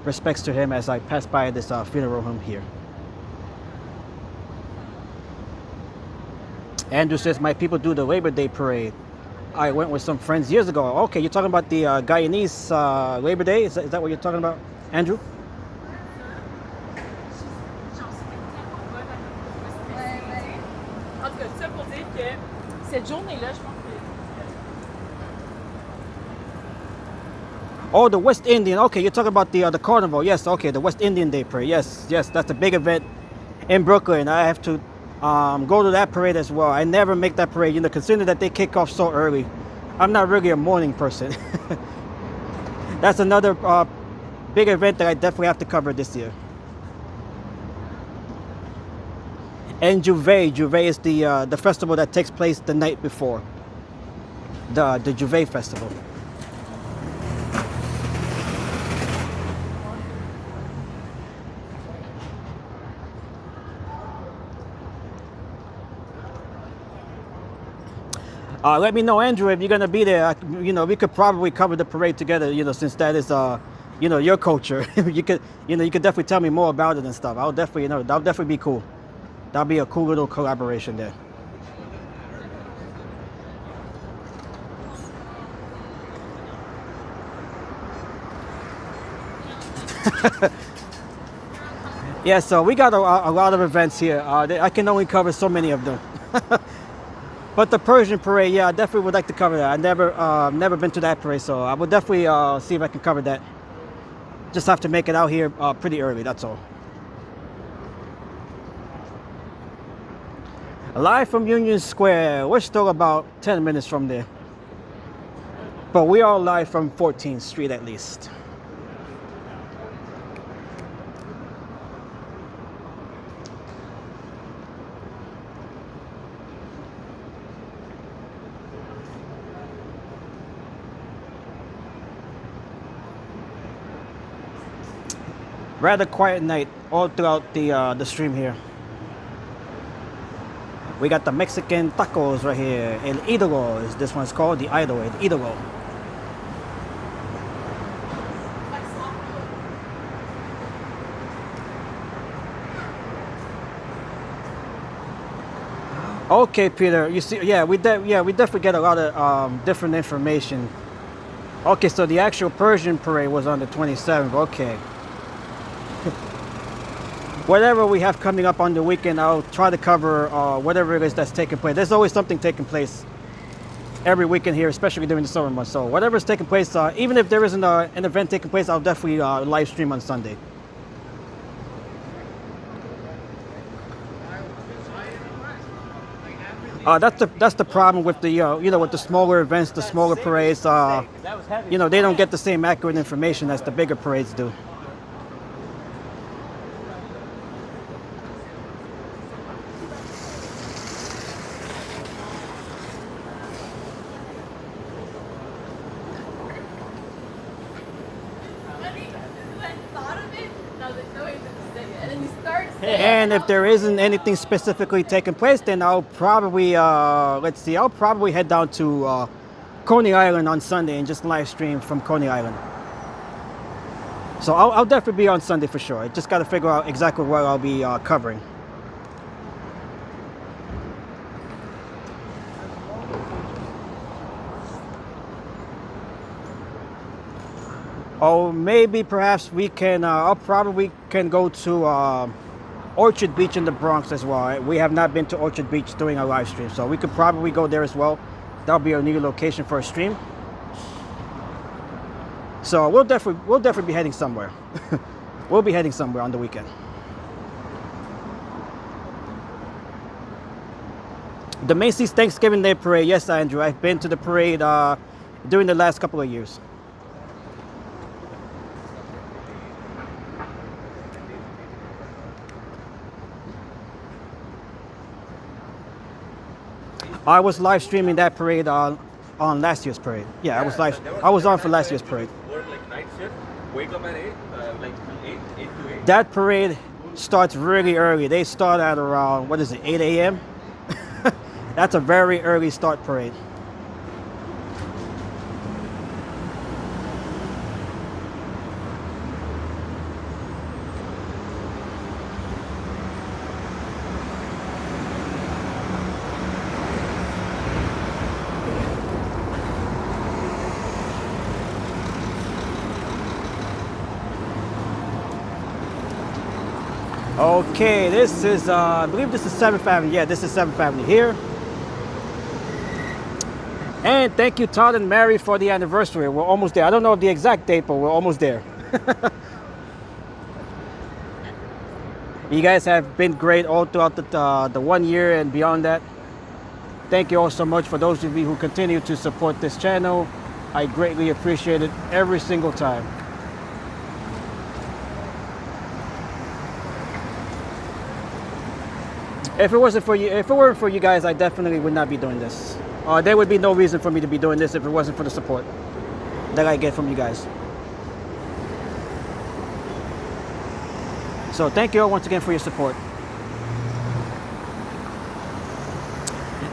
respects to him as I pass by this funeral home here. Andrew says, my people do the Labor Day Parade. I went with some friends years ago. Okay, you're talking about the Guyanese Labor Day? Is that what you're talking about, Andrew? En tout cas, ça pour dire que cette journée-là, je pense que Oh, the West Indian. Okay, you're talking about the carnival. Yes, okay, the West Indian Day Parade. Yes, yes, that's a big event in Brooklyn. I have to go to that parade as well. I never make that parade, you know, considering that they kick off so early. I'm not really a morning person. That's another big event that I definitely have to cover this year. And Juve is the festival that takes place the night before. The Juve festival. Let me know, Andrew, if you're gonna be there. You know, we could probably cover the parade together. You know, since that is you know, your culture. you could definitely tell me more about it and stuff. I'll definitely, you know, that'll definitely be cool. That'll be a cool little collaboration there. Yeah, so we got a lot of events here. I can only cover so many of them. But the Persian parade, yeah, I definitely would like to cover that. I never been to that parade, so I will definitely see if I can cover that. Just have to make it out here pretty early, that's all. Live from Union Square. We're still about 10 minutes from there. But we are live from 14th Street at least. Rather quiet night all throughout the stream here. We got the Mexican tacos right here. El Idolo is this one's called, the Idol, El Idolo. Okay, Peter, you see, yeah, we definitely get a lot of different information. Okay, so the actual Persian parade was on the 27th. Okay. Whatever we have coming up on the weekend, I'll try to cover whatever it is that's taking place. There's always something taking place every weekend here, especially during the summer months. So whatever's taking place, even if there isn't an event taking place, I'll definitely live stream on Sunday. That's the problem with the you know, with the smaller events, the smaller parades. You know, they don't get the same accurate information as the bigger parades do. And if there isn't anything specifically taking place, then I'll probably, let's see, I'll probably head down to Coney Island on Sunday and just live stream from Coney Island. So I'll definitely be on Sunday for sure. I just got to figure out exactly what I'll be covering. Oh, maybe perhaps we can, I'll probably can go to Orchard Beach in the Bronx as well. We have not been to Orchard Beach doing a live stream, so we could probably go there as well. That'll be a new location for a stream. So we'll definitely be heading somewhere. We'll be heading somewhere on the weekend. The Macy's Thanksgiving Day Parade, yes, Andrew, I've been to the parade during the last couple of years. I was live streaming that parade on last year's parade. Yeah, I was on for last year's parade. Like night shift, wake up at 8, like 8 to 8. That parade starts really early. They start at around, what is it, 8 a.m.? That's a very early start parade. Okay, this is, I believe this is 7th Avenue. Yeah, this is 7th Avenue here. And thank you, Todd and Mary, for the anniversary. We're almost there. I don't know the exact date, but we're almost there. You guys have been great all throughout the 1 year and beyond that. Thank you all so much for those of you who continue to support this channel. I greatly appreciate it every single time. If it weren't for you guys, I definitely would not be doing this. There would be no reason for me to be doing this if it wasn't for the support that I get from you guys. So thank you all once again for your support.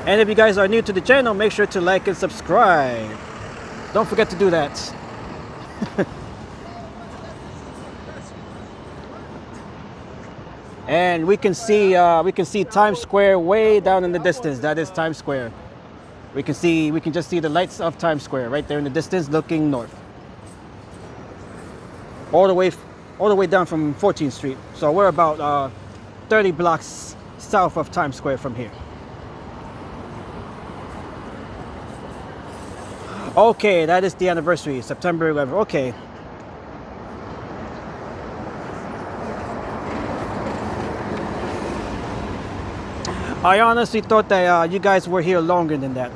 And if you guys are new to the channel, make sure to like and subscribe. Don't forget to do that. And we can see Times Square way down in the distance. That is Times Square. We can just see the lights of Times Square right there in the distance looking north. All the way down from 14th Street. So we're about 30 blocks south of Times Square from here. Okay, that is the anniversary, September 11th. Okay. I honestly thought that you guys were here longer than that.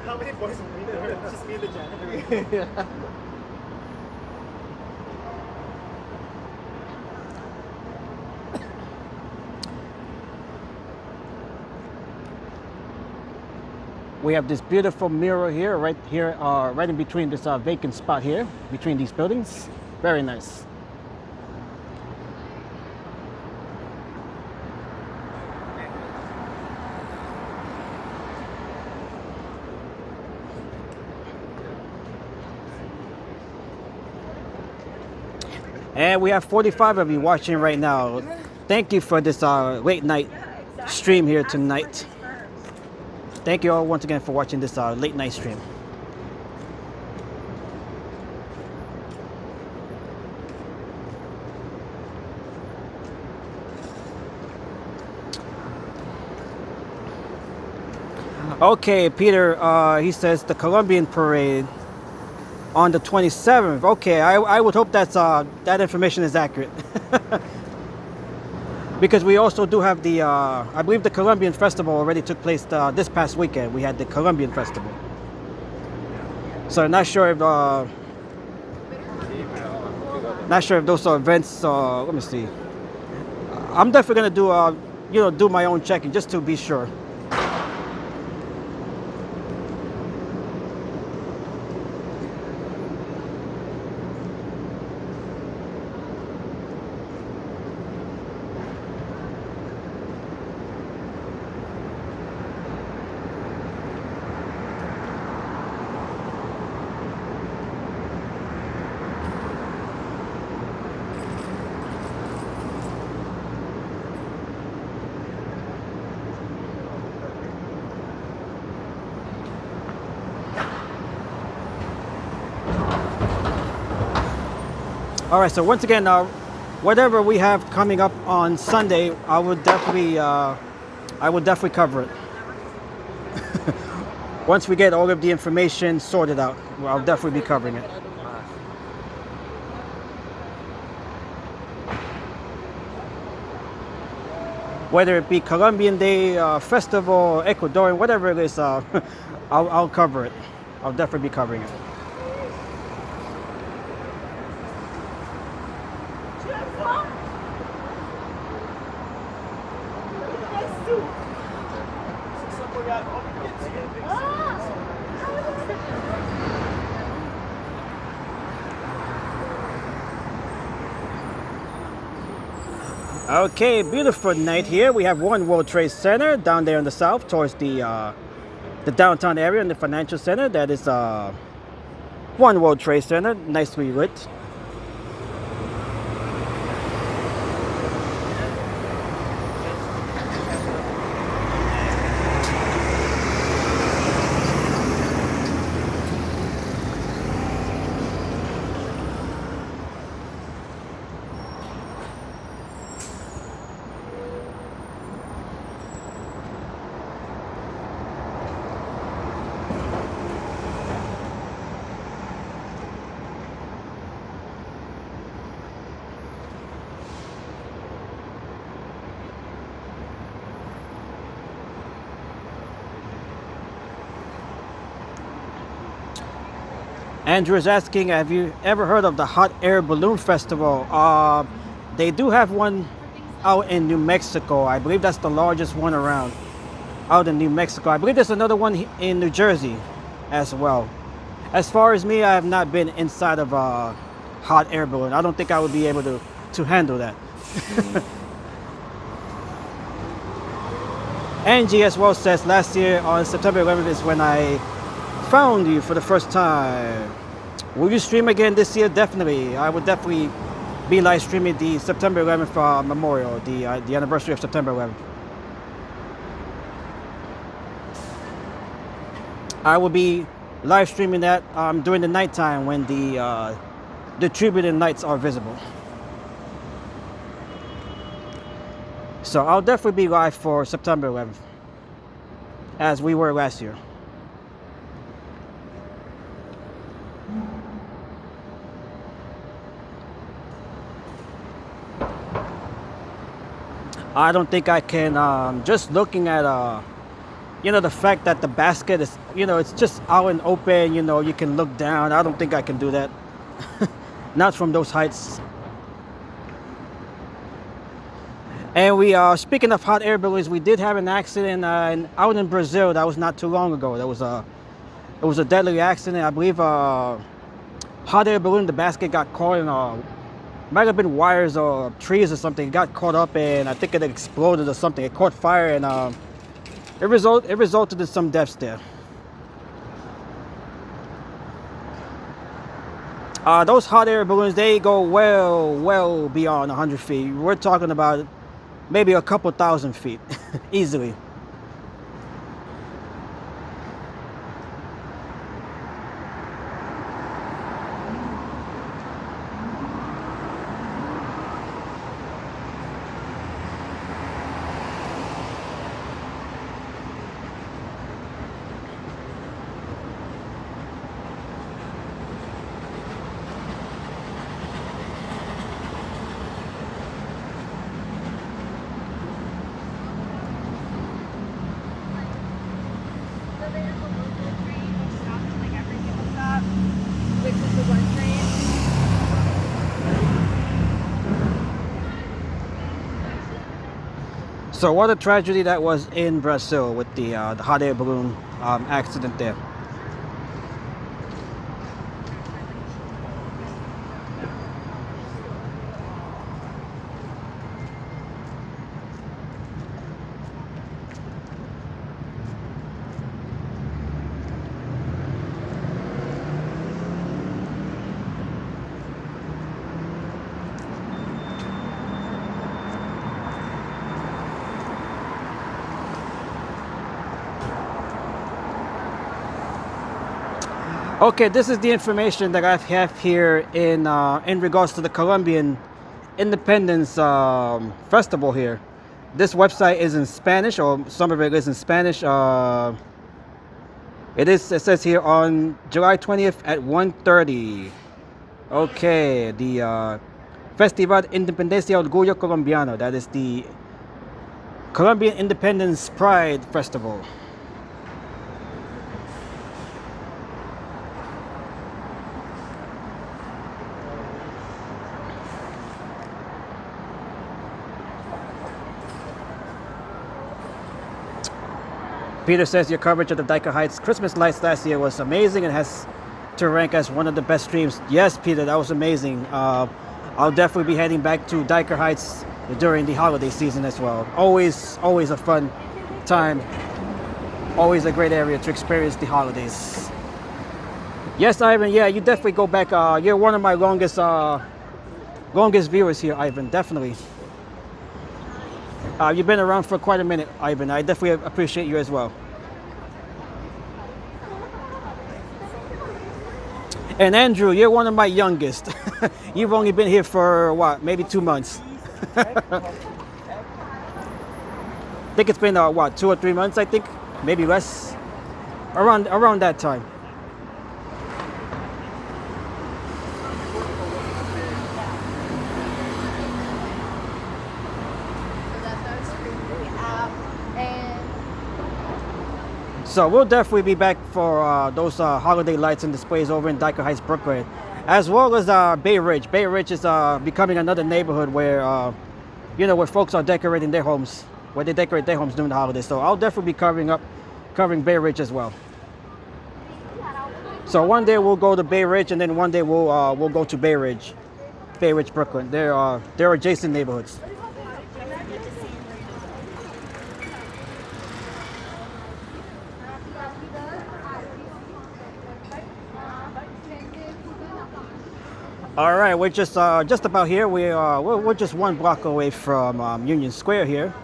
How many boys will be there? Just me and the janitor. We have this beautiful mirror here, right in between this vacant spot here, between these buildings. Very nice. And we have 45 of you watching right now. Thank you for this late night stream here tonight. Thank you all once again for watching this late night stream. Okay, Peter, he says the Colombian parade on the 27th. Okay, I would hope that's that information is accurate. Because we also do have the, I believe the Colombian Festival already took place this past weekend. We had the Colombian Festival. So not sure if those are events. Let me see. I'm definitely gonna do, do my own checking just to be sure. All right, so once again, whatever we have coming up on Sunday, I would definitely cover it. Once we get all of the information sorted out, I'll definitely be covering it. Whether it be Colombian Day, Festival, Ecuadorian, whatever it is, I'll cover it. I'll definitely be covering it. Okay, beautiful night here. We have One World Trade Center down there in the south towards the downtown area and the financial center. That is One World Trade Center, nicely lit. Andrew is asking, have you ever heard of the Hot Air Balloon Festival? They do have one out in New Mexico. I believe that's the largest one around out in New Mexico. I believe there's another one in New Jersey as well. As far as me, I have not been inside of a hot air balloon. I don't think I would be able to handle that. Angie as well says, last year on September 11th is when I found you for the first time. Will you stream again this year? Definitely. I would definitely be live streaming the September 11th memorial, the anniversary of September 11th. I will be live streaming that during the nighttime when the tribute and lights are visible. So I'll definitely be live for September 11th, as we were last year. I don't think I can, just looking at, you know, the fact that the basket is, you know, it's just out and open, you know, you can look down. I don't think I can do that. Not from those heights. And we are, speaking of hot air balloons, we did have an accident out in Brazil. That was not too long ago. It was a deadly accident. I believe hot air balloon, the basket got caught in might have been wires or trees or something. It got caught up and I think it exploded or something. It caught fire and it resulted in some deaths there. Those hot air balloons, they go well beyond 100 feet. We're talking about maybe a couple thousand feet easily. So what a tragedy that was in Brazil with the hot air balloon accident there. Okay, this is the information that I have here in regards to the Colombian Independence Festival here. This website is in Spanish, or some of it is in Spanish. It says here on July 20th at 1:30. Okay, the Festival Independencia Orgullo Colombiano. That is the Colombian Independence Pride Festival. Peter says your coverage of the Dyker Heights Christmas lights last year was amazing and has to rank as one of the best streams. Yes, Peter, that was amazing. I'll definitely be heading back to Dyker Heights during the holiday season as well. Always a fun time. Always a great area to experience the holidays. Yes, Ivan, yeah, you definitely go back. You're one of my longest viewers here, Ivan, definitely. You've been around for quite a minute, Ivan. I definitely appreciate you as well. And Andrew, you're one of my youngest. You've only been here for what, maybe 2 months. I think it's been what, 2 or 3 months, I think, maybe less, around that time. So we'll definitely be back for those holiday lights and displays over in Dyker Heights, Brooklyn, as well as Bay Ridge. Bay Ridge is becoming another neighborhood where, you know, where folks are decorating their homes, where they decorate their homes during the holidays. So I'll definitely be covering Bay Ridge as well. So one day we'll go to Bay Ridge, and then one day we'll go to Bay Ridge, Brooklyn. They're adjacent neighborhoods. All right, we're just about here. We're just one block away from Union Square here.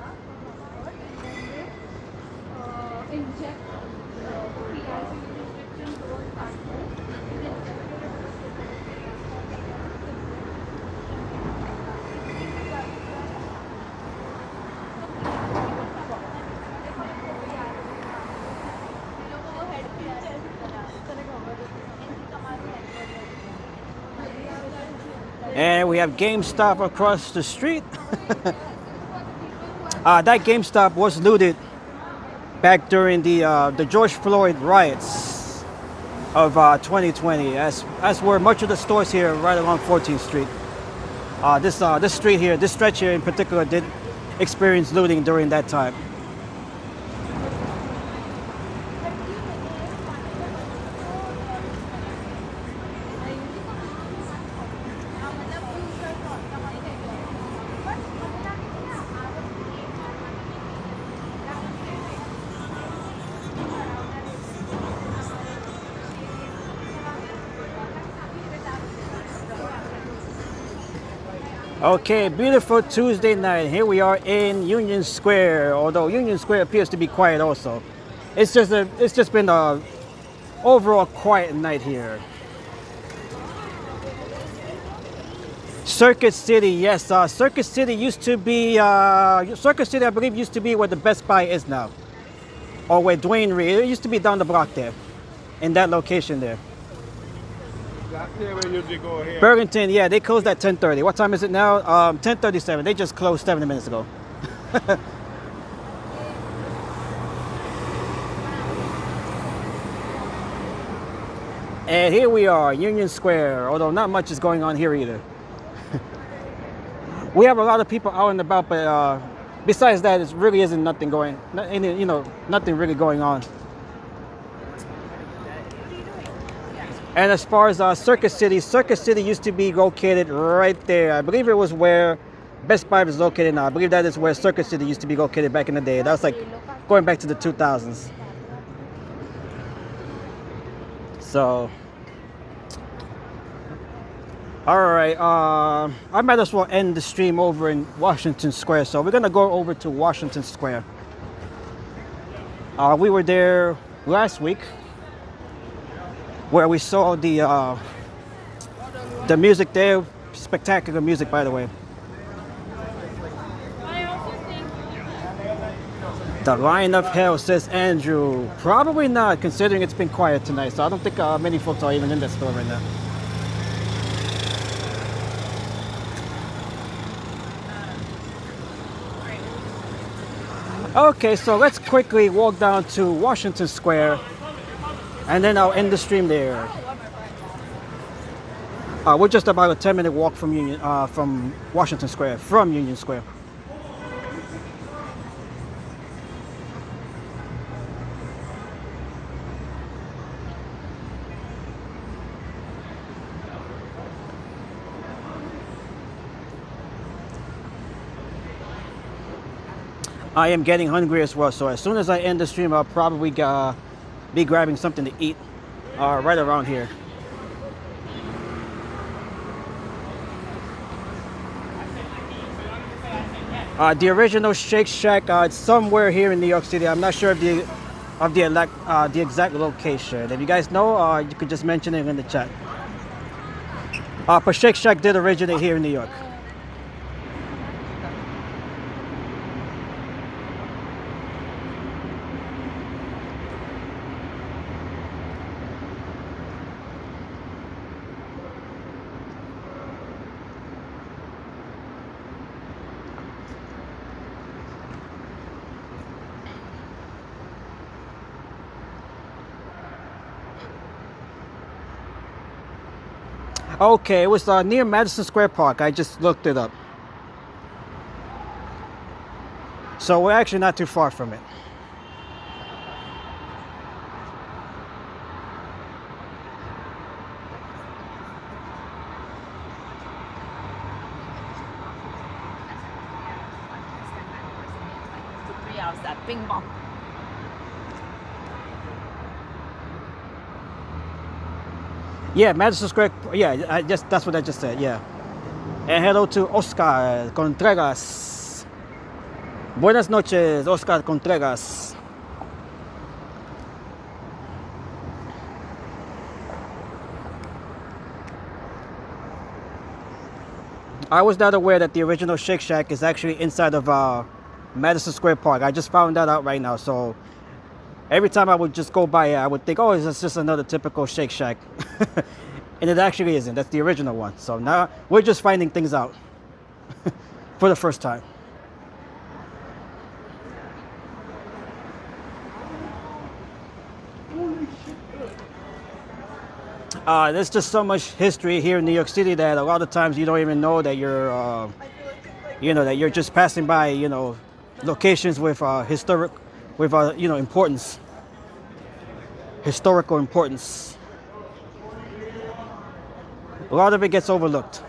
And we have GameStop across the street. That GameStop was looted back during the George Floyd riots of 2020, as were much of the stores here right along 14th Street. This street here, this stretch here in particular, did experience looting during that time. Okay, beautiful Tuesday night. Here we are in Union Square. Although Union Square appears to be quiet also. It's just been a overall quiet night here. Circuit City, yes. Circuit City used to be Circuit City, I believe, used to be where the Best Buy is now, or where Dwayne Reed. It used to be down the block there, in that location there. Burlington, yeah, they closed at 10:30. What time is it now? 10:37. They just closed 70 minutes ago. And here we are, Union Square, although not much is going on here either. We have a lot of people out and about, but besides that, it really isn't nothing nothing really going on. And as far as Circuit City used to be located right there. I believe it was where Best Buy is located now. I believe that is where Circuit City used to be located back in the day. That was like going back to the 2000s. So, all right. I might as well end the stream over in Washington Square. So we're gonna go over to Washington Square. We were there last week, where we saw the music there. Spectacular music, by the way. The Line of Hell, says Andrew. Probably not, considering it's been quiet tonight. So I don't think many folks are even in that store right now. Okay, so let's quickly walk down to Washington Square, and then I'll end the stream there. We're just about a 10-minute walk from Washington Square, from Union Square. I am getting hungry as well, so as soon as I end the stream, I'll probably be grabbing something to eat right around here. The original Shake Shack, it's somewhere here in New York City. I'm not sure of the exact location. If you guys know, you could just mention it in the chat. But Shake Shack did originate here in New York. Okay, it was near Madison Square Park. I just looked it up. So we're actually not too far from it. That bing bong. Yeah, Madison Square. Yeah, that's what I just said. Yeah. And hello to Oscar Contreras. Buenas noches, Oscar Contreras. I was not aware that the original Shake Shack is actually inside of Madison Square Park. I just found that out right now. So every time I would just go by it, I would think, oh, it's just another typical Shake Shack. And it actually isn't. That's the original one. So now we're just finding things out for the first time. There's just so much history here in New York City that a lot of times you don't even know that you're, that you're just passing by, locations with importance, historical importance. A lot of it gets overlooked.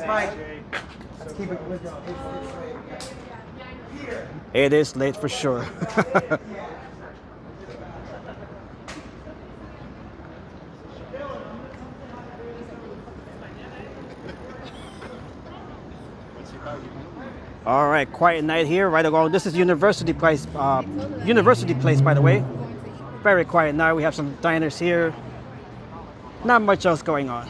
Mike. It is late for sure. All right, quiet night here, right along. This is University Place, by the way. Very quiet night. We have some diners here. Not much else going on.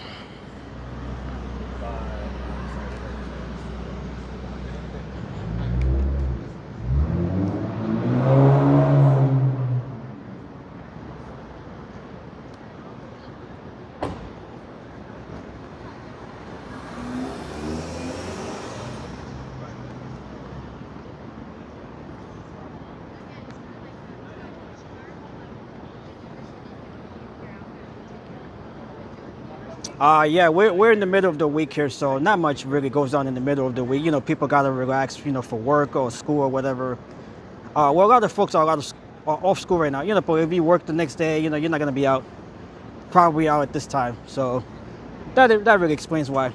Yeah, we're in the middle of the week here, so not much really goes on in the middle of the week. People gotta relax, for work or school or whatever. Well, a lot of folks are off school right now. But if you work the next day, you're not gonna be out, probably out at this time. So that really explains why.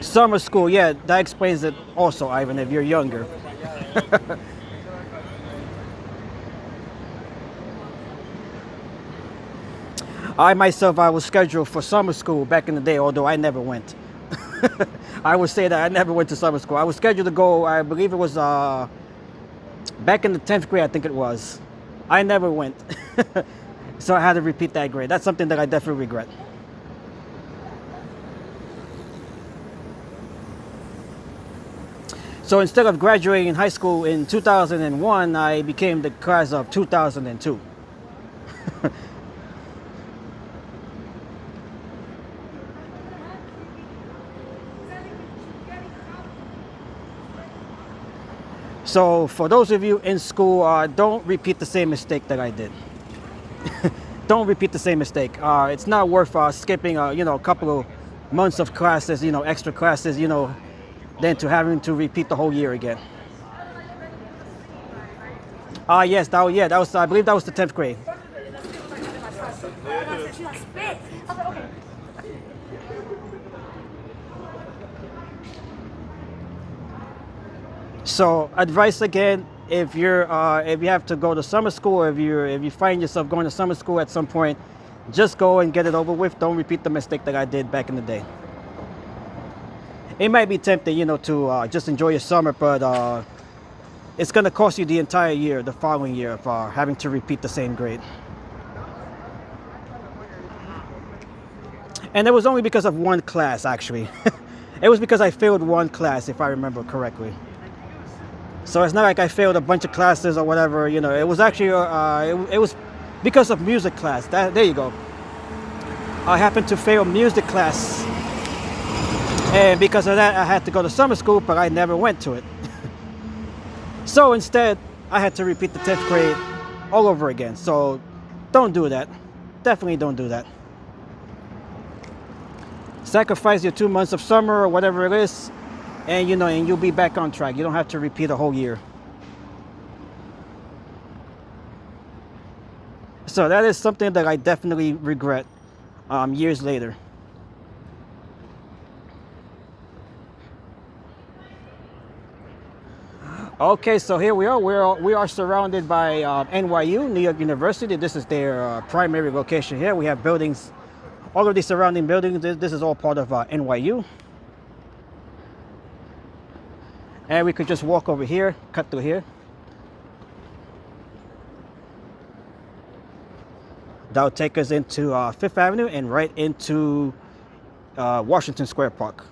Summer school, yeah, that explains it also, Ivan, if you're younger. I myself, I was scheduled for summer school back in the day, although I never went. I would say that I never went to summer school. I was scheduled to go, I believe it was back in the 10th grade, I think it was. I never went. So I had to repeat that grade. That's something that I definitely regret. So instead of graduating high school in 2001, I became the class of 2002. So for those of you in school, don't repeat the same mistake that I did. Don't repeat the same mistake. It's not worth skipping, a couple of months of classes, extra classes, than to having to repeat the whole year again. Yes, that was, I believe that was the 10th grade. So advice again, if you have to go to summer school, or if you find yourself going to summer school at some point, just go and get it over with. Don't repeat the mistake that I did back in the day. It might be tempting, to just enjoy your summer, but it's going to cost you the entire year, the following year, of having to repeat the same grade. And it was only because of one class, actually. It was because I failed one class, if I remember correctly. So it's not like I failed a bunch of classes or whatever. You know, it was actually it was because of music class. There you go. I happened to fail music class, and because of that, I had to go to summer school, but I never went to it. So instead, I had to repeat the 10th grade all over again. So don't do that. Definitely don't do that. Sacrifice your 2 months of summer or whatever it is, and you know, and you'll be back on track. You don't have to repeat a whole year. So that is something that I definitely regret years later. Okay, so here we are. We are surrounded by NYU, New York University. This is their primary location here. We have buildings, all of these surrounding buildings. This is all part of NYU. And we could just walk over here, cut through here. That'll take us into Fifth Avenue and right into Washington Square Park.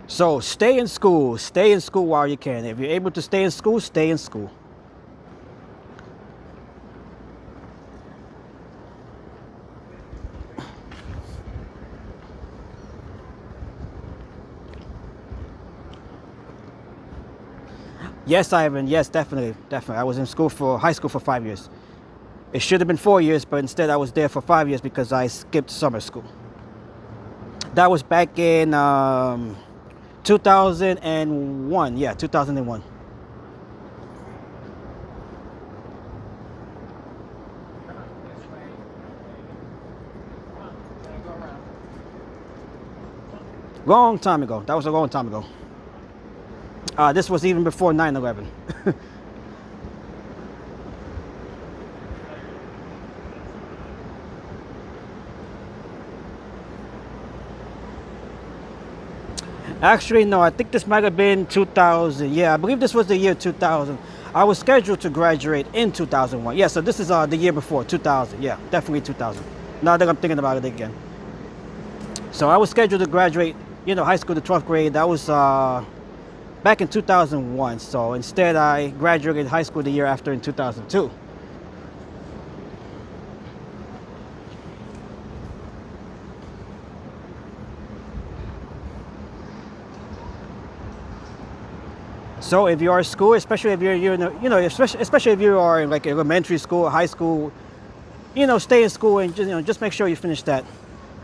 So stay in school while you can. If you're able to stay in school, stay in school. Yes, Ivan. Yes, definitely. I was in high school for 5 years. It should have been 4 years, but instead I was there for 5 years because I skipped summer school. That was back in 2001. Yeah, 2001. Long time ago. That was a long time ago. This was even before 9/11. Actually, no, I think this might have been 2000. Yeah, I believe this was the year 2000. I was scheduled to graduate in 2001. Yeah, so this is the year before, 2000. Yeah, definitely 2000. Now that I'm thinking about it again. So I was scheduled to graduate, you know, high school, the 12th grade. That was back in 2001. So instead, I graduated high school the year after in 2002. So if you are in school, especially if you're in a, you know, especially if you are in like elementary school, high school, you know, stay in school and just, you know, just make sure you finish that.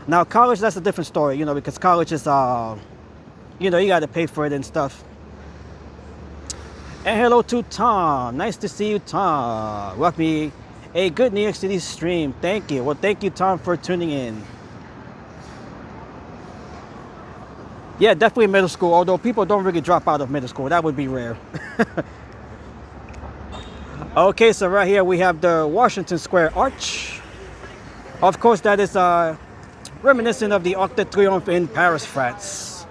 Now college, that's a different story, you know, because college is, you know, you got to pay for it and stuff. And hello to Tom. Nice to see you, Tom. Welcome me a good New York City stream. Thank you. Well, thank you, Tom, for tuning in. Yeah, definitely middle school, although people don't really drop out of middle school. That would be rare. Okay, so right here we have the Washington Square Arch. Of course, that is reminiscent of the Arc de Triomphe in Paris, France.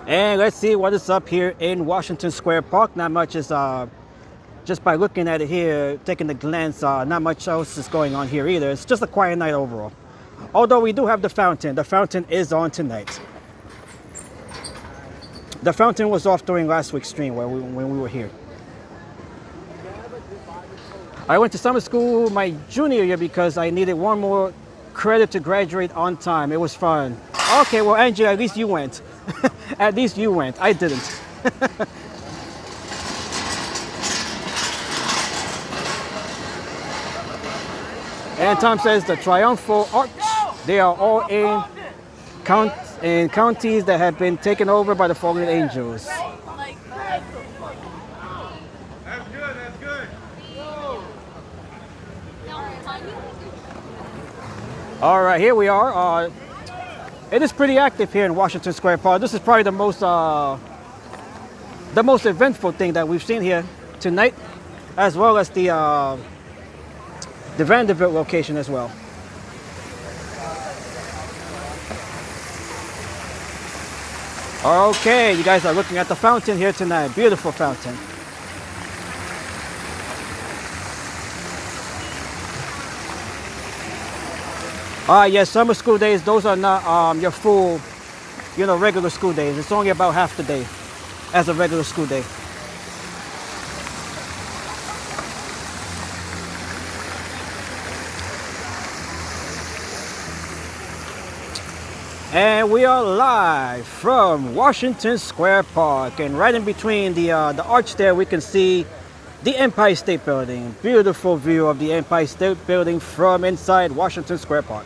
And let's see what is up here in Washington Square Park. Not much is just by looking at it here, taking a glance, not much else is going on here either. It's just a quiet night overall. Although we do have the fountain. The fountain is on tonight. The fountain was off during last week's stream when we were here. I went to summer school my junior year because I needed one more credit to graduate on time. It was fun. Okay, well, Angie, at least you went. At least you went. I didn't. And Tom says the triumphal arch, they are all in counties that have been taken over by the fallen angels. That's good, that's good. All right, here we are. It is pretty active here in Washington Square Park. This is probably the most eventful thing that we've seen here tonight, as well as the Vanderbilt location as well. Okay, you guys are looking at the fountain here tonight. Beautiful fountain. Yes, summer school days, those are not your full, regular school days. It's only about half the day as a regular school day. And we are live from Washington Square Park, and right in between the arch there, we can see the Empire State Building. Beautiful view of the Empire State Building from inside Washington Square Park.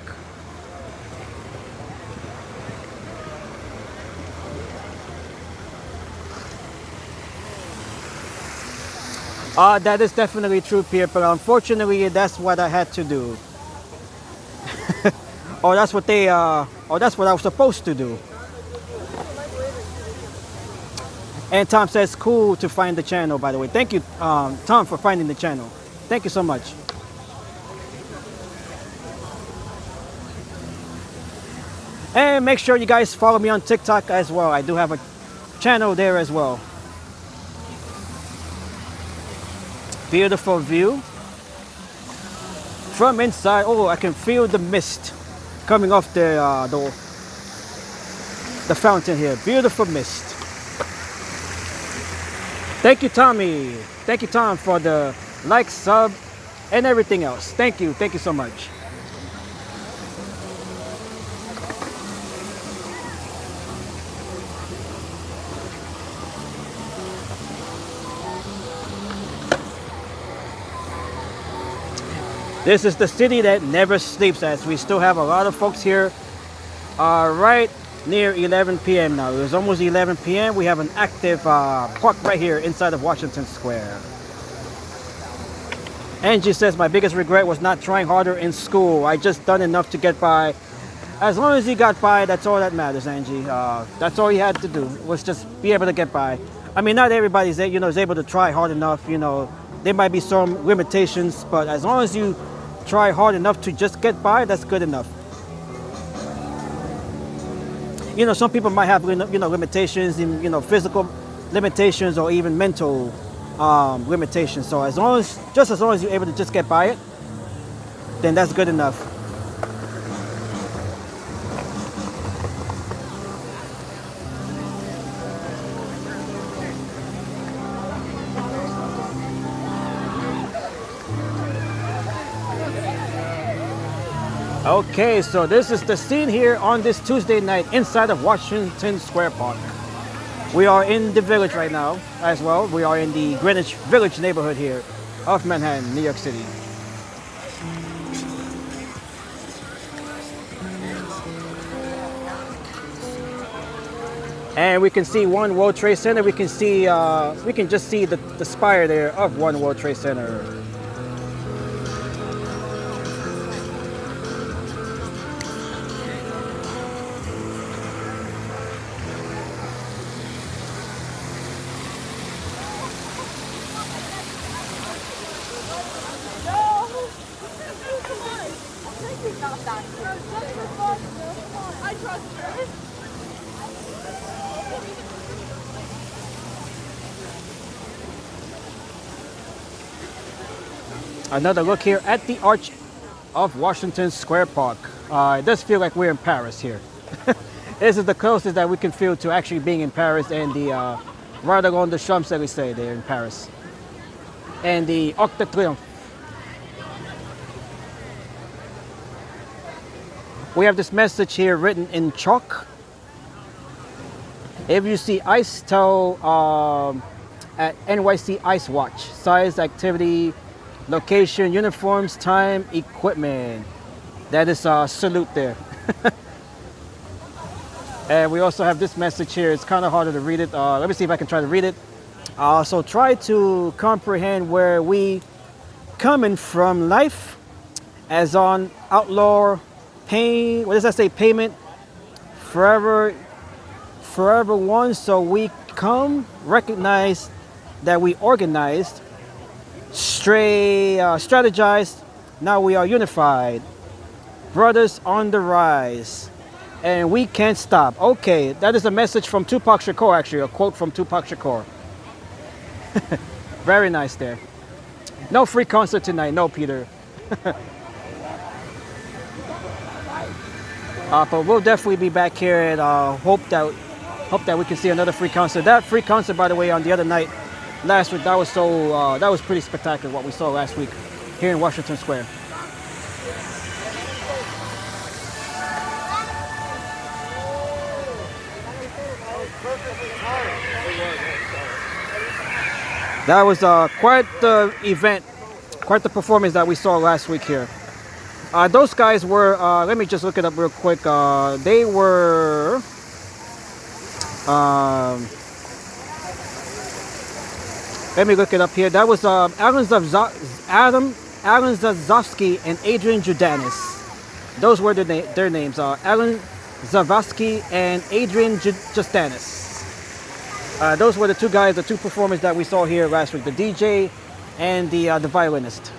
That is definitely true, Pierre, but unfortunately, that's what I had to do. Or that's what that's what I was supposed to do. And Tom says, cool to find the channel, by the way. Thank you, Tom, for finding the channel. Thank you so much. And make sure you guys follow me on TikTok as well. I do have a channel there as well. Beautiful view from inside. Oh, I can feel the mist coming off the fountain here. Beautiful mist. Thank you, Tommy. Thank you, Tom, for the like, sub, and everything else. Thank you. Thank you so much. This is the city that never sleeps, as we still have a lot of folks here right near 11 p.m. now. It was almost 11 p.m. We have an active park right here inside of Washington Square. Angie says, my biggest regret was not trying harder in school. I just done enough to get by. As long as he got by, that's all that matters, Angie. That's all he had to do, was just be able to get by. I mean, not everybody's is able to try hard enough. There might be some limitations, but as long as you try hard enough to just get by, that's good enough. Some people might have limitations in physical limitations or even mental limitations. So as long as you're able to just get by it, then that's good enough. Okay, so this is the scene here on this Tuesday night inside of Washington Square Park. We are in the Village right now as well. We are in the Greenwich Village neighborhood here of Manhattan, New York City. And we can see One World Trade Center. We can just see the spire there of One World Trade Center. Another look here at the arch of Washington Square Park. It does feel like we're in Paris here. This is the closest that we can feel to actually being in Paris, and the right along the Champs-Élysées there in Paris. And the Arc de Triomphe. We have this message here written in chalk. If you see ice, tell at NYC Ice Watch. Size, activity, location, uniforms, time, equipment. That is a salute there. And we also have this message here. It's kind of harder to read it. Let me see if I can try to read it. So try to comprehend where we coming from life, as on outlaw pain. What does that say? Payment forever one. So we come, recognize that we organized, strategized. Now we are unified, brothers on the rise. and we can't stop. Okay, that is a message from Tupac Shakur, actually, a quote from Tupac Shakur. Very nice there. No free concert tonight, no, Peter. But we'll definitely be back here, and hope that we can see another free concert. That free concert, by the way, on the other night, last week, that was pretty spectacular. What we saw last week here in Washington Square. That was quite the event, quite the performance that we saw last week here. Those guys were, let me just look it up real quick. They were, let me look it up here. That was Alan Zazovsky and Adrian Judanis. Those were their names. Alan Zavosky and Adrian Judanis. Those were the two guys, the two performers that we saw here last week, the DJ and the violinist.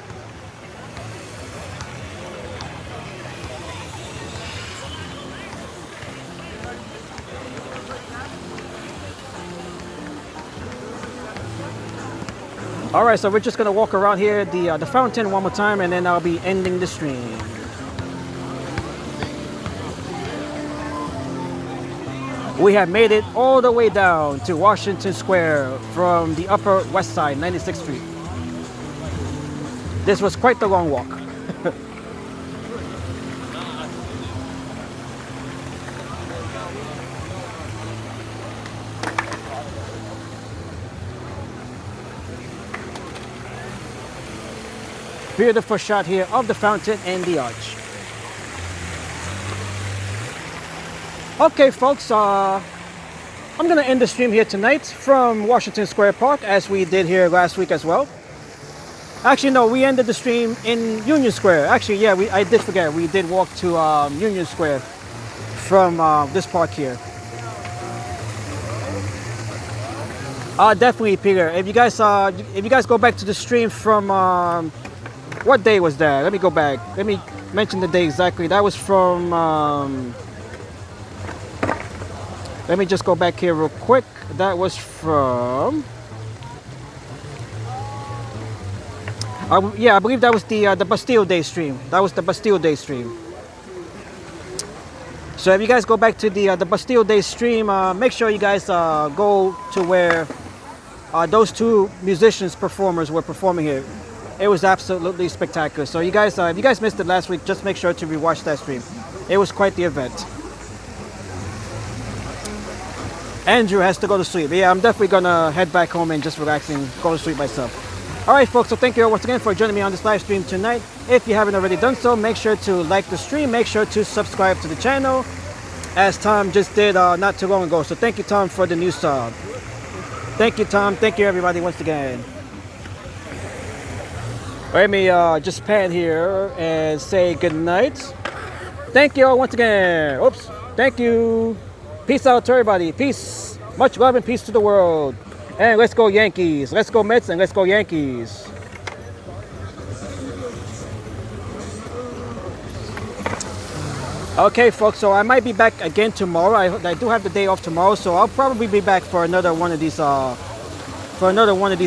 All right, so we're just gonna walk around here, the fountain one more time, and then I'll be ending the stream. We have made it all the way down to Washington Square from the Upper West Side, 96th Street. This was quite the long walk. Beautiful shot here of the fountain and the arch. Okay, folks, I'm gonna end the stream here tonight from Washington Square Park, as we did here last week as well. Actually, no, we ended the stream in Union Square. Actually, yeah, I did forget. We did walk to Union Square from this park here. Definitely, Peter. If you guys go back to the stream from what day was that? Let me go back. Let me mention the day exactly. That was from. Let me just go back here real quick. That was from. Yeah, I believe that was the Bastille Day stream. That was the Bastille Day stream. So if you guys go back to the Bastille Day stream, make sure you guys go to where those two musicians performers were performing here. It was absolutely spectacular. So you guys, if you guys missed it last week, just make sure to rewatch that stream. It was quite the event. Andrew has to go to sleep. Yeah, I'm definitely gonna head back home and just relax and go to sleep myself. All right, folks, so thank you once again for joining me on this live stream tonight. If you haven't already done so, make sure to like the stream, make sure to subscribe to the channel, as Tom just did not too long ago. So thank you, Tom, for the new sub. Thank you, Tom. Thank you, everybody, once again. Let me just pan here and say good night. Thank you all once again. Oops. Thank you. Peace out to everybody. Peace. Much love and peace to the world. And let's go Yankees. Let's go Mets and let's go Yankees. Okay, folks, so I might be back again tomorrow. I do have the day off tomorrow, so I'll probably be back for another one of these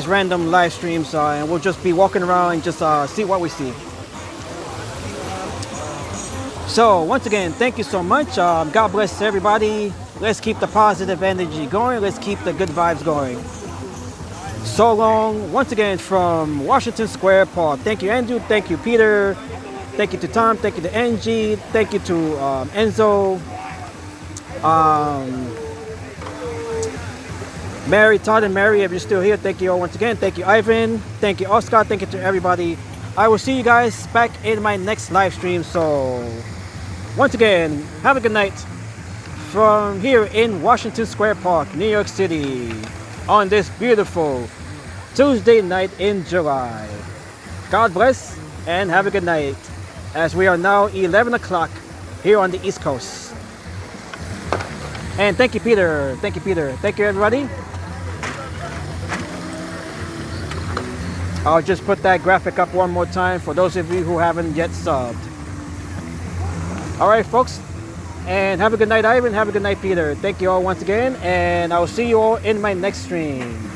random live streams, and we'll just be walking around and just see what we see. So once again, thank you so much. God bless everybody. Let's keep the positive energy going. Let's keep the good vibes going. So long, once again, from Washington Square Park. Thank you, Andrew. Thank you, Peter. Thank you to Tom. Thank you to Angie. Thank you to Enzo. Mary, Todd, and Mary, if you're still here, thank you all once again. Thank you, Ivan. Thank you, Oscar. Thank you to everybody. I will see you guys back in my next live stream. So, once again, have a good night from here in Washington Square Park, New York City, on this beautiful Tuesday night in July. God bless and have a good night, as we are now 11 o'clock here on the East Coast. And thank you, Peter. Thank you, Peter. Thank you, everybody. I'll just put that graphic up one more time for those of you who haven't yet subbed. All right, folks. And have a good night, Ivan. Have a good night, Peter. Thank you all once again, and I will see you all in my next stream.